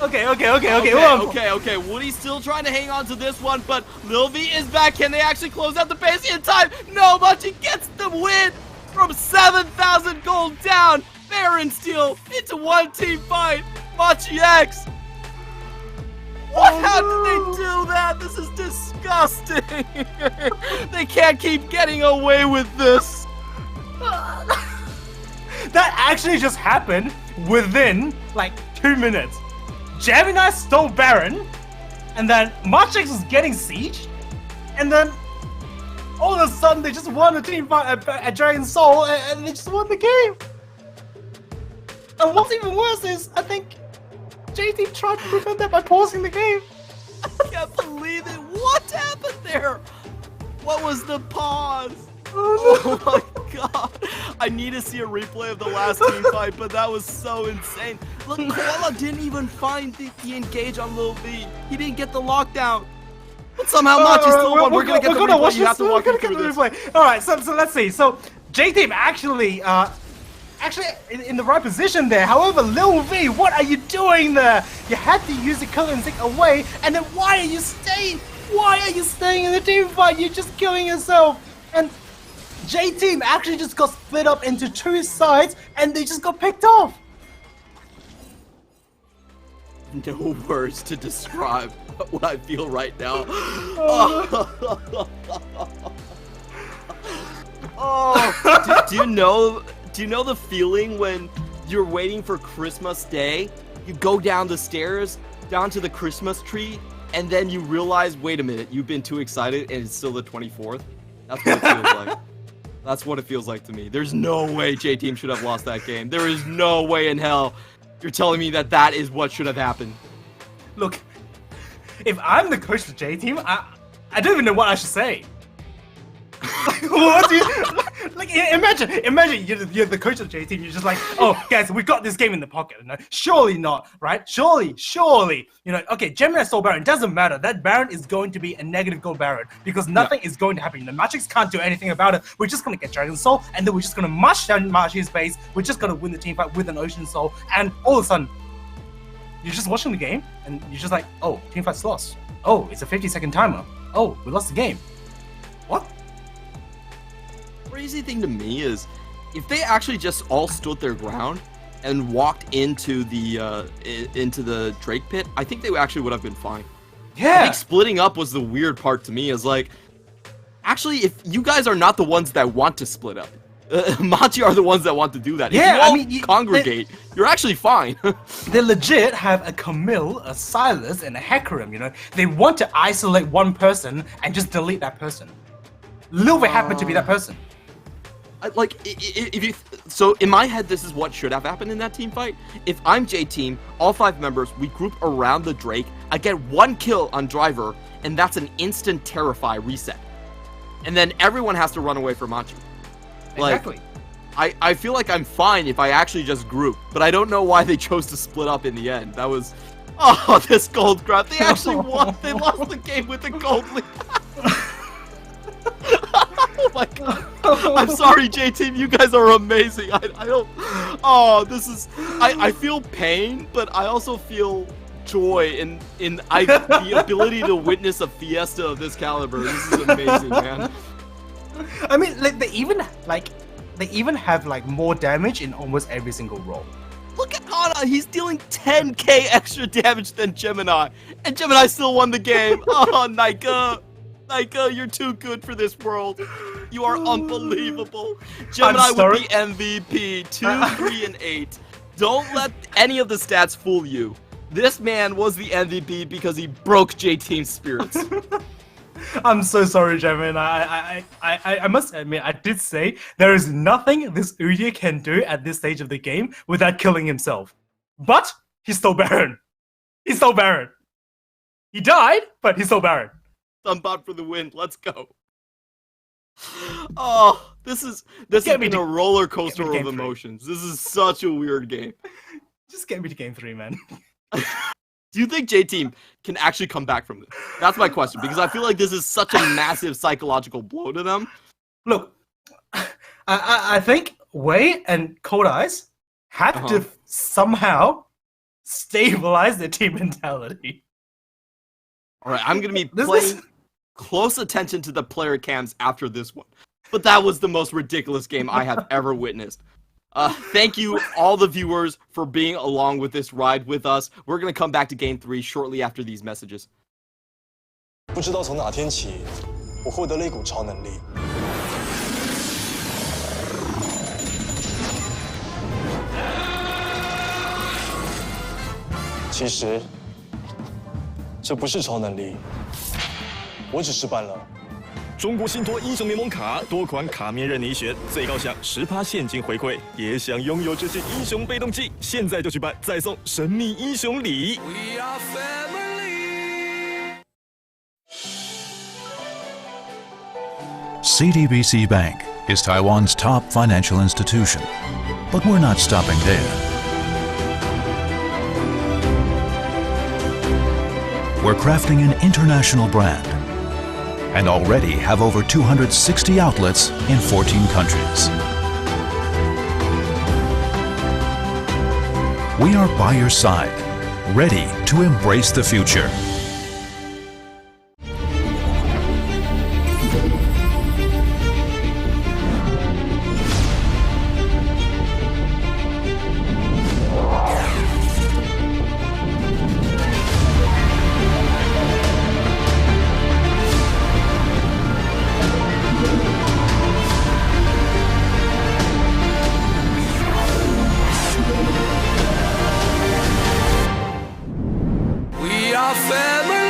Okay. Woody's still trying to hang on to this one, but Lil V is back. Can they actually close out the base in time? No, Machi gets the win from 7,000 gold down. Baron steal into one team fight. Machi X. What? How did they do that? This is disgusting. They can't keep getting away with this. That actually just happened within like 2 minutes. Gemini stole Baron, and then Machi X was getting sieged, and then all of a sudden they just won a team fight at Dragon Soul, and they just won the game. And what's even worse is, I think J-Team tried to prevent that by pausing the game. I can't believe it. What happened there? What was the pause? Oh my god. I need to see a replay of the last team fight, but that was so insane. Look, Koala didn't even find the engage on Lil V. He didn't get the lockdown. But somehow Machi still won. We're gonna get the replay. You have to walk me through this. Alright, so let's see. So J-Team actually in the right position there. However, Lil V, what are you doing there? You had to use the Killer Instinct away, and then why are you staying? Why are you staying in the team fight? You're just killing yourself. And J-Team actually just got split up into 2 sides, and they just got picked off. no words to describe what I feel right now. Oh, do you know the feeling when you're waiting for Christmas Day? You go down the stairs, down to the Christmas tree, and then you realize, wait a minute, you've been too excited and it's still the 24th? That's what it feels like. That's what it feels like to me. There's no way J-Team should have lost that game. There is no way in hell you're telling me that that is what should have happened. Look, if I'm the coach of J-Team, I don't even know what I should say. What do you, like, imagine you're the coach of J-Team, you're just like, oh, guys, we got this game in the pocket. No, surely not, right? Surely, you know, okay, Gemini stole Baron, doesn't matter. That Baron is going to be a negative gold Baron because nothing is going to happen. The Matrix can't do anything about it. We're just going to get Dragon Soul, and then we're just going to march down Machi's base. We're just going to win the team fight with an Ocean Soul, and all of a sudden, you're just watching the game, and you're just like, oh, team fight's lost. Oh, it's a 50-second timer. Oh, we lost the game. What? Crazy thing to me is if they actually just all stood their ground and walked into the Drake pit, I think they actually would have been fine. Yeah. I think splitting up was the weird part to me. Is like, actually, if you guys are not the ones that want to split up, Machi are the ones that want to do that. Yeah, if you all I mean, congregate, you're actually fine. They legit have a Camille, a Silas, and a Hecarim, you know? They want to isolate one person and just delete that person. Lilve happened to be that person. So in my head, this is what should have happened in that team fight. If I'm J-Team, all 5 members, we group around the Drake, I get 1 kill on Driver, and that's an instant Terrify reset. And then everyone has to run away from Machi. Exactly. I feel like I'm fine if I actually just group, but I don't know why they chose to split up in the end. That was... Oh, this gold grab. They actually won. They lost the game with the gold lead. Oh my god. I'm sorry, J-Team. You guys are amazing. I don't... Oh, this is... I feel pain, but I also feel joy in the ability to witness a fiesta of this caliber. This is amazing, man. I mean, like, they even have like more damage in almost every single role. Look at Hana, he's dealing 10k extra damage than Gemini, and Gemini still won the game. Oh, Nika, you're too good for this world. You are unbelievable. Gemini would be MVP, 2, 3, and 8. Don't let any of the stats fool you. This man was the MVP because he broke J-Team's spirits. I'm so sorry, Gemini. I must admit, I did say there is nothing this Udyr can do at this stage of the game without killing himself. But he stole Baron. He stole Baron. He died, but he stole Baron. Sunbot for the win. Let's go. Oh, this has been a roller coaster of emotions. This is such a weird game. Just get me to game 3, man. Do you think J-Team can actually come back from this? That's my question, because I feel like this is such a massive psychological blow to them. Look, I think Wei and Cold Eyes have to somehow stabilize their team mentality. All right, I'm going to be paying close attention to the player cams after this one. But that was the most ridiculous game I have ever witnessed. Thank you, all the viewers, for being along with this ride with us. We're going to come back to Game 3 shortly after these messages. 不知道从哪天起，我获得了一股超能力。其实，这不是超能力，我只是办了。 中国信托英雄联盟卡多款卡面任你选，最高享10%现金回馈，也想拥有这件英雄被动技，现在就去办，再送神秘英雄礼。We are family. CTBC Bank is Taiwan's top financial institution, but we're not stopping there. We're crafting an international brand and already have over 260 outlets in 14 countries. We are by your side, ready to embrace the future. are family.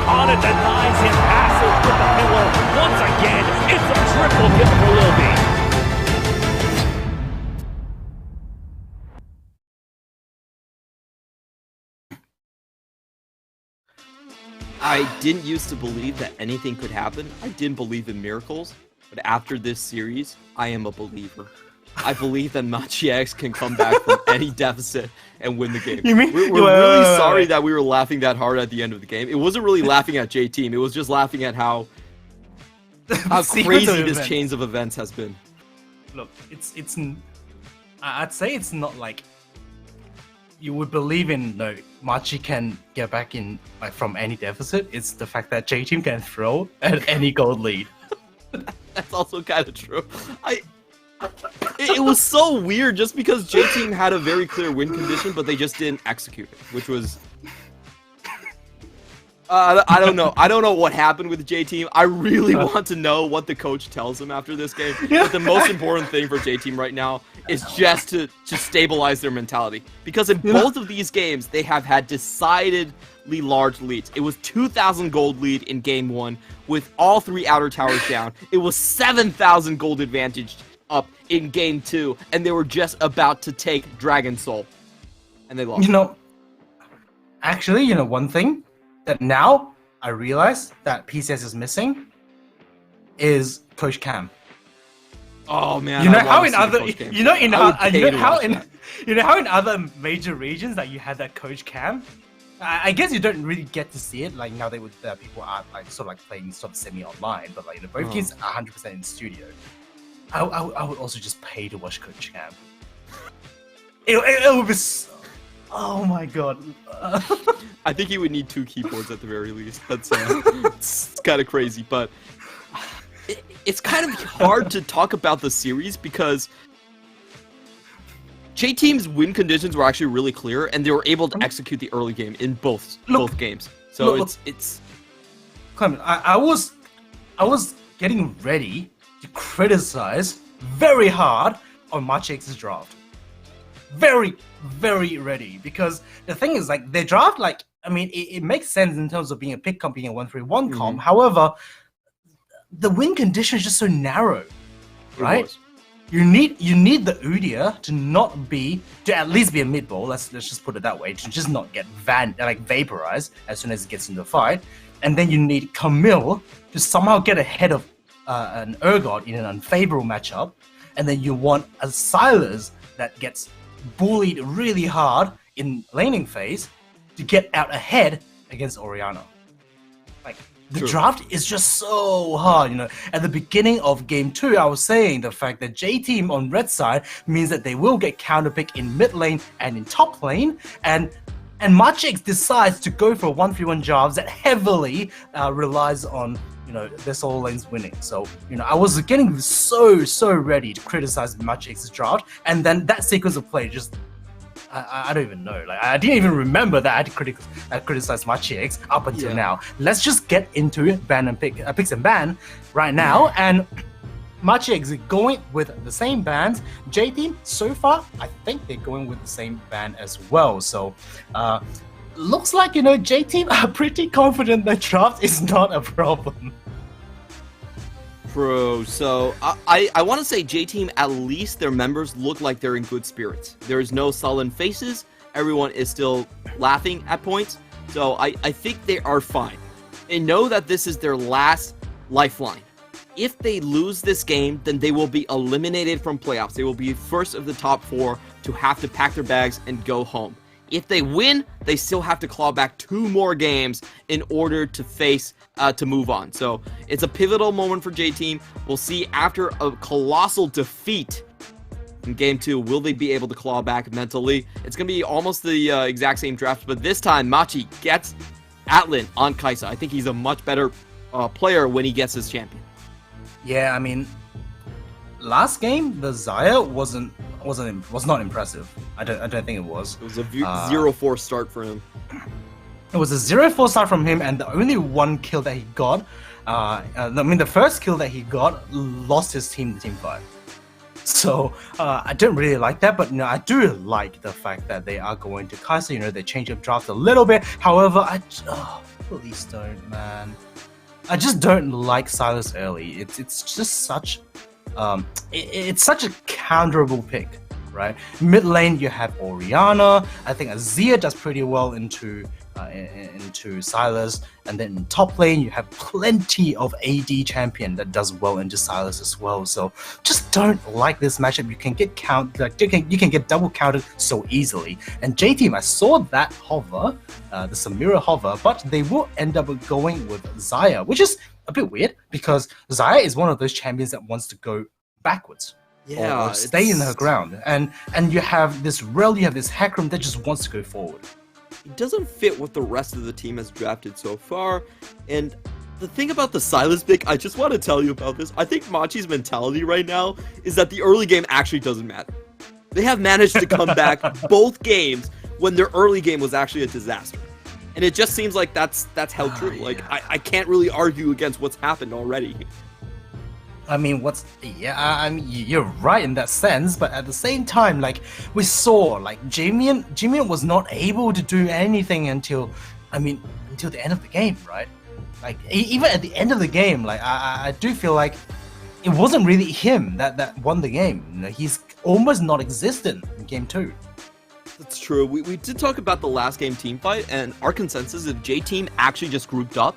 Hana denies him passes with the pillar. Once again, it's a triple kill for Lil B. I didn't used to believe that anything could happen. I didn't believe in miracles. But after this series, I am a believer. I believe that Machi X can come back from any deficit and win the game. You mean we're really sorry that we were laughing that hard at the end of the game. It wasn't really laughing at J-Team. It was just laughing at how crazy this chains of events has been. Look, it's. I'd say it's not like you would believe in. No, Machi can get back in like from any deficit. It's the fact that J-Team can throw at any gold lead. That's also kind of true. It was so weird just because J-Team had a very clear win condition, but they just didn't execute it, which was... I don't know. I don't know what happened with J-Team. I really want to know what the coach tells them after this game. But the most important thing for J-Team right now is just to stabilize their mentality. Because in both of these games, they have had decidedly large leads. It was 2,000 gold lead in game 1 with all 3 outer towers down. It was 7,000 gold advantage up in game 2, and they were just about to take Dragon Soul. And they lost. Actually, one thing that now I realize that PCS is missing is Coach Cam. Oh man! You know how in other, how in other major regions that you had that Coach Cam. I guess you don't really get to see it like now they would people are like sort of like playing sort of semi-online, but like both kids are 100% in studio. I would also just pay to watch Coach Cam. It would be. Oh my god. I think he would need 2 keyboards at the very least. That's it's kind of crazy, but it's kind of hard to talk about the series because J-Team's win conditions were actually really clear, and they were able to execute the early game in both games. So it's. Clement, I was getting ready to criticize very hard on Machix's draft. Very, very ready, because the thing is, like, their draft, like, I mean, it makes sense in terms of being a pick comp, being a 1-3-1 comp. However, the win condition is just so narrow, right? You need the Udyr to at least be a mid ball. Let's just put it that way, to just not get vaporized as soon as it gets into the fight, and then you need Camille to somehow get ahead of an Urgot in an unfavorable matchup, and then you want a Silas that gets bullied really hard in laning phase to get out ahead against Orianna. Like, the draft is just so hard, At the beginning of game 2, I was saying the fact that J-Team on red side means that they will get counterpick in mid lane and in top lane, and Machix decides to go for 1-3-1 jobs that heavily relies on their solo lanes winning. So, I was getting so ready to criticize Machix's draft, and then that sequence of play just, I don't even know. Like, I didn't even remember that I had to criticize Machix up until now. Let's just get into ban and picks and ban right now, and Machix going with the same bans. J-Team, so far, I think they're going with the same ban as well. So, looks like, J-Team are pretty confident that draft is not a problem. Bro, so I want to say J-Team, at least their members look like they're in good spirits. There is no sullen faces. Everyone is still laughing at points. So I think they are fine. They know that this is their last lifeline. If they lose this game, then they will be eliminated from playoffs. They will be first of the top 4 to have to pack their bags and go home. If they win, they still have to claw back 2 more games in order to to move on. So it's a pivotal moment for J-Team. We'll see after a colossal defeat in game 2, will they be able to claw back mentally? It's going to be almost the exact same draft, but this time Machi gets Atlan on Kaisa. I think he's a much better player when he gets his champion. Yeah, I mean, last game the Xayah was not impressive. I don't think it was. It was a 0-4 start for him. It was a 0-4 start from him, and the only one kill that he got, the first kill that he got lost his team to team fight. So I don't really like that, but I do like the fact that they are going to Kaisa. They change up draft a little bit. However, please don't, man. I just don't like Silas early. It's just such it's such a counterable pick, right? Mid lane you have Orianna. I think Azir does pretty well into Silas, and then in top lane you have plenty of AD champion that does well into Silas as well. So just don't like this matchup. You can get you can get double counted so easily. And J-Team, I saw that hover, the Samira hover, but they will end up going with Xayah, which is a bit weird because Xayah is one of those champions that wants to go backwards. Or stay in her ground, and you have this Rel, you have this Hecarim that just wants to go forward. It doesn't fit what the rest of the team has drafted so far, and The thing about the Silas pick, I just want to tell you about this. I think Machi's mentality right now is that the early game actually doesn't matter. They have managed to come back both games when their early game was actually a disaster. And it just seems like that's held true. Like, I can't really argue against what's happened already. I mean, I mean, you're right in that sense, but at the same time, like, we saw, like, Jimian was not able to do anything until the end of the game, right? Like, even at the end of the game, like, I do feel like it wasn't really him that won the game. You know, he's almost non-existent in game 2. That's true. We did talk about the last game team fight, and our consensus, if J-Team actually just grouped up,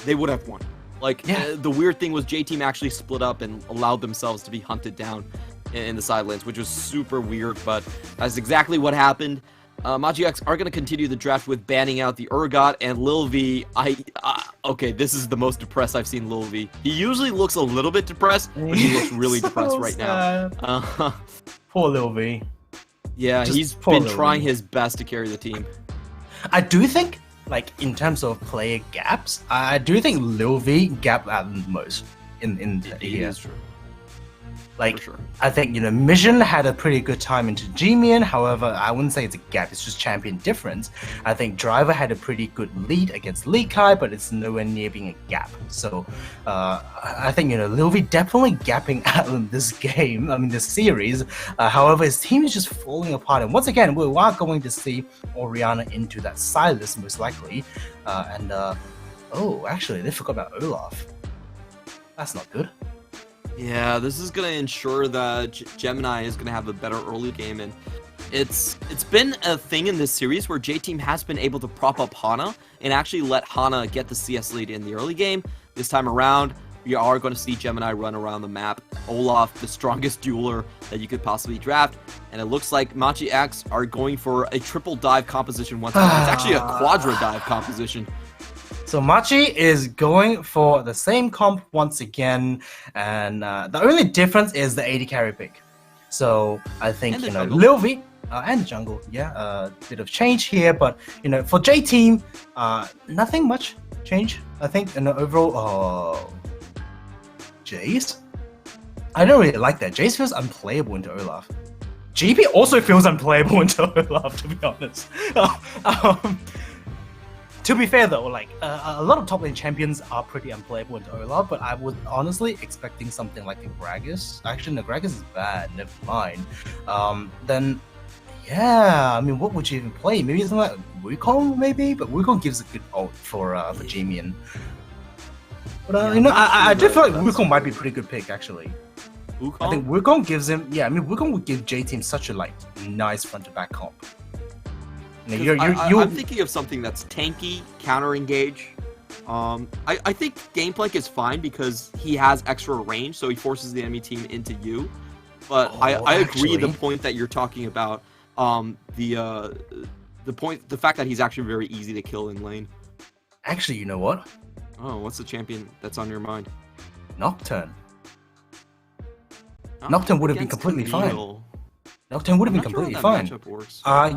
they would have won. Like, the weird thing was J-Team actually split up and allowed themselves to be hunted down in the side lanes, which was super weird, but that's exactly what happened. Machi X are going to continue the draft with banning out the Urgot and Lil V. Okay, this is the most depressed I've seen Lil V. He usually looks a little bit depressed, but he looks really depressed right now. Poor Lil V. Yeah, he's been trying his best to carry the team. I do think, like, in terms of player gaps, I do think Lil V gapped out the most in here. Is true. Like, For sure. I think, you know, Mission had a pretty good time into Jimian. However, I wouldn't say it's a gap, it's just champion difference. I think Driver had a pretty good lead against Lee Kai, but it's nowhere near being a gap. So, I think, you know, Lil V definitely gapping out in this game, this series. However, his team is just falling apart. And once again, we are going to see Orianna into that Silas, most likely. Oh, actually, they forgot about Olaf. That's not good. Yeah, this is going to ensure that Gemini is going to have a better early game, and it's been a thing in this series where J-Team has been able to prop up Hana and actually let Hana get the CS lead in the early game. This time around, we are going to see Gemini run around the map. Olaf, the strongest dueler that you could possibly draft, and it looks like Machi X are going for a triple dive composition once again. It's actually a quadra dive composition. So Machi is going for the same comp once again, and the only difference is the 80 carry pick. So I think, you know, Lil V and the jungle, a bit of change here, but, you know, for J Team, nothing much change. I think in the overall, Jace, I don't really like that. Jace feels unplayable into Olaf. GP also feels unplayable into Olaf, to be honest. To be fair though, like, a lot of top lane champions are pretty unplayable into Olaf, but I was honestly expecting something like a Gragas. Actually, no, Gragas is bad, never mind. Then, yeah, I mean, what would you even play? Maybe something like Wukong, maybe? But Wukong gives a good ult for Jimian. But, you know, I do feel like Wukong might be a pretty good pick, actually. Wukong? I think Wukong gives him, Wukong would give J-Team such a, like, nice front-to-back comp. I'm thinking of something that's tanky, counter-engage. I think Gameplank is fine because he has extra range, so he forces the enemy team into you. But I agree the point that you're talking about. The fact that he's actually very easy to kill in lane. Actually, you know what? Oh, what's the champion that's on your mind? Nocturne. Nocturne would have been completely fine. Nocturne would have been completely fine.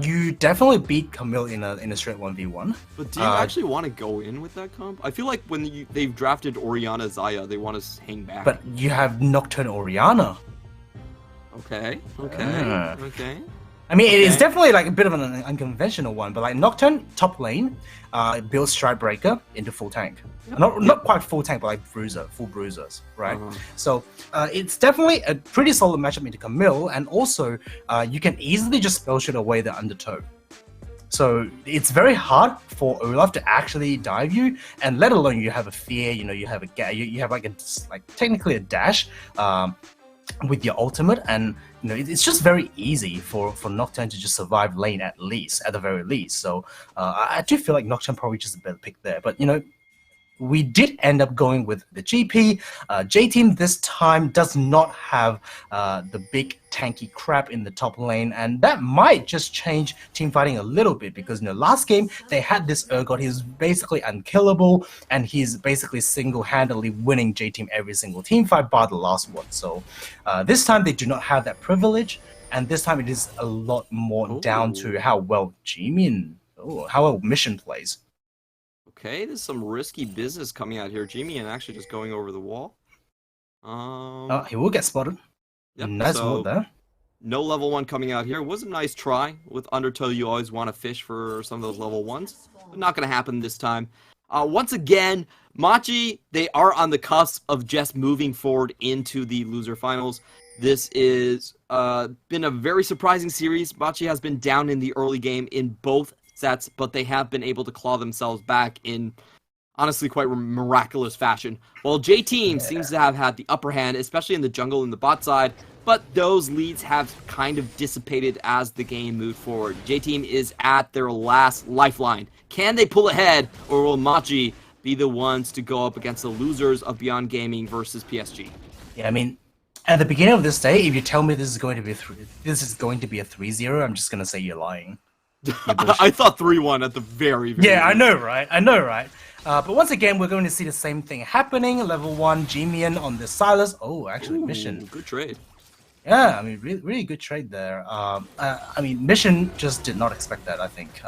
You definitely beat Camille in a straight 1v1. But do you actually want to go in with that comp? I feel like when they've drafted Orianna Zaya, they want to hang back. But you have Nocturne Orianna. Okay. I mean, it is definitely like a bit of an unconventional one, but like Nocturne top lane, builds Stridebreaker into full tank. Not quite full tank, but like full bruisers, right? So it's definitely a pretty solid matchup into Camille, and also you can easily just spell shot away the undertow. So it's very hard for Olaf to actually dive you, and let alone you have a fear. You know, you have you have like technically a dash with your ultimate, and you know it's just very easy for Nocturne to just survive lane at the very least. So I do feel like Nocturne probably just a better pick there, but you know. We did end up going with the GP. J-Team this time does not have the big tanky crap in the top lane, and that might just change team fighting a little bit because in the last game they had this Urgot. He's basically unkillable, and he's basically single-handedly winning J-Team every single team fight bar the last one. So this time they do not have that privilege, and this time it is a lot more down to how well Jimian, how well Mission plays. Okay, there's some risky business coming out here. Jimmy and actually just going over the wall. He will get spotted. Yep, Nice so wall there. no level 1 coming out here. It was a nice try. With Undertow, you always want to fish for some of those level 1s. But not going to happen this time. Once again, Machi, they are on the cusp of just moving forward into the loser finals. This is been a very surprising series. Machi has been down in the early game in both sets, but they have been able to claw themselves back in honestly quite miraculous fashion. While J-Team seems to have had the upper hand, especially in the jungle and the bot side, but those leads have kind of dissipated as the game moved forward. J-Team is at their last lifeline. Can they pull ahead, or will Machi be the ones to go up against the losers of Beyond Gaming versus PSG? Yeah, I mean, at the beginning of this day, if you tell me this is going to be a 3-0, I'm just gonna say you're lying. I thought 3-1 at the very Yeah, I end. know, right? I know, right? But once again, we're going to see the same thing happening. Level 1, G-Mian on the Silas. Oh, actually, Mission. Good trade. Yeah, I mean, really good trade there. I mean, Mission just did not expect that, I think.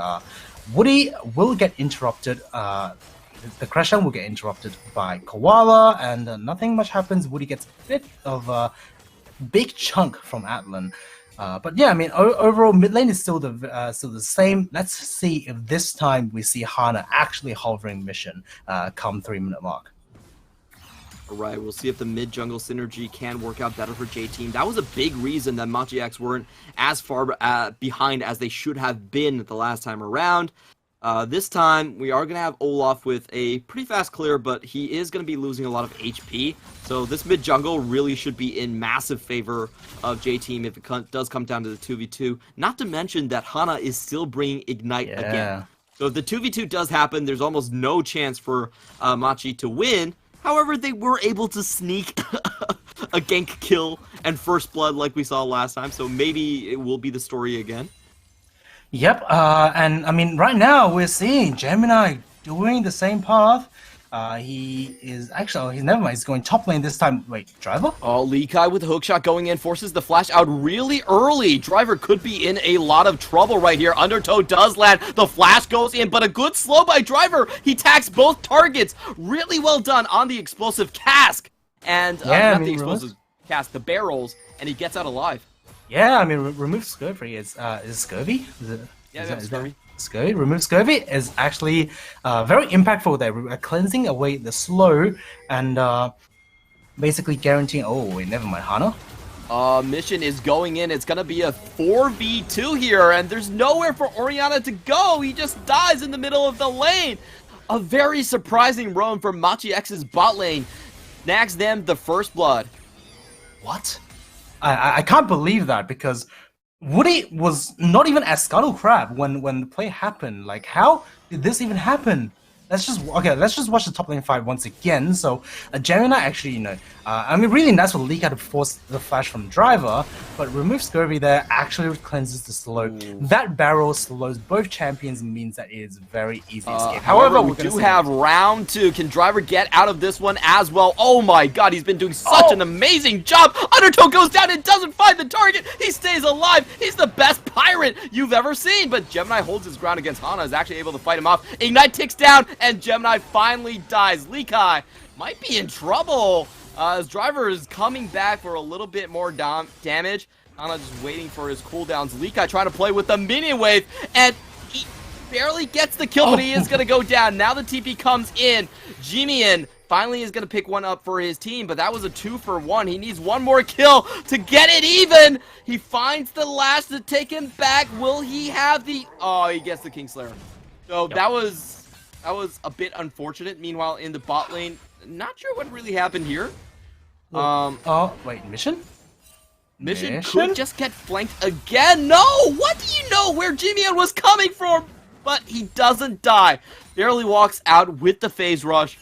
Woody will get interrupted. The crash down will get interrupted by Koala, and nothing much happens. Woody gets a bit of a big chunk from Atlan. But yeah, I mean, overall, mid lane is still the same. Let's see if this time we see Hana actually hovering Mission come 3-minute mark. Alright, we'll see if the mid-jungle synergy can work out better for J-Team. That was a big reason that Machi X weren't as far behind as they should have been the last time around. This time, we are going to have Olaf with a pretty fast clear, but he is going to be losing a lot of HP. So this mid-jungle really should be in massive favor of J-Team if it does come down to the 2v2. Not to mention that Hana is still bringing Ignite again. So if the 2v2 does happen, there's almost no chance for Machi to win. However, they were able to sneak a gank kill and first blood like we saw last time. So maybe it will be the story again. Yep, and I mean, right now we're seeing Gemini doing the same path. He is actually, he's never mind, he's going top lane this time. Wait, Driver? Oh, Lee Kai with the hookshot going in, forces the flash out really early. Driver could be in a lot of trouble right here. Undertow does land, the flash goes in, but a good slow by Driver. He tags both targets. Really well done on the explosive cask. And, not the explosive cask, the barrels, and he gets out alive. Yeah, I mean, remove Scurvy is Scurvy? Yeah, Scurvy. Scurvy? Remove Scurvy is actually very impactful there, cleansing away the slow and basically guaranteeing. Oh, wait, never mind, Hana. Mission is going in. It's gonna be a 4v2 here, and there's nowhere for Oriana to go. He just dies in the middle of the lane. A very surprising roam from Machi X's bot lane. Snags them the first blood. What? I can't believe that, because Woody was not even at Scuttle Crab when the play happened. Like, how did this even happen? Let's just watch the top lane fight once again. So Gemini actually, you know, I mean, really nice for Lee Kai to force the flash from Driver, but remove Scurvy there actually cleanses the slow. That barrel slows both champions and means that it is very easy to escape. However, we do have round 2. Can Driver get out of this one as well? Oh my god, he's been doing such an amazing job. Undertow goes down and doesn't find the target. He stays alive. He's the best pirate you've ever seen. But Gemini holds his ground against Hana, is actually able to fight him off. Ignite ticks down, and Gemini finally dies. Lee Kai might be in trouble. His Driver is coming back for a little bit more damage. Hana just waiting for his cooldowns. Lee Kai trying to play with the minion wave, and he barely gets the kill, but he is going to go down. Now the TP comes in. Jimian finally is going to pick one up for his team, but that was a 2-for-1. He needs one more kill to get it even. He finds the last to take him back. Will he have the... Oh, he gets the Kingslayer. So that was a bit unfortunate. Meanwhile, in the bot lane, not sure what really happened here. Wait, Mission? Mission could just get flanked again. No! What do you know where Jimian was coming from? But he doesn't die. Barely walks out with the phase rush.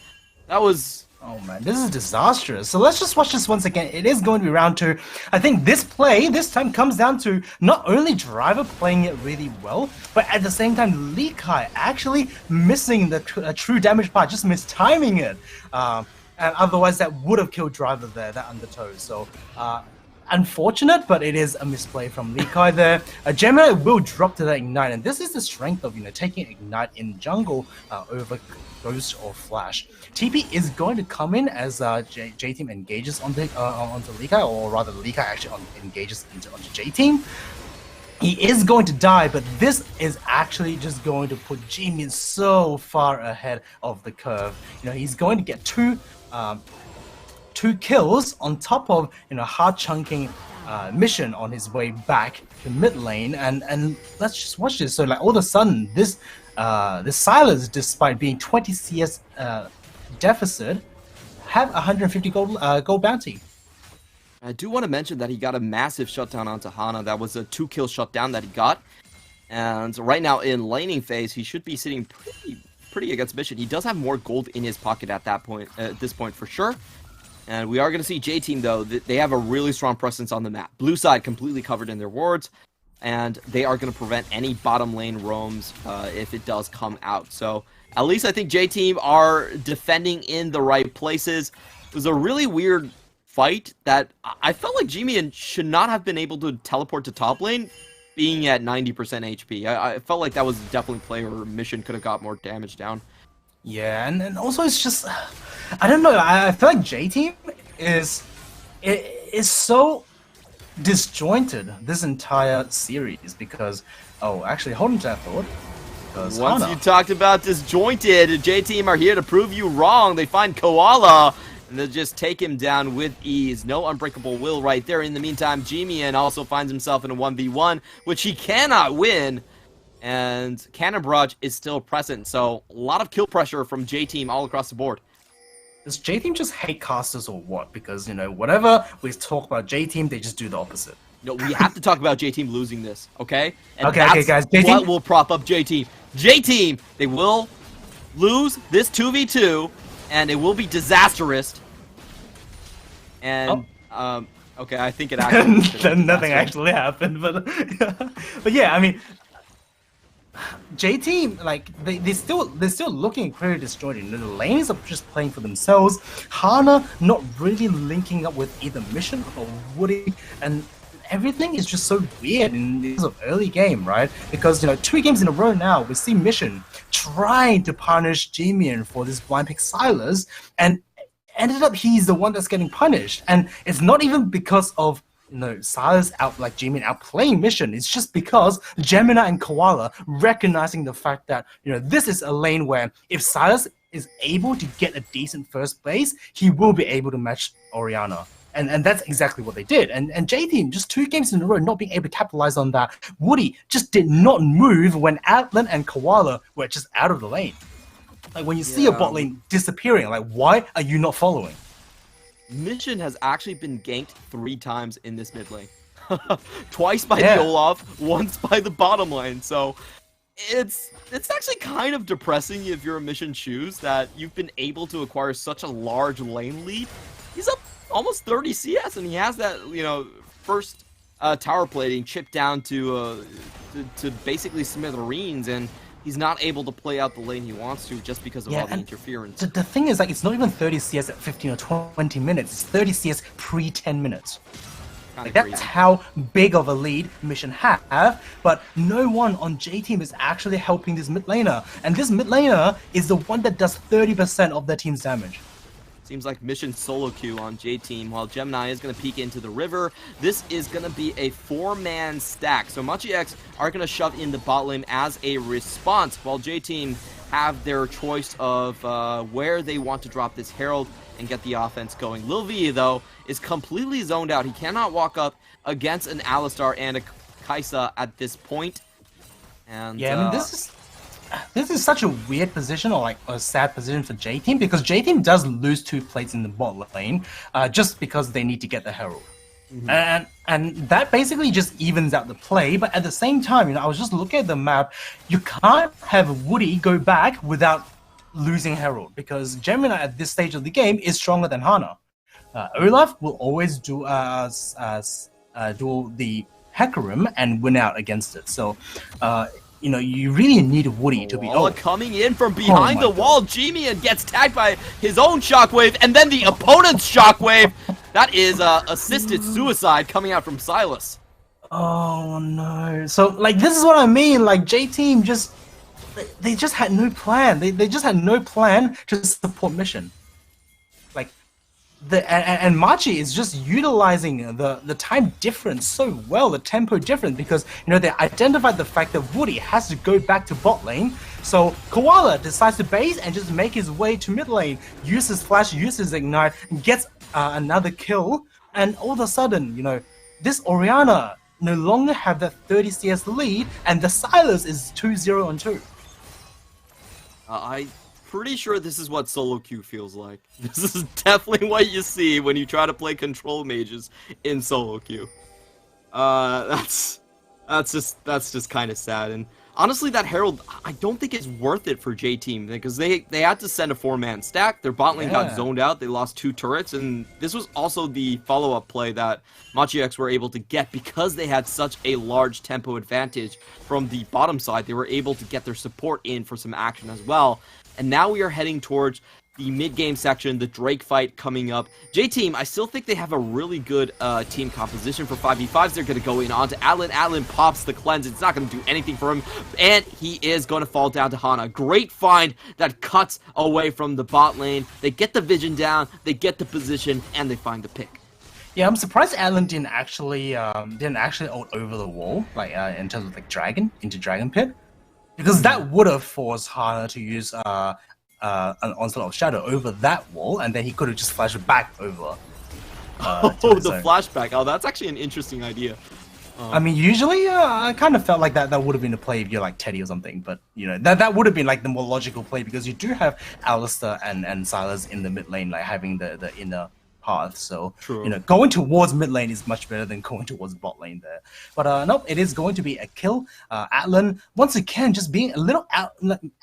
That was... Oh man, this is disastrous. So let's just watch this once again. It is going to be round 2. I think this play, this time, comes down to not only Driver playing it really well, but at the same time, Lee Kai actually missing the true damage part, just mistiming it. And otherwise, that would have killed Driver there, that Undertow. So, unfortunate, but it is a misplay from Lee Kai there. Gemini will drop to that Ignite, and this is the strength of taking Ignite in jungle over Ghost or Flash. TP is going to come in as J-Team engages onto Lee Kai, or rather Lee Kai actually engages onto J-Team. He is going to die, but this is actually just going to put Jimian so far ahead of the curve. He's going to get two kills on top of hard chunking mission on his way back to mid lane, and let's just watch this. So like all of a sudden, this Silas, despite being 20 CS deficit, have 150 gold bounty. I do want to mention that he got a massive shutdown onto Hana. That was a 2-kill shutdown that he got. And right now in laning phase, he should be sitting pretty against Mission. He does have more gold in his pocket at this point for sure. And we are going to see J-Team, though. They have a really strong presence on the map. Blue side completely covered in their wards. And they are going to prevent any bottom lane roams if it does come out. So at least I think J-Team are defending in the right places. It was a really weird fight that I felt like Jimian should not have been able to teleport to top lane being at 90% HP. I felt like that was definitely a play where Mission could have got more damage down. Yeah, and also it's just, I don't know, I feel like J-Team is so disjointed this entire series because, actually, hold on to that thought. Once you talked about disjointed, J-Team are here to prove you wrong. They find Koala, and they'll just take him down with ease. No unbreakable will right there. In the meantime, Jimian also finds himself in a 1v1, which he cannot win. And Cannon Barrage is still present, so a lot of kill pressure from J-Team all across the board. Does J-Team just hate casters or what? Because, whatever we talk about J-Team, they just do the opposite. No, we have to talk about J-Team losing this, okay? And okay, guys. J-Team, what will prop up J-Team? J-Team, they will lose this 2v2, and it will be disastrous. And, okay, I think it actually... Nothing actually happened, but... but yeah, I mean... J-Team, like, they're still looking pretty disjointed. The lanes are just playing for themselves. Hana not really linking up with either Mission or Woody, and everything is just so weird in this early game, right? Because, 2 games in a row now, we see Mission trying to punish Jimian for this blind pick Silas, and ended up he's the one that's getting punished. And it's not even because of Silas Jimian outplaying Mission. It's just because Gemini and Koala recognizing the fact that, this is a lane where if Silas is able to get a decent first place, he will be able to match Orianna. And that's exactly what they did. And J-Team, just 2 games in a row, not being able to capitalize on that. Woody just did not move when Atlan and Koala were just out of the lane. Like, when you see a bot lane disappearing, like, why are you not following? Mission has actually been ganked 3 times in this mid lane. Twice by the Olaf, once by the bottom lane. So it's actually kind of depressing if you're a Mission shoes that you've been able to acquire such a large lane lead. He's up almost 30 CS, and he has that first tower plating chipped down to basically smithereens, and he's not able to play out the lane he wants to just because of all the interference. The thing is, like, it's not even 30 CS at 15 or 20 minutes. It's 30 CS pre-10 minutes. Like, that's how big of a lead Mission have, but no one on J-Team is actually helping this mid laner. And this mid laner is the one that does 30% of their team's damage. Seems like Mission solo queue on J-Team, while Gemini is going to peek into the river. This is going to be a 4-man stack. So Machi X are going to shove in the bot lane as a response, while J-Team have their choice of where they want to drop this Herald and get the offense going. Lil V, though, is completely zoned out. He cannot walk up against an Alistar and a Kaisa at this point. And yeah, I mean, this is such a weird position, or like a sad position for J-Team, because J-Team does lose 2 plates in the bot lane just because they need to get the Herald. And that basically just evens out the play, but at the same time, I was just looking at the map, you can't have Woody go back without losing Herald, because Gemini at this stage of the game is stronger than Hana. Olaf will always do the Hecarim and win out against it, so you really need Woody to be... coming in from behind the wall. Jimian gets tagged by his own Shockwave, and then the opponent's Shockwave. That is assisted suicide coming out from Silas. Oh no. So like this is what I mean. Like J-Team just they just had no plan. They just had no plan to support mission. Like and Machi is just utilizing the time difference so well, the tempo difference, because you know they identified the fact that Woody has to go back to bot lane. So Koala decides to base and just make his way to mid lane, uses flash, uses ignite, and gets another kill. And all of a sudden, you know, this Orianna no longer have that 30 CS lead, and the Silas is 2-0 on 2. I'm pretty sure this is what solo queue feels like. This is definitely what you see when you try to play control mages in solo queue. That's just kind of sad. And honestly, that Herald, I don't think it's worth it for J-Team, because they had to send a 4-man stack. Their bot lane got zoned out. They lost 2 turrets, and this was also the follow-up play that Machi X were able to get because they had such a large tempo advantage from the bottom side. They were able to get their support in for some action as well. And now we are heading towards the mid-game section, the Drake fight coming up. J-Team, I still think they have a really good team composition for 5v5s. They're going to go in onto Atlan. Atlan pops the cleanse. It's not going to do anything for him. And he is going to fall down to Hana. Great find that cuts away from the bot lane. They get the vision down, they get the position, and they find the pick. Yeah, I'm surprised Atlan didn't actually ult over the wall, like in terms of like Dragon, into Dragon Pit. Because that would have forced Hana to use an Onslaught of Shadow over that wall, and then he could have just flashed back over. The flashback. Oh, that's actually an interesting idea. I mean, usually I kind of felt like that would have been a play if you're like Teddy or something, but you know, that would have been like the more logical play, because you do have Alistar and Silas in the mid lane, like having the inner path. So True. You know, going towards mid lane is much better than going towards bot lane there. But nope, it is going to be a kill. Atlan once again just being a little out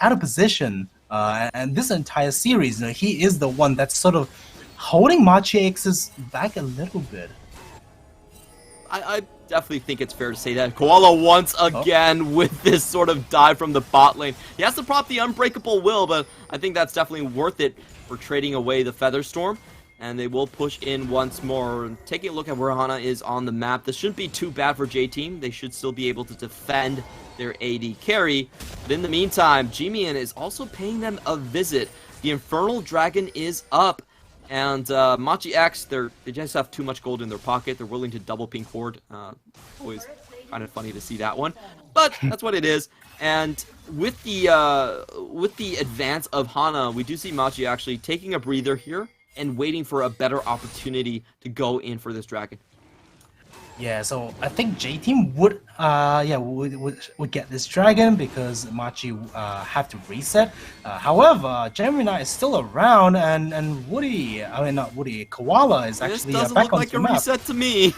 of position, and this entire series, you know, he is the one that's sort of holding Machi X's back a little bit. I definitely think it's fair to say that. Koala once again with this sort of dive from the bot lane. He has to prop the Unbreakable Will, but I think that's definitely worth it for trading away the Featherstorm. And they will push in once more. Taking a look at where Hana is on the map, this shouldn't be too bad for J-Team. They should still be able to defend their AD carry. But in the meantime, G-Mian is also paying them a visit. The Infernal Dragon is up. And Machi X, they just have too much gold in their pocket. They're willing to double ping forward. Always kind of funny to see that one. But that's what it is. And with the advance of Hana, we do see Machi actually taking a breather here and waiting for a better opportunity to go in for this dragon. Yeah, so I think J-Team would get this dragon because Machi have to reset. However, Gemini is still around, and Woody, I mean not Woody, Koala is actually this doesn't back look on like the a map. reset to me.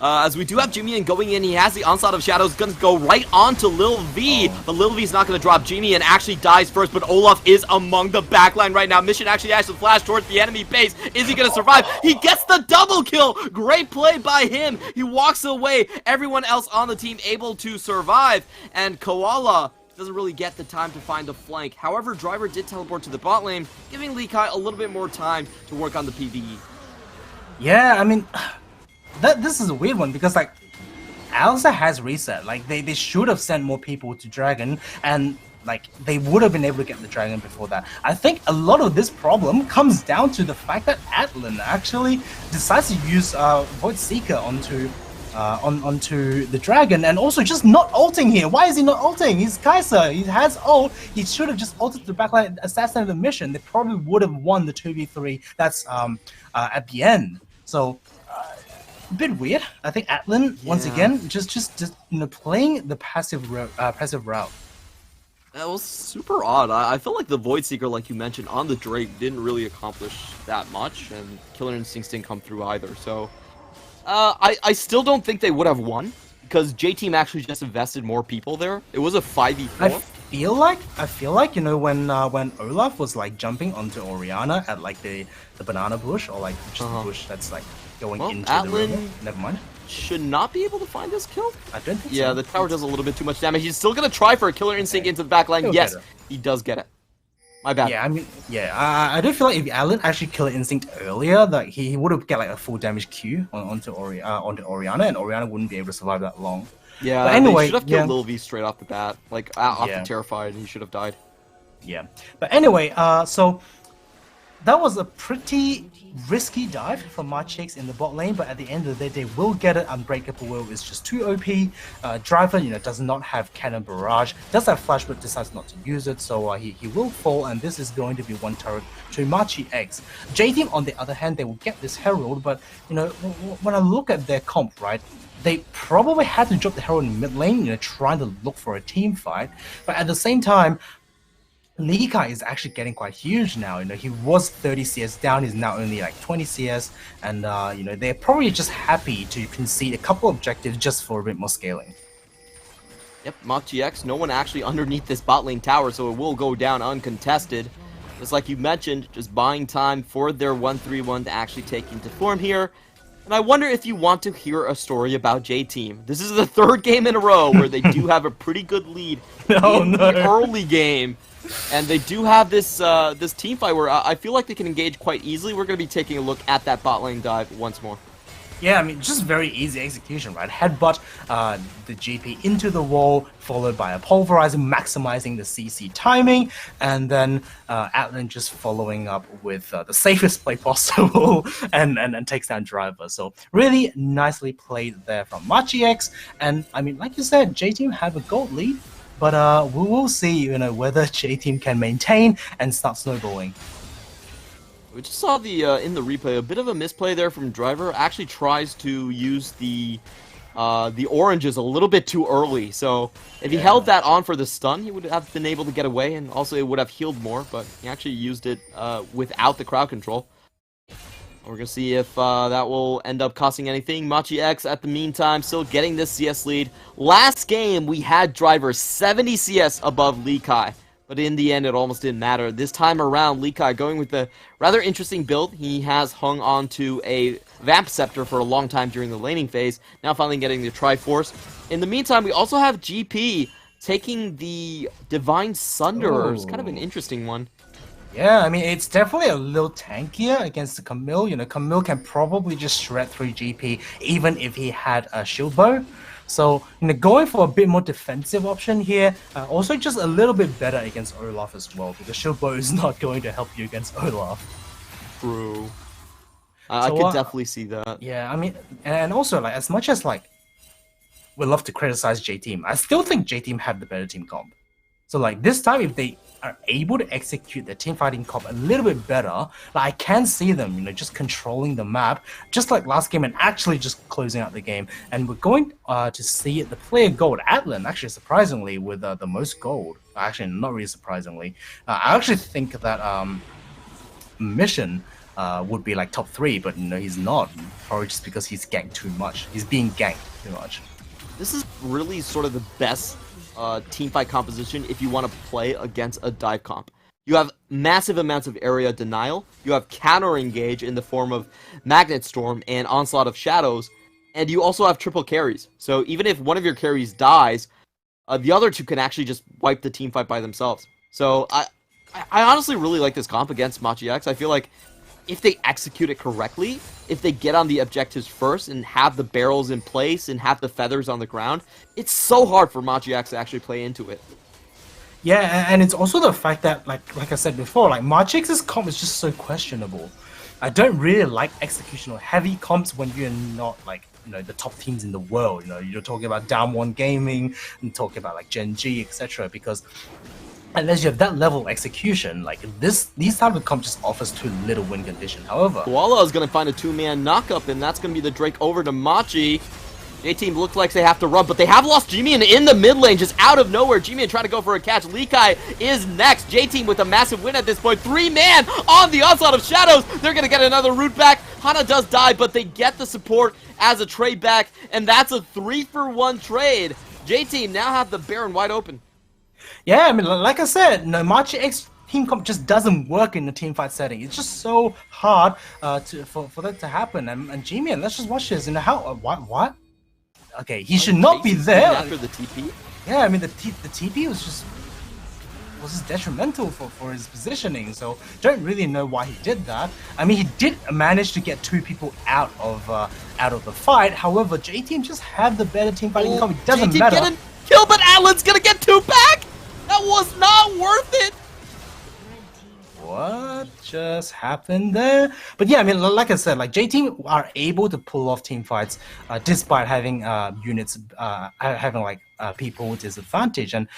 As we do have G-Mian going in, he has the Onslaught of Shadows, going to go right on to Lil V, but Lil V's not going to drop. G-Mian actually dies first, but Olaf is among the backline right now. Mission actually has to flash towards the enemy base. Is he going to survive? He gets the double kill. Great play by him. He walks away. Everyone else on the team able to survive, and Koala doesn't really get the time to find the flank. However, Driver did teleport to the bot lane, giving Lee Kai a little bit more time to work on the PvE. Yeah, I mean, this is a weird one because like Alza has reset. Like they should have sent more people to Dragon, and like they would have been able to get the Dragon before that. I think a lot of this problem comes down to the fact that Atlan actually decides to use Void Seeker onto the Dragon, and also just not ulting here. Why is he not ulting? He's Kai'Sa. He has ult. He should have just ulted the backline, assassinated the mission. They probably would have won the 2v3 that's at the end. So a bit weird. I think Atlan once again just you know, playing the passive route. That was super odd. I feel like the Void Seeker, like you mentioned, on the Drake didn't really accomplish that much, and Killer Instincts didn't come through either. So I still don't think they would have won, because J-Team actually just invested more people there. It was a 5v4. I feel like you know when Olaf was like jumping onto Orianna at like the banana bush, or like just the bush that's like going into the river. Never mind. Should not be able to find this kill. I don't think so. Yeah, the tower does a little bit too much damage. He's still gonna try for a Killer Instinct into the back line. Yes, he does get it. My bad. Yeah, I mean, yeah, I do feel like if Alan actually killed Instinct earlier, like he would have get like a full damage Q onto Oriana, and Oriana wouldn't be able to survive that long. Yeah, But anyway, they should have yeah. killed Lil V straight off the bat. Like, off Yeah. the Terrified, he should have died. Yeah, but anyway, so that was a pretty risky dive from Marchix in the bot lane, but at the end of the day, they will get it. Unbreakable Will is just too OP. Driver, does not have Cannon Barrage, does have Flash, but decides not to use it, so he will fall, and this is going to be one turret to Machi X. J-Team, on the other hand, they will get this Herald, but, when I look at their comp, right, they probably had to drop the Herald in mid lane, trying to look for a team fight, but at the same time, Lee Kai is actually getting quite huge now. He was 30 CS down, he's now only like 20 CS, and they're probably just happy to concede a couple objectives just for a bit more scaling. Yep, Mach GX, no one actually underneath this bot lane tower, so it will go down uncontested. Just like you mentioned, just buying time for their 1-3-1 to actually take into form here. And I wonder if you want to hear a story about J-Team. This is the third game in a row where they do have a pretty good lead in the early game. And they do have this this team fight where I feel like they can engage quite easily. We're going to be taking a look at that bot lane dive once more. Yeah, I mean, just very easy execution, right? Headbutt the GP into the wall, followed by a pulverizer, maximizing the CC timing, and then Atlan just following up with the safest play possible and takes down Driver. So really nicely played there from Machi-X. And I mean, like you said, J-Team have a gold lead, but we will see, whether J-Team can maintain and start snowballing. We just saw the in the replay a bit of a misplay there from Driver. Actually tries to use the oranges a little bit too early. So if he held that on for the stun, he would have been able to get away, and also it would have healed more. But he actually used it without the crowd control. We're gonna see if that will end up costing anything. Machi X at the meantime still getting this CS lead. Last game we had Driver 70 CS above Lee Kai. But in the end, it almost didn't matter. This time around, Lee Kai going with a rather interesting build. He has hung on to a Vamp Scepter for a long time during the laning phase. Now finally getting the Triforce. In the meantime, we also have GP taking the Divine Sunder. It's kind of an interesting one. Yeah, I mean, it's definitely a little tankier against the Camille. Camille can probably just shred through GP even if he had a shield bow. So, going for a bit more defensive option here, also just a little bit better against Olaf as well, because shield bow is not going to help you against Olaf. True. I could definitely see that. Yeah, I mean, and also, like, as much as, like, we love to criticize J-Team, I still think J-Team have the better team comp. So, like, this time, if they are able to execute the team fighting comp a little bit better, like, I can see them, just controlling the map, just like last game, and actually just closing out the game. And we're going to see the player gold, Atlan, actually surprisingly, with the most gold. Actually, not really surprisingly. I actually think that Mission would be like top 3, but he's not. Probably just because he's ganked too much. He's being ganked too much. This is really sort of the best teamfight composition if you want to play against a dive comp. You have massive amounts of area denial, you have counter engage in the form of Magnet Storm and Onslaught of Shadows, and you also have triple carries. So even if one of your carries dies, the other two can actually just wipe the teamfight by themselves. So I honestly really like this comp against Machi X. I feel like if they execute it correctly, if they get on the objectives first and have the barrels in place and have the feathers on the ground, it's so hard for Machi X to actually play into it. Yeah, and it's also the fact that, like I said before, like Machi-X's comp is just so questionable. I don't really like executional heavy comps when you're not like the top teams in the world. You're talking about Down One Gaming and talking about like Gen G, etc. Because unless you have that level of execution, like these type of comp just offers too little win condition. However, Koala is going to find a 2-man knockup, and that's going to be the Drake over to Machi. J-Team looks like they have to run, but they have lost G-Man in the mid lane, just out of nowhere. G-Man trying to go for a catch. Lee Kai is next. J-Team with a massive win at this point. 3-man on the Onslaught of Shadows. They're going to get another root back. Hana does die, but they get the support as a trade back, and that's a 3-for-1 trade. J-Team now have the Baron wide open. Yeah, I mean, like I said, Machi-X team comp just doesn't work in the team fight setting. It's just so hard for that to happen. And G-Man, let's just watch this. What? Okay, he should not be there. After the TP? Yeah, I mean, the TP was just was detrimental for his positioning. So don't really know why he did that. I mean, he did manage to get 2 people out of the fight. However, J-Team just have the better team fighting comp. It doesn't matter. Getting killed, but Atlan's gonna get 2 back. That was not worth it. What just happened there? But yeah, I mean, like I said, like J-Team are able to pull off team fights despite having units having like people with disadvantage, and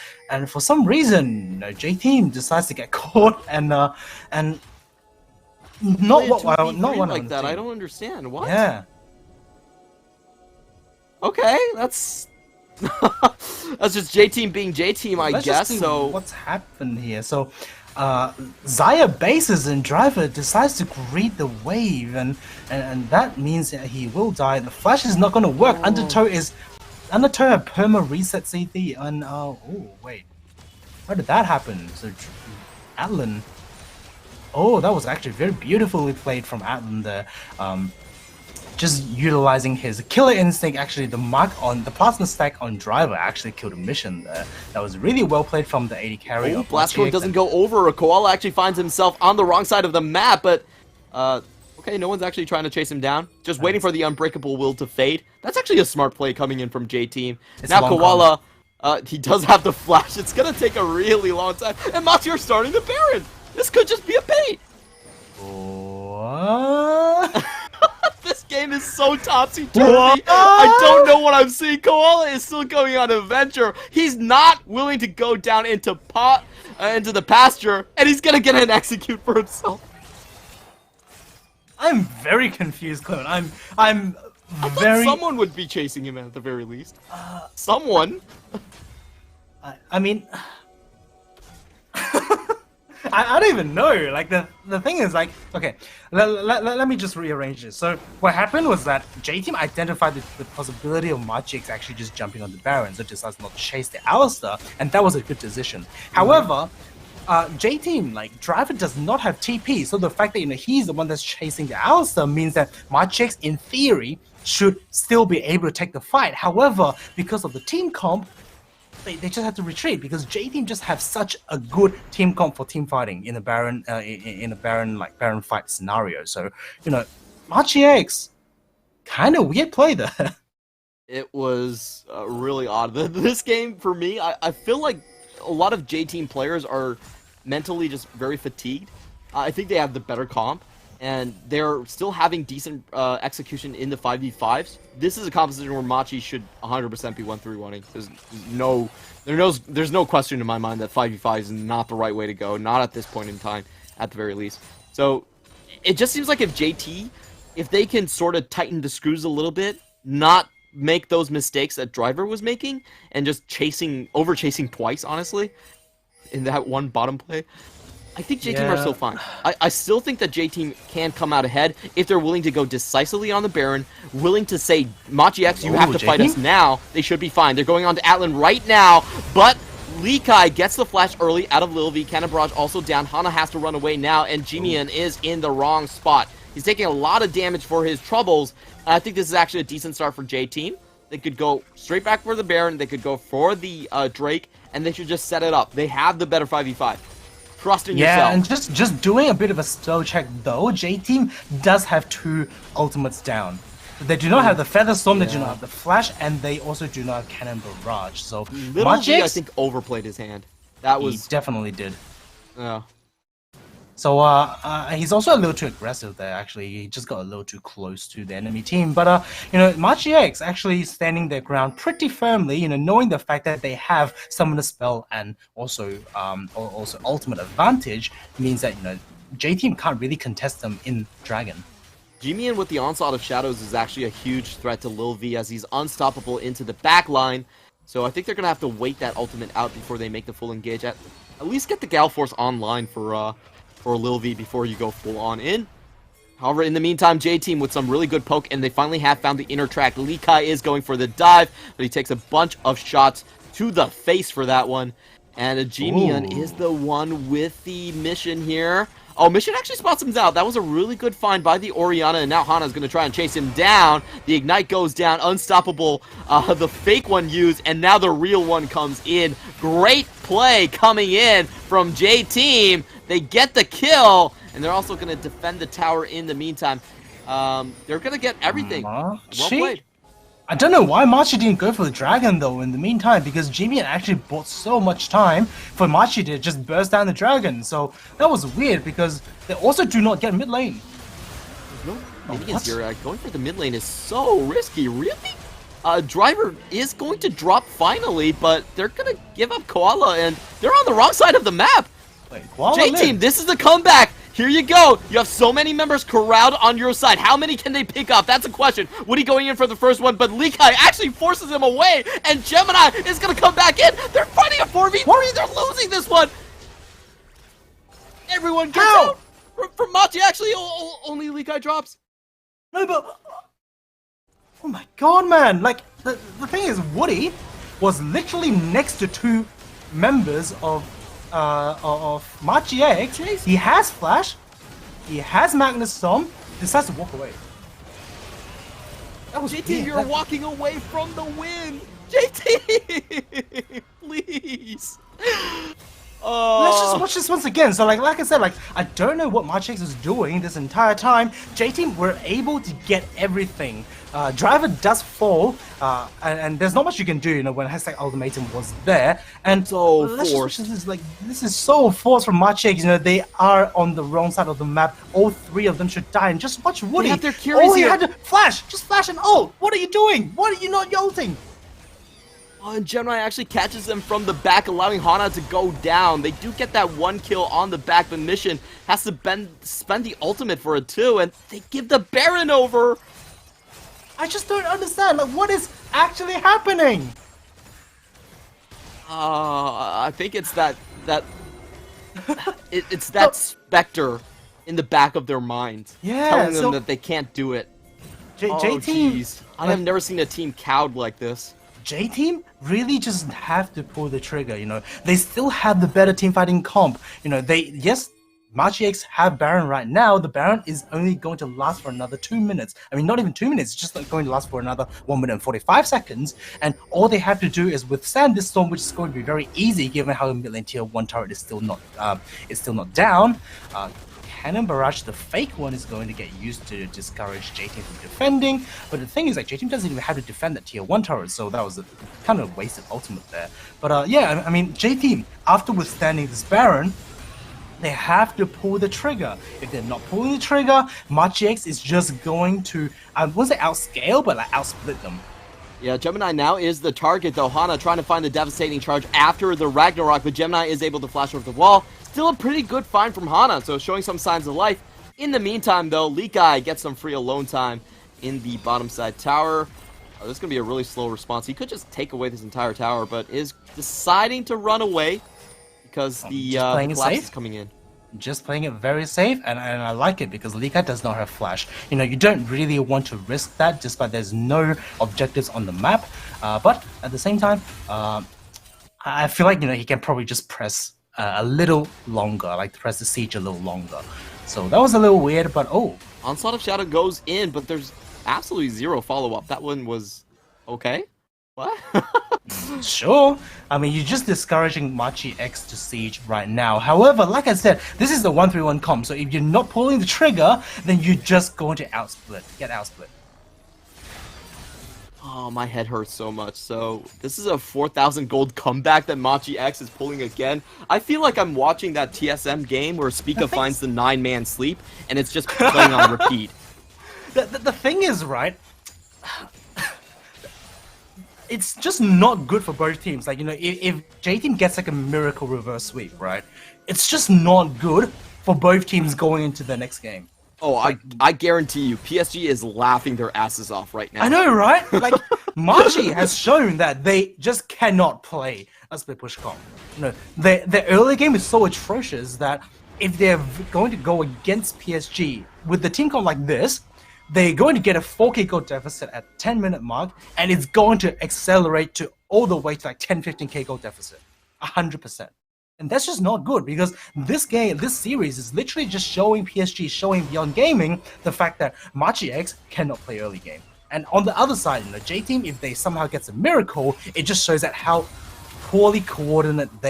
for some reason, J-Team decides to get caught and not one like that. I don't understand. What? Yeah. Okay, that's that's just J-Team being J-Team, I Let's guess. just see So what's happened here? So. Zaya bases and Driver decides to greet the wave, and that means that he will die. The flash is not going to work. Undertow have perma reset CT, and oh wait, how did that happen? So Atlan, oh, that was actually very beautifully played from Atlan there. Just utilizing his killer instinct, actually the mark on the plasma stack on Driver actually killed a mission there. That was really well played from the AD carry. oh, Blast Storm doesn't go over. Koala actually finds himself on the wrong side of the map, but okay, no one's actually trying to chase him down. Just waiting for the unbreakable will to fade. That's actually a smart play coming in from J-Team. Now Koala, he does have the flash. It's gonna take a really long time, and Machier starting the Baron. This could just be a bait. What? This game is so topsy-turvy. I don't know what I'm seeing. Koala is still going on an adventure. He's not willing to go down into the pasture, and he's gonna get an execute for himself. I'm very confused, Clone. I'm I thought someone would be chasing him at the very least. Someone. I mean, I don't even know. Like the thing is, like, okay, let me just rearrange this. So what happened was that J-Team identified the possibility of Magix actually just jumping on the Baron, so decides not to chase the Alistar, and that was a good decision. However, J-Team, like, Driver does not have TP, so the fact that, you know, he's the one that's chasing the Alistar means that Magix, in theory, should still be able to take the fight. However, because of the team comp, they just have to retreat, because J-Team just have such a good team comp for team fighting in a Baron Baron fight scenario. So, you know, Machier, kind of weird play there. It was really odd. This game, for me, I feel like a lot of J-Team players are mentally just very fatigued. I think they have the better comp, and they're still having decent execution in the 5v5s. This is a composition where Machi should 100% be 1-3-1-ing. There's no question in my mind that 5v5 is not the right way to go, not at this point in time, at the very least. So it just seems like if they can sort of tighten the screws a little bit, not make those mistakes that Driver was making, and just over chasing twice, honestly, in that one bottom play, I think J-Team are still fine. I still think that J-Team can come out ahead if they're willing to go decisively on the Baron, willing to say, Machi X, you have to fight us now. They should be fine. They're going on to Atlan right now, but Lee Kai gets the flash early out of Lil V. Cannon Barrage also down. Hana has to run away now, and Jimian is in the wrong spot. He's taking a lot of damage for his troubles. I think this is actually a decent start for J-Team. They could go straight back for the Baron. They could go for the Drake, and they should just set it up. They have the better 5v5. Trust in yourself. Yeah, and just doing a bit of a slow check though, J-Team does have 2 ultimates down. They do not have the Feather Storm, they do not have the Flash, and they also do not have Cannon Barrage. So Little V, I think, overplayed his hand. He definitely did. Yeah. So he's also a little too aggressive there, actually. He just got a little too close to the enemy team. But, you know, Machier actually standing their ground pretty firmly, you know, knowing the fact that they have Summoner Spell and also Ultimate Advantage means that, you know, J-Team can't really contest them in Dragon. Jimian with the Onslaught of Shadows is actually a huge threat to Lil V, as he's unstoppable into the back line. So I think they're going to have to wait that ultimate out before they make the full engage. At least get the Gal Force online for Lil V before you go full on in. However, in the meantime, J-Team with some really good poke, and they finally have found the inner track. Lee Kai is going for the dive, but he takes a bunch of shots to the face for that one. And Jimian is the one with the mission here. Oh, Mission actually spots him out. That was a really good find by the Orianna, and now Hana's going to try and chase him down. The Ignite goes down, unstoppable. The fake one used, and now the real one comes in. Great play coming in from J-Team. They get the kill, and they're also going to defend the tower in the meantime. They're going to get everything. Well played. I don't know why Machi didn't go for the dragon though in the meantime, because Jimian actually bought so much time for Machi to just burst down the dragon. So that was weird because they also do not get mid lane. No minions here. Going for the mid lane is so risky. Really? Driver is going to drop finally, but they're going to give up Koala, and they're on the wrong side of the map. J-Team, this is the comeback. Here you go. You have so many members corralled on your side. How many can they pick up? That's a question. Woody going in for the first one, but Likai actually forces him away, and Gemini is going to come back in. They're fighting a 4v3. They're losing this one. Everyone gets out. From Machi, actually, only Likai drops. No, but... Oh my god, man. Like, the thing is, Woody was literally next to two members of Machi X. He has Flash, he has Magnus Storm, decides to walk away. That was JT, you're walking away from the win! JT! Please! Let's just watch this once again. So like I said, like I don't know what Machi X was doing this entire time. J-Team were able to get everything. Driver does fall, and there's not much you can do, you know, when hashtag ultimatum was there. And so forced. This is so forced from Machi X. You know, they are on the wrong side of the map. All three of them should die. And just watch Woody. They have their Curies all he here. had to flash, just flash and ult. What are you doing? What are you not ulting? Oh, and Gemini actually catches them from the back, allowing Hana to go down. They do get that one kill on the back, but Mission has to spend the ultimate for a 2, and they give the Baron over. I just don't understand. Like, what is actually happening? I think it's that it's that specter in the back of their minds, telling them that they can't do it. J-Team, I have never seen a team cowed like this. J-Team really just have to pull the trigger, you know. They still have the better team fighting comp. You know, yes, Machi X have Baron right now. The Baron is only going to last for another 2 minutes. I mean, not even 2 minutes, it's just going to last for another 1 minute and 45 seconds. And all they have to do is withstand this storm, which is going to be very easy given how the mid lane tier 1 turret is still not down. Cannon Barrage, the fake one, is going to get used to discourage J-Team from defending, but the thing is, like, J-Team doesn't even have to defend that tier 1 turret, so that was a kind of wasted ultimate there. But yeah, I mean, J-Team, after withstanding this Baron, they have to pull the trigger. If they're not pulling the trigger, Machi X is just going to, I won't say outscale, but like outsplit them. Yeah, Gemini now is the target, though. Hana trying to find the devastating charge after the Ragnarok, but Gemini is able to flash over the wall. Still a pretty good find from Hana, so showing some signs of life. In the meantime, though, Likai gets some free alone time in the bottom side tower. This is going to be a really slow response. He could just take away this entire tower, but is deciding to run away because the collapse is coming in. Just playing it very safe, and I like it because Likai does not have flash. You know, you don't really want to risk that, despite there's no objectives on the map. But at the same time, I feel like, you know, he can probably just press a little longer, like press the siege a little longer. So that was a little weird, but oh. Onslaught of Shadow goes in, but there's absolutely zero follow-up. That one was okay. What? Sure. I mean, you're just discouraging Machi X to siege right now. However, like I said, this is the 1-3-1 comp, so if you're not pulling the trigger, then you're just going to get outsplit. Oh, my head hurts so much. So, this is a 4,000 gold comeback that Machi X is pulling again. I feel like I'm watching that TSM game where Spica finds the 9-man sleep, and it's just playing on repeat. The thing is, right, it's just not good for both teams. Like, you know, if J-Team gets like a miracle reverse sweep, right, it's just not good for both teams going into the next game. Oh, I guarantee you, PSG is laughing their asses off right now. I know, right? Like, Machi has shown that they just cannot play a split push comp. You know, their early game is so atrocious that if they're going to go against PSG with the team comp like this, they're going to get a 4k gold deficit at 10-minute mark, and it's going to accelerate to all the way to like 10-15k gold deficit. 100%. And that's just not good, because this series is literally just showing PSG, showing Beyond Gaming the fact that Machi X cannot play early game. And on the other side, J-Team, if they somehow gets a miracle, it just shows that how poorly coordinated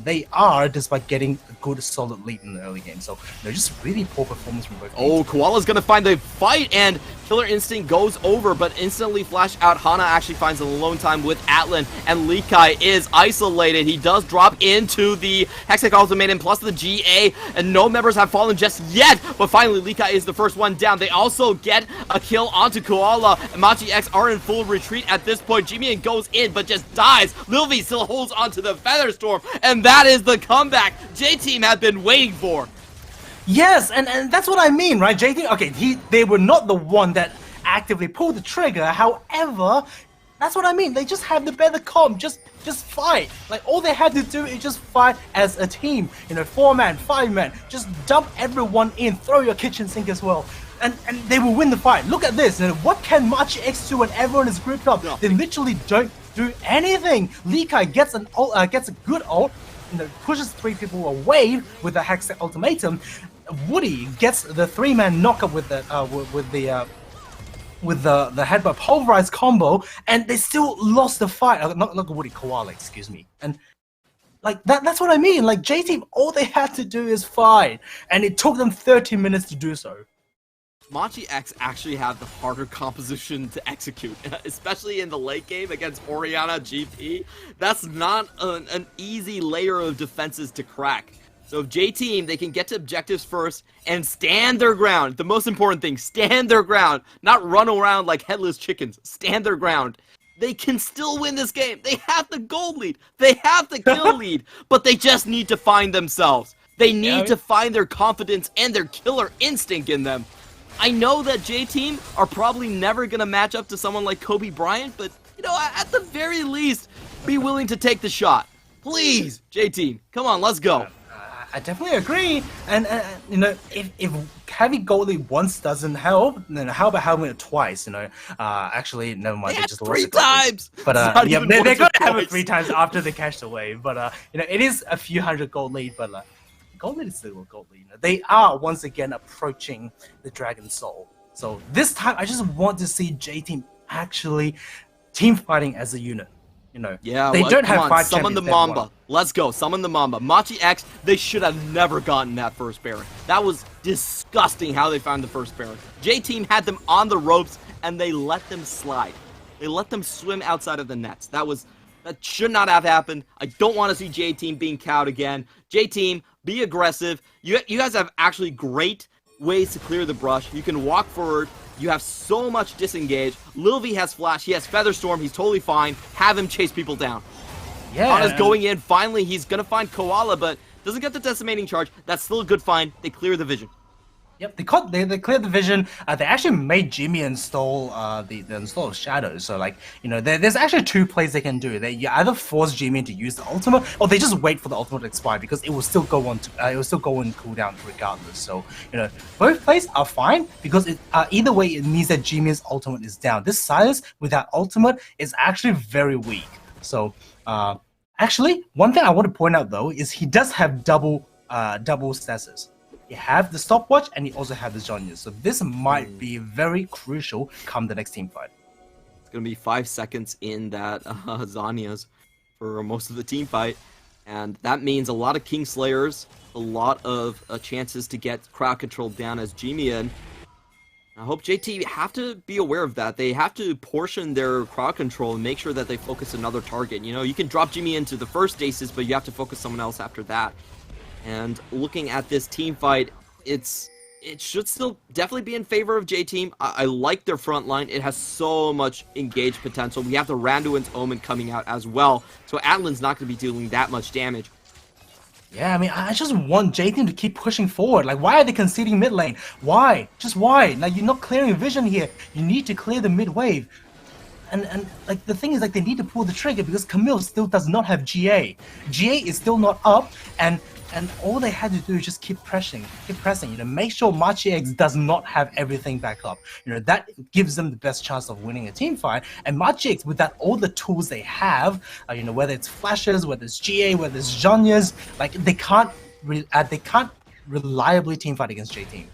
they are, despite getting a good solid lead in the early game. So they're just really poor performance from both teams. Oh, Koala's gonna find the fight, and Killer Instinct goes over, but instantly flash out. Hana actually finds the alone time with Atlan, and Likai is isolated. He does drop into the Hextech Ultimatum plus the GA, and no members have fallen just yet, but finally Likai is the first one down. They also get a kill onto Koala, and Machi X are in full retreat at this point. Jimian goes in, but just dies. Lil V still holds onto the Featherstorm, and that is the comeback J-Team have been waiting for. Yes, and that's what I mean, right? J-Team, okay, they were not the one that actively pulled the trigger. However, that's what I mean. They just have the better comp. Just fight. Like, all they had to do is just fight as a team. 4-man, 5-man. Just dump everyone in. Throw your kitchen sink as well. And they will win the fight. Look at this. What can Machi X do when everyone is grouped up? They literally don't do anything. Likai gets a good ult, pushes 3 people away with the Hextech Ultimatum. Woody gets the 3-man knockup with the headbutt pulverize combo, and they still lost the fight. Not Woody, Koala, excuse me. And like that's what I mean. Like, J-Team, all they had to do is fight, and it took them 30 minutes to do so. Machi X actually have the harder composition to execute, especially in the late game against Oriana GP. That's not an easy layer of defenses to crack. So if J-Team, they can get to objectives first and stand their ground. The most important thing, stand their ground. Not run around like headless chickens. Stand their ground. They can still win this game. They have the gold lead. They have the kill lead. But they just need to find themselves. They need to find their confidence and their killer instinct in them. I know that J-Team are probably never going to match up to someone like Kobe Bryant, but, at the very least, be willing to take the shot. Please, J-Team, come on, let's go. I definitely agree. And, if having gold lead once doesn't help, then how about having it twice, Actually, never mind. They just had lost 3 times! But, yeah, they're going to have it 3 times after they cashed away. But, it is a few hundred gold lead, but, gold lead is still a gold lead. They are once again approaching the Dragon Soul. So this time, I just want to see J-Team actually team fighting as a unit. Yeah, they don't have 5 summon the Mamba. Let's go, summon the Mamba. Machi X, they should have never gotten that first Baron. That was disgusting how they found the first Baron. J-Team had them on the ropes, and they let them slide. They let them swim outside of the nets. That should not have happened. I don't want to see J-Team being cowed again. J-Team, be aggressive. You guys have actually great ways to clear the brush. You can walk forward. You have so much disengage. Lil V has flash. He has Featherstorm. He's totally fine. Have him chase people down. Yeah. Hana's going in. Finally, he's going to find Koala, but doesn't get the decimating charge. That's still a good find. They clear the vision. Yep, they cleared the vision. They actually made Jimmy install the install of Shadows. So there's actually 2 plays they can do. You either force Jimmy to use the ultimate, or they just wait for the ultimate to expire, because it will still go on cooldown regardless. So both plays are fine, because either way it means that Jimmy's ultimate is down. This Silas without ultimate is actually very weak. So actually, one thing I want to point out though is he does have double stasis. You have the stopwatch, and you also have the Zhonya's. So this might be very crucial come the next team fight. It's going to be 5 seconds in that Zanya's for most of the team fight. And that means a lot of Kingslayers, a lot of chances to get crowd control down as G-Mian. I hope JT have to be aware of that. They have to portion their crowd control and make sure that they focus another target. You can drop Jimmy into the first stasis, but you have to focus someone else after that. And looking at this team fight, it should still definitely be in favor of J-Team. I like their front line. It has so much engaged potential. We have the Randuin's Omen coming out as well, so Atlan's not going to be dealing that much damage. Yeah, I mean, I just want J-Team to keep pushing forward. Why are they conceding mid lane? Why? Just why? You're not clearing vision here. You need to clear the mid wave. And the thing is, they need to pull the trigger, because Camille still does not have GA. GA is still not up, and and all they had to do is just keep pressing, make sure Machi X does not have everything back up. That gives them the best chance of winning a team fight. And Machi X, with that, all the tools they have, whether it's flashes, whether it's GA, whether it's Zhonya's, like they can't reliably team fight against J-Team.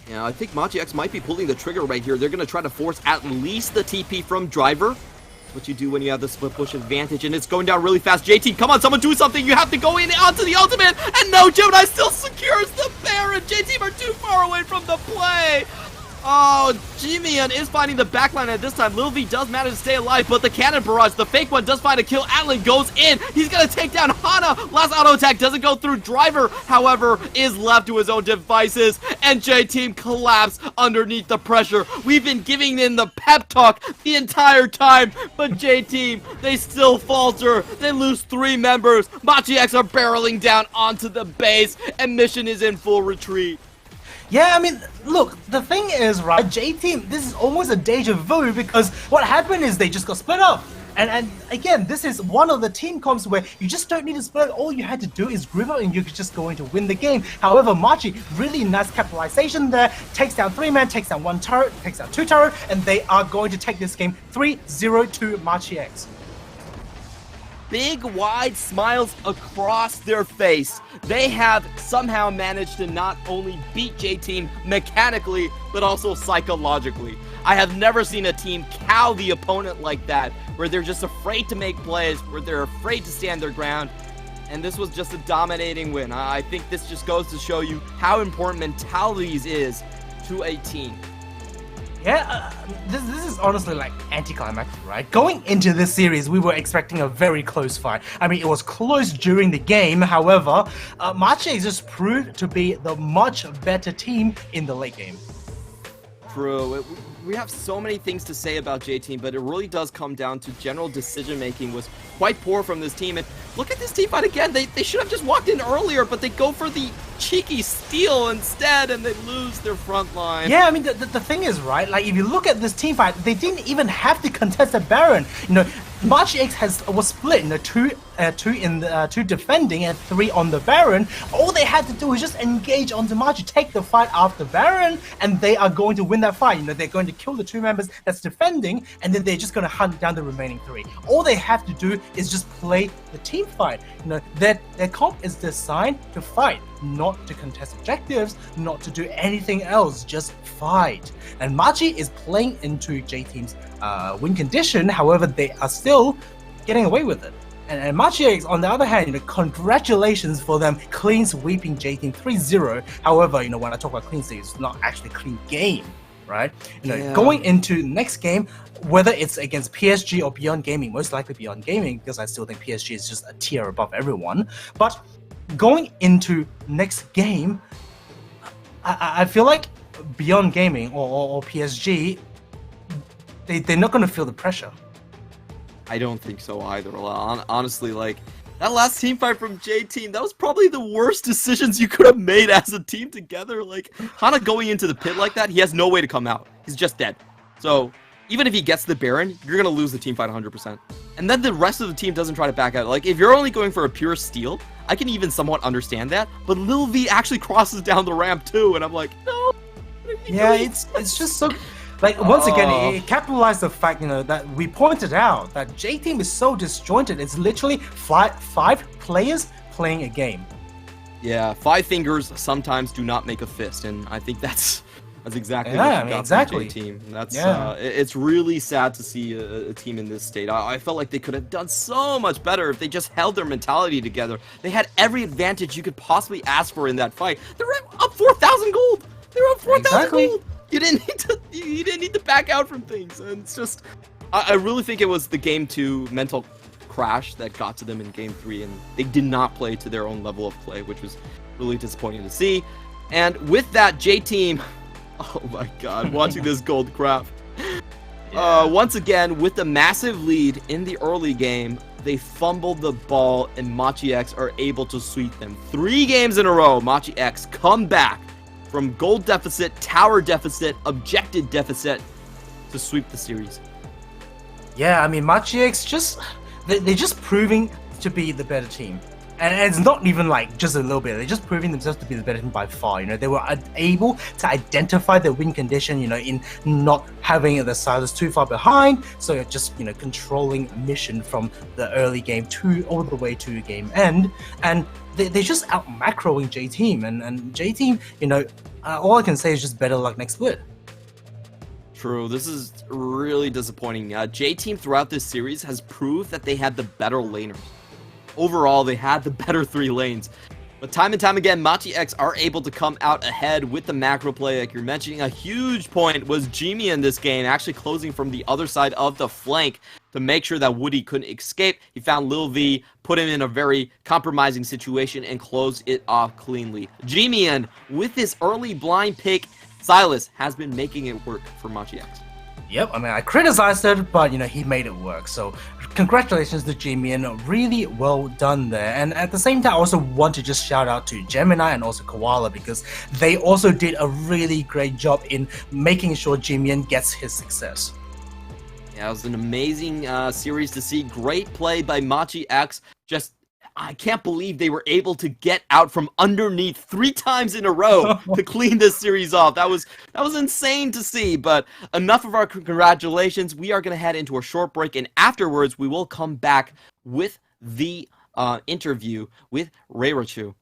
Yeah, I think Machi X might be pulling the trigger right here. They're going to try to force at least the TP from Driver. What you do when you have the split push advantage, and it's going down really fast. JT, come on, someone do something. You have to go in onto the ultimate, and no, Gemini still secures the Baron. JT are too far away from the play. Oh, G-Man is finding the backline at this time. Lil V does manage to stay alive, but the cannon barrage, the fake one, does find a kill. Atlan goes in. He's going to take down Hana. Last auto attack doesn't go through. Driver, however, is left to his own devices, and J-Team collapse underneath the pressure. We've been giving in the pep talk the entire time, but J-Team, they still falter. They lose 3 members. Machi X are barreling down onto the base, and Mission is in full retreat. Yeah, I mean, look, the thing is, right, J-Team, this is almost a deja vu because what happened is they just got split up. And again, this is one of the team comps where you just don't need to split. All you had to do is group up and you're just going to win the game. However, Machi, really nice capitalization there, takes down 3 men, takes down 1 turret, takes down 2 turret, and they are going to take this game 3-0 to Machi X. Big, wide smiles across their face. They have somehow managed to not only beat J-Team mechanically, but also psychologically. I have never seen a team cow the opponent like that, where they're just afraid to make plays, where they're afraid to stand their ground. And this was just a dominating win. I think this just goes to show you how important mentalities is to a team. Yeah, this is honestly like anticlimactic, right? Going into this series, we were expecting a very close fight. I mean, it was close during the game. However, Machi just proved to be the much better team in the late game. True. We have so many things to say about J-Team, but it really does come down to general decision-making was quite poor from this team. And look at this team fight again. They should have just walked in earlier, but they go for the cheeky steal instead, and they lose their front line. Yeah, I mean, the thing is, right, like, if you look at this team fight, they didn't even have to contest a Baron. Machi X was split, 2 defending and 3 on the Baron. All they had to do was just engage onto Machi, take the fight after Baron, and they are going to win that fight. They're going to kill the 2 members that's defending, and then they're just going to hunt down the remaining 3. All they have to do is just play the team fight. Their comp is designed to fight, not to contest objectives, not to do anything else, just fight. And Machi is playing into J-Team's win condition, however, they are still getting away with it. And Machi X, on the other hand, congratulations for them clean sweeping J-Team 3-0. However, when I talk about clean sweep, it's not actually a clean game, right? Going into the next game, whether it's against PSG or Beyond Gaming, most likely Beyond Gaming, because I still think PSG is just a tier above everyone. But going into next game, I feel like Beyond Gaming or PSG, they're not going to feel the pressure. I don't think so either. Honestly, like, that last team fight from J-Team, that was probably the worst decisions you could have made as a team together. Like, Hana going into the pit like that, he has no way to come out. He's just dead. So, even if he gets the Baron, you're going to lose the team fight 100%. And then the rest of the team doesn't try to back out. Like, if you're only going for a pure steal, I can even somewhat understand that. But Lil V actually crosses down the ramp too, and I'm like, no. Yeah, it's just so... Like, once again, it capitalized the fact, that we pointed out that J-Team is so disjointed. It's literally five players playing a game. Yeah, 5 fingers sometimes do not make a fist, and I think that's exactly what you got exactly. from J-Team. It's really sad to see a team in this state. I felt like they could have done so much better if they just held their mentality together. They had every advantage you could possibly ask for in that fight. They were up 4,000 gold. They were up 4,000 gold. You didn't need to back out from things, and it's just, I really think it was the Game 2 mental crash that got to them in Game 3, and they did not play to their own level of play, which was really disappointing to see. And with that, J-Team, oh my god, watching this gold crap. Once again, with the massive lead in the early game, they fumbled the ball, and Machi X are able to sweep them. 3 games in a row, Machi X come back from gold deficit, tower deficit, objective deficit to sweep the series. Yeah, I mean, Machi X they're just proving to be the better team. And it's not even like just a little bit. They're just proving themselves to be the better team by far. You know, they were able to identify their win condition, you know, in not having the Silas too far behind. So you're just, you know, controlling mission from the early game to all the way to game end. And they're just out macroing J-Team. And J-Team, you know, all I can say is just better luck next split. True, this is really disappointing. J-Team throughout this series has proved that they had the better laners. Overall, they had the better 3 lanes. But time and time again, Machi X are able to come out ahead with the macro play. Like you're mentioning, a huge point was Jimmy in this game, actually closing from the other side of the flank to make sure that Woody couldn't escape. He found Lil V, put him in a very compromising situation, and closed it off cleanly. Jimmy, with this early blind pick, Silas has been making it work for Machi X. Yep, I mean, I criticized it, but, you know, he made it work. So, congratulations to Jimian. Really well done there. And at the same time, I also want to just shout out to Gemini and also Koala, because they also did a really great job in making sure Jimian gets his success. Yeah, it was an amazing series to see. Great play by Machi X. Just, I can't believe they were able to get out from underneath 3 times in a row to clean this series off. That was insane to see. But enough of our congratulations. We are going to head into a short break, and afterwards we will come back with the interview with Reirachu.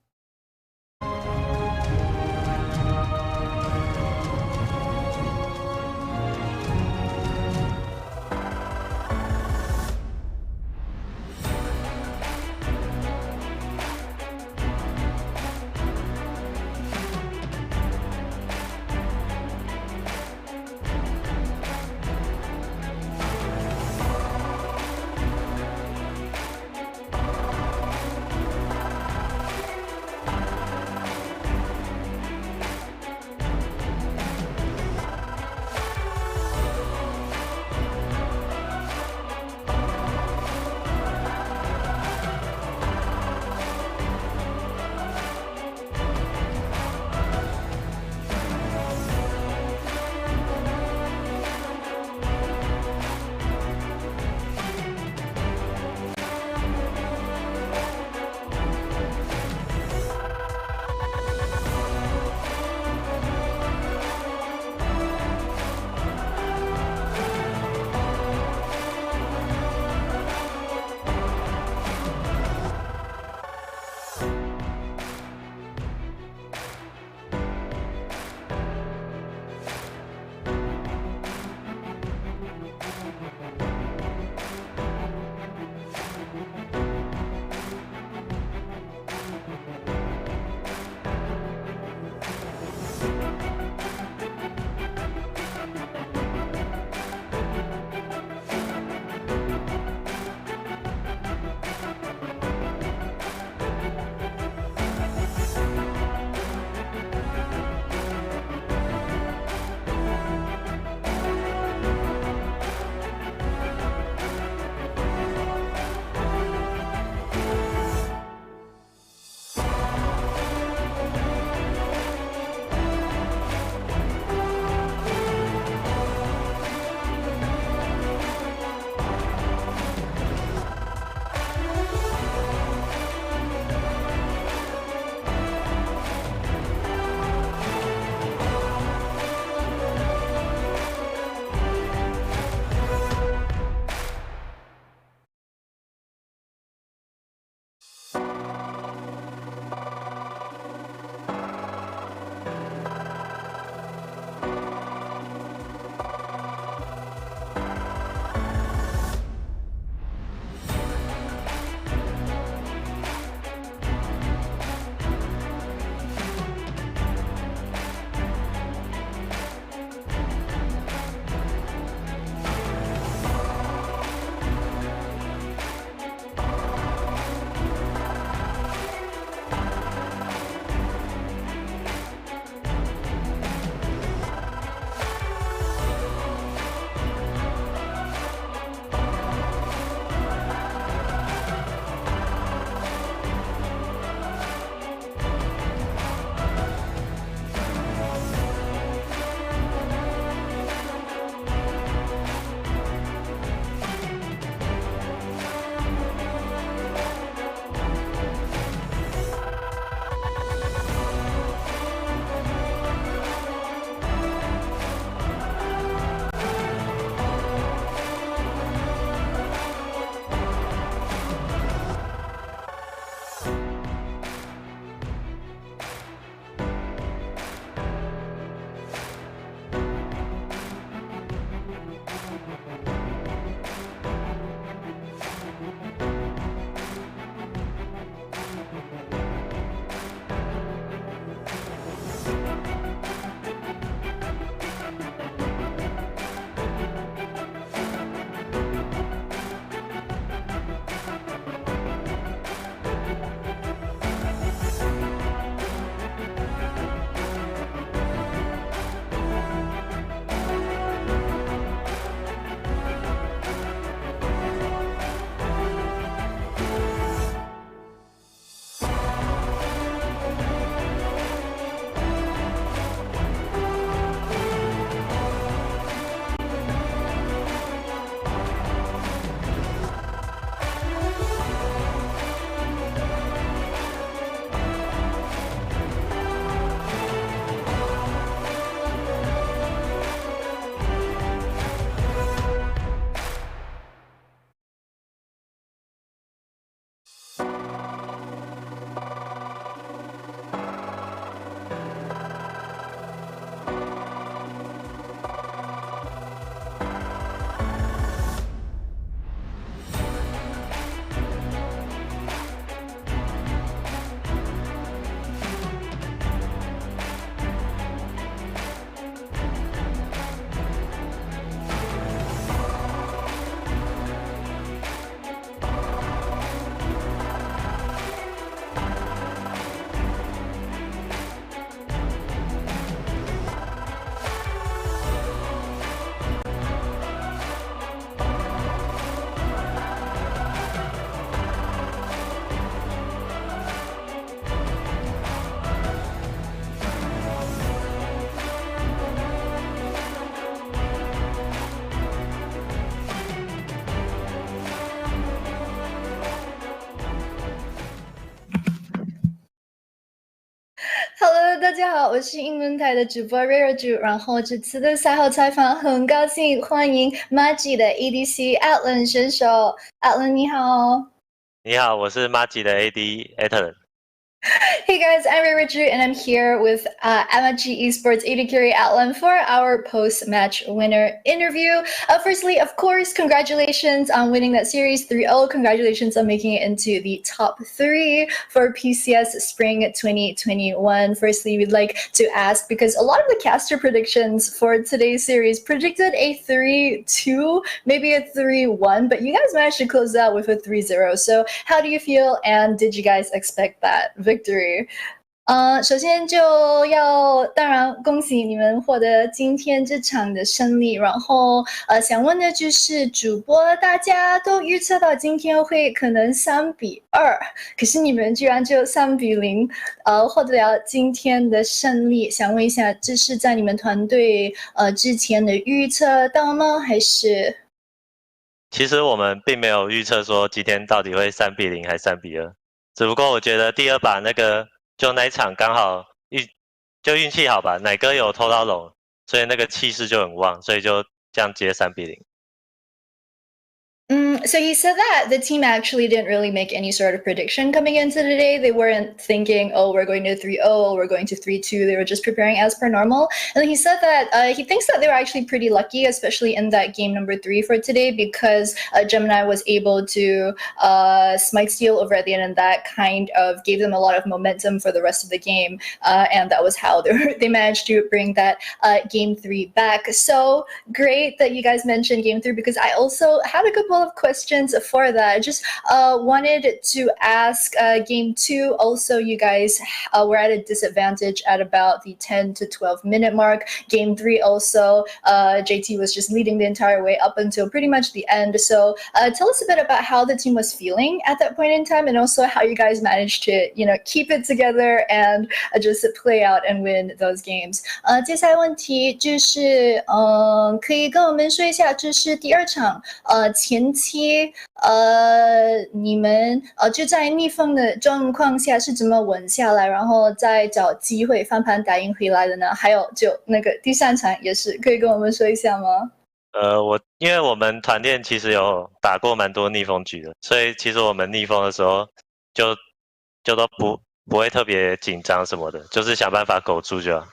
家好，我是英文台的主播瑞瑞主，然后这次的赛后采访很高兴欢迎 Maggi 的 ADC Atlan 选手 ，Atlan 你好。你好，我是 Maggi 的 AD Ethan。Hey guys, I'm Ray Richard and I'm here with MG Esports AD Carry Atlan for our post-match winner interview. Firstly, of course, congratulations on winning that series 3-0. Congratulations on making it into the top 3 for PCS Spring 2021. Firstly, we'd like to ask, because a lot of the caster predictions for today's series predicted a 3-2, maybe a 3-1, but you guys managed to close out with a 3-0. So how do you feel, and did you guys expect that victory? 首先就要当然恭喜你们获得今天这场的胜利，然后想问的就是主播大家都预测到今天会可能3-2，可是你们居然就3-0获得了今天的胜利，想问一下这是在你们团队之前的预测到吗？还是？其实我们并没有预测说今天到底会3-0还是3-2，只不过我觉得第二把那一场刚好运气好吧，奶哥有偷到龙，所以那个气势就很旺，所以就这样接3-0。So he said that the team actually didn't really make any sort of prediction coming into today. They weren't thinking, oh, we're going to 3-0, we're going to 3-2. They were just preparing as per normal. And he said that he thinks that they were actually pretty lucky, especially in that game number 3 for today, because Gemini was able to smite steal over at the end, and that kind of gave them a lot of momentum for the rest of the game. And that was how they managed to bring that game 3 back. So great that you guys mentioned game 3, because I also had a couple of questions for that. I just wanted to ask game 2. Also, you guys were at a disadvantage at about the 10 to 12 minute mark. Game 3 also, JT was just leading the entire way up until pretty much the end. So tell us a bit about how the team was feeling at that point in time, and also how you guys managed to, keep it together and just play out and win those games. 接下来问题就是可以跟我们说一下，这是第2场前期你们就在逆风的状况下是怎么稳下来，然后再找机会翻盘打赢回来的呢？还有就那个第3场也是，可以跟我们说一下吗？因为我们团练其实有打过蛮多逆风局的，所以其实我们逆风的时候就都不会特别紧张什么的，就是想办法苟住就好。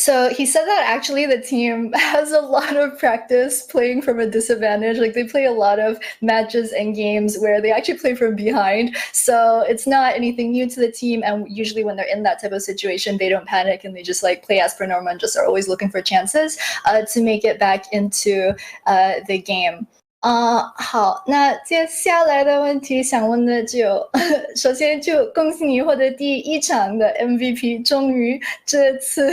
So he said that actually the team has a lot of practice playing from a disadvantage. Like they play a lot of matches and games where they actually play from behind. So it's not anything new to the team. And usually when they're in that type of situation, they don't panic and they just like play as per normal and just are always looking for chances to make it back into the game. 好，那接下来的问题想问的首先就恭喜你获得第1场的 MVP， 终于这次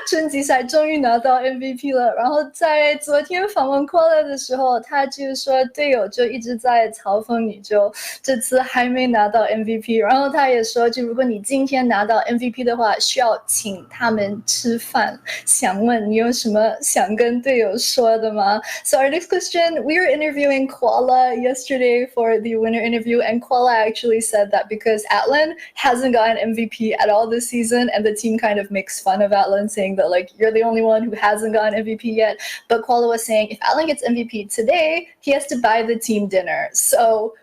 春季赛终于拿到 MVP 了。然后在昨天访问 Koala 的时候，他就说队友就一直在嘲讽你，就这次还没拿到 MVP。然后他也说，就如果你今天拿到 MVP 的话，需要请他们吃饭。想问你有什么想跟队友说的吗？ So our next question, we were interviewing Koala yesterday for the winner interview, and Koala actually said that because Atlan hasn't gotten MVP at all this season, and the team kind of makes fun of Atlan, saying that like you're the only one who hasn't gotten MVP yet. But Koala was saying if Atlan gets MVP today, he has to buy the team dinner. So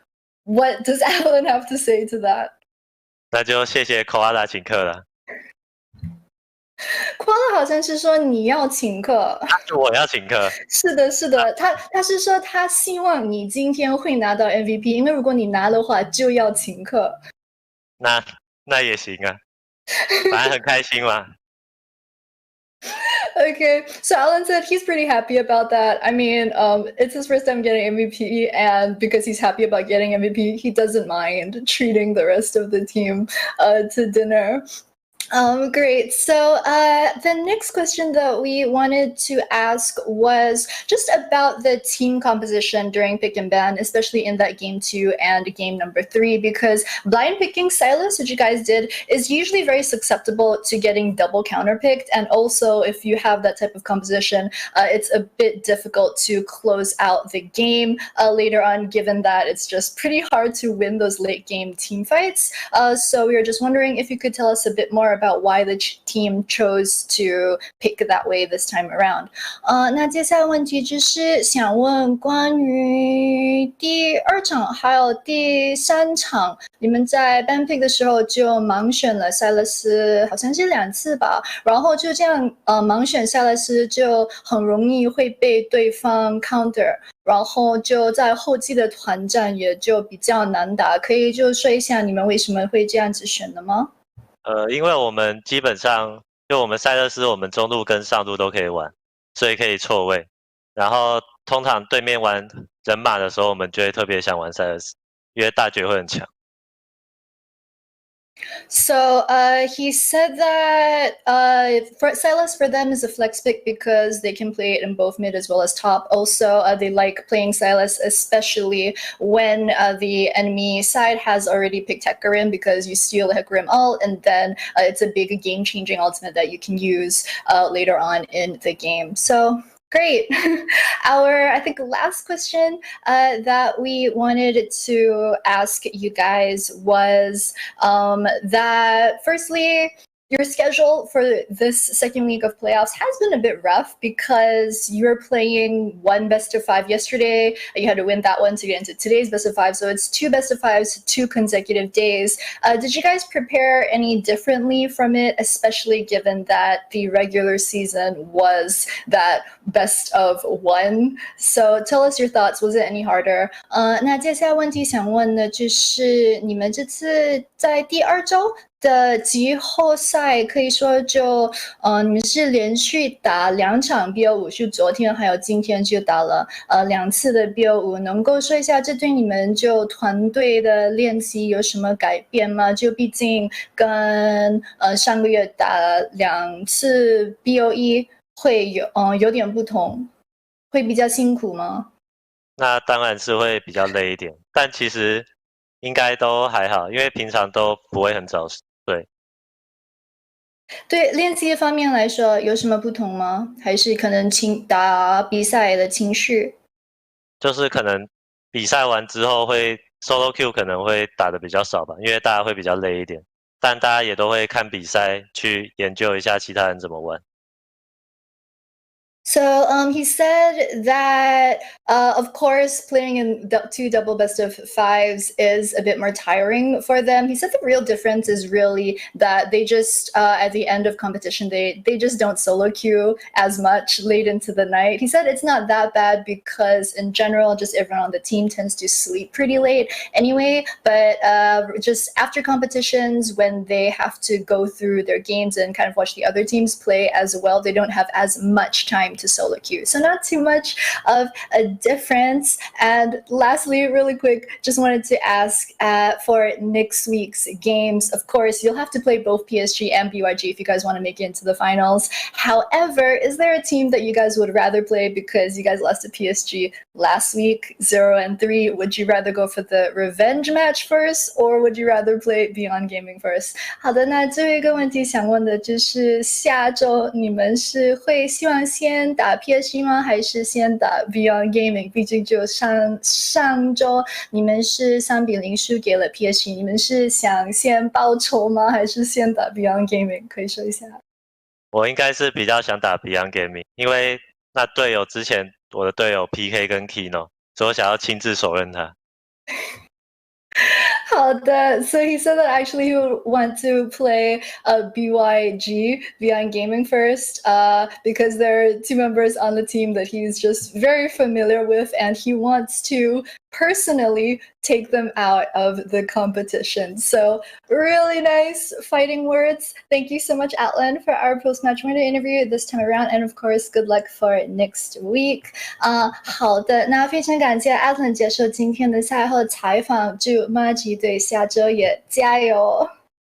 what does Atlan have to say to that? 那就谢谢 Koala 请客了。Koala 好像是说你要请客，我要请客。是的，是的，他是说他希望你今天会拿到 MVP， 因为如果你拿的话就要请客。那也行啊，反正很开心嘛。Okay, so Alan said he's pretty happy about that. I mean, it's his first time getting MVP, and because he's happy about getting MVP, he doesn't mind treating the rest of the team to dinner. Great. So the next question that we wanted to ask was just about the team composition during pick and ban, especially in that game 2 and game number 3, because blind picking Silas, which you guys did, is usually very susceptible to getting double counterpicked. And also if you have that type of composition, it's a bit difficult to close out the game later on, given that it's just pretty hard to win those late game team fights. So we were just wondering if you could tell us a bit more about why the team chose to pick that way this time around. 那接下来问题就是想问关于第2场还有第3场，你们在 ban pick 的时候就盲选了塞勒斯，好像是2次吧，然后就这样盲选塞勒斯就很容易会被对方 counter。然后就在后期的团战也就比较难打，可以就说一下你们为什么会这样子选的吗？因为我们基本上就我们塞勒斯，我们中路跟上路都可以玩，所以可以错位。然后通常对面玩人马的时候，我们就会特别想玩塞勒斯，因为大绝会很强。So he said that for Silas for them is a flex pick because they can play it in both mid as well as top. Also, they like playing Silas, especially when the enemy side has already picked Hecarim because you steal Hecarim ult, and then it's a big game-changing ultimate that you can use later on in the game. So. Great. Our, I think, last question that we wanted to ask you guys was that, firstly, your schedule for this second week of playoffs has been a bit rough because you were playing one best of 5 yesterday. You had to win that one to get into today's best of 5. So it's 2 best of 5s, 2 consecutive days. Did you guys prepare any differently from it, especially given that the regular season was that best of 1? So tell us your thoughts. Was it any harder? 那接下来问题想问的就是你们这次在第2周的季后赛可以说就你们是连续打2场 BO5， 是昨天还有今天就打了2次的 BO5， 能够说一下这对你们就团队的练习有什么改变吗？就毕竟跟上个月打2次 BO1 会有点不同，会比较辛苦吗？那当然是会比较累一点，但其实应该都还好，因为平常都不会很早睡。对练习方面来说有什么不同吗？还是可能打比赛的情绪？就是可能比赛完之后会 solo Q 可能会打的比较少吧，因为大家会比较累一点，但大家也都会看比赛去研究一下其他人怎么玩。So he said that, of course, playing in 2 double best of 5s is a bit more tiring for them. He said the real difference is really that they just, at the end of competition, they just don't solo queue as much late into the night. He said it's not that bad because in general, just everyone on the team tends to sleep pretty late anyway. But just after competitions, when they have to go through their games and kind of watch the other teams play as well, they don't have as much time to solo queue. So not too much of a difference. And lastly, really quick, just wanted to ask for next week's games, of course, you'll have to play both PSG and BYG if you guys want to make it into the finals. However, is there a team that you guys would rather play because you guys lost to PSG last week, 0-3? Would you rather go for the revenge match first, or would you rather play Beyond Gaming first? 好的，那最后一个问题想问的就是下周你们是会希望先打 PSG 吗？还是先打 Beyond Gaming？ 毕竟就上周你们是3-0输给了 PSG， 你们是想先报仇吗？还是先打 Beyond Gaming？ 可以说一下。我应该是比较想打 Beyond Gaming， 因为那队友之前我的队友 PK 跟 Kino， 所以我想要亲自手刃他。好的 so he said that actually he would want to play BYG, Beyond Gaming first, because there are 2 members on the team that he's just very familiar with, and he wants to personally take them out of the competition. So really nice fighting words. Thank you so much, Atlan, for our post-match winner interview this time around, and of course, good luck for next week. 好的，那非常感谢 Atlan 接受今天的赛后采访，祝 Magi 队下周也加油。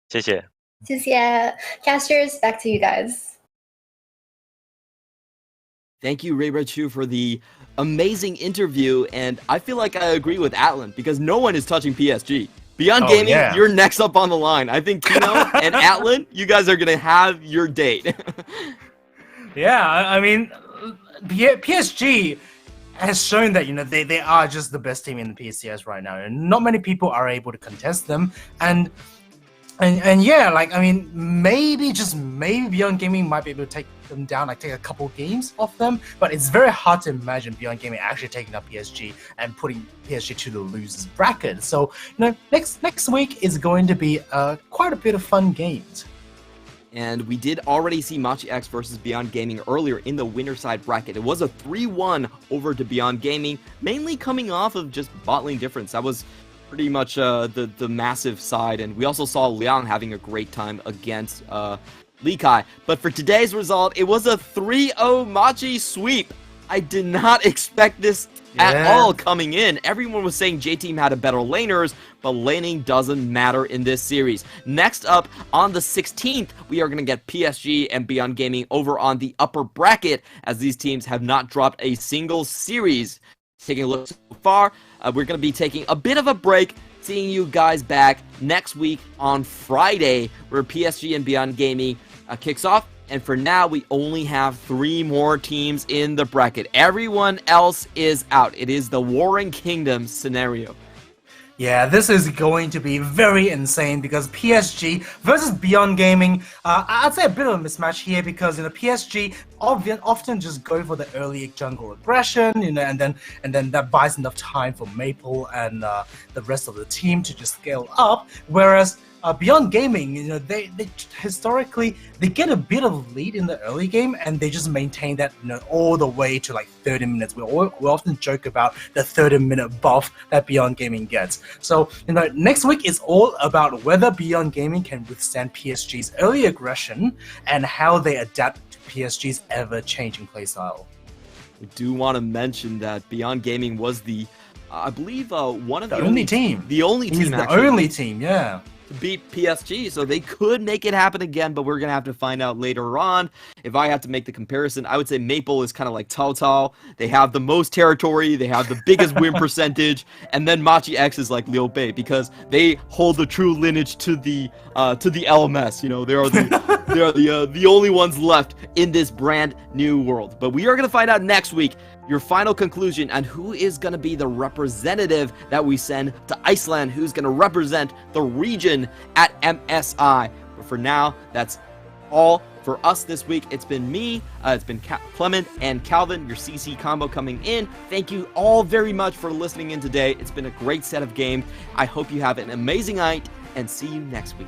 谢谢。谢谢 Casters, back to you guys. Thank you, Ray Chu, for the amazing interview, and I feel like I agree with Atlan because no one is touching PSG. Beyond Gaming, yeah. You're next up on the line. I think Kino and Atlan, you guys are gonna have your date. Yeah, I mean, PSG has shown that, you know, they are just the best team in the PCS right now, and not many people are able to contest them. And And yeah, like I mean, maybe just maybe Beyond Gaming might be able to take them down, like take a couple games off them. But it's very hard to imagine Beyond Gaming actually taking up PSG and putting PSG to the losers bracket. So next week is going to be quite a bit of fun games. And we did already see Machi X versus Beyond Gaming earlier in the winner side bracket. It was a 3-1 over to Beyond Gaming, mainly coming off of just bot lane difference. That was pretty much the massive side, and we also saw Liang having a great time against Li Kai. But for today's result, it was a 3-0 Machi sweep. I did not expect this at all coming in. Everyone was saying J-Team had a better laners, but laning doesn't matter in this series. Next up, on the 16th, we are going to get PSG and Beyond Gaming over on the upper bracket, as these teams have not dropped a single series. Taking a look so far, we're going to be taking a bit of a break, seeing you guys back next week on Friday, where PSG and Beyond Gaming kicks off. And for now, we only have 3 more teams in the bracket. Everyone else is out. It is the Warring Kingdoms scenario. Yeah, this is going to be very insane because PSG versus Beyond Gaming, I'd say a bit of a mismatch here because PSG often just go for the early jungle aggression, and then that buys enough time for Maple and the rest of the team to just scale up. Whereas Beyond Gaming, they historically they get a bit of lead in the early game and they just maintain that all the way to like 30 minutes. We often joke about the 30-minute buff that Beyond Gaming gets. So next week is all about whether Beyond Gaming can withstand PSG's early aggression and how they adapt to PSG's ever-changing playstyle. We do want to mention that Beyond Gaming was the, I believe, one of the only team. The only team. He's the only team, yeah. To beat PSG, so they could make it happen again, but we're gonna have to find out later on. If I had to make the comparison, I would say Maple is kind of like Cao Cao. They have the most territory, they have the biggest win percentage, and then Machi X is like Liu Bei because they hold the true lineage to the LMS. They are the only ones left in this brand new world. But we are gonna find out next week your final conclusion on who is going to be the representative that we send to Iceland, who's going to represent the region at MSI. But for now, that's all for us this week. It's been me, it's been Clement and Calvin, your CC combo coming in. Thank you all very much for listening in today. It's been a great set of games. I hope you have an amazing night, and see you next week.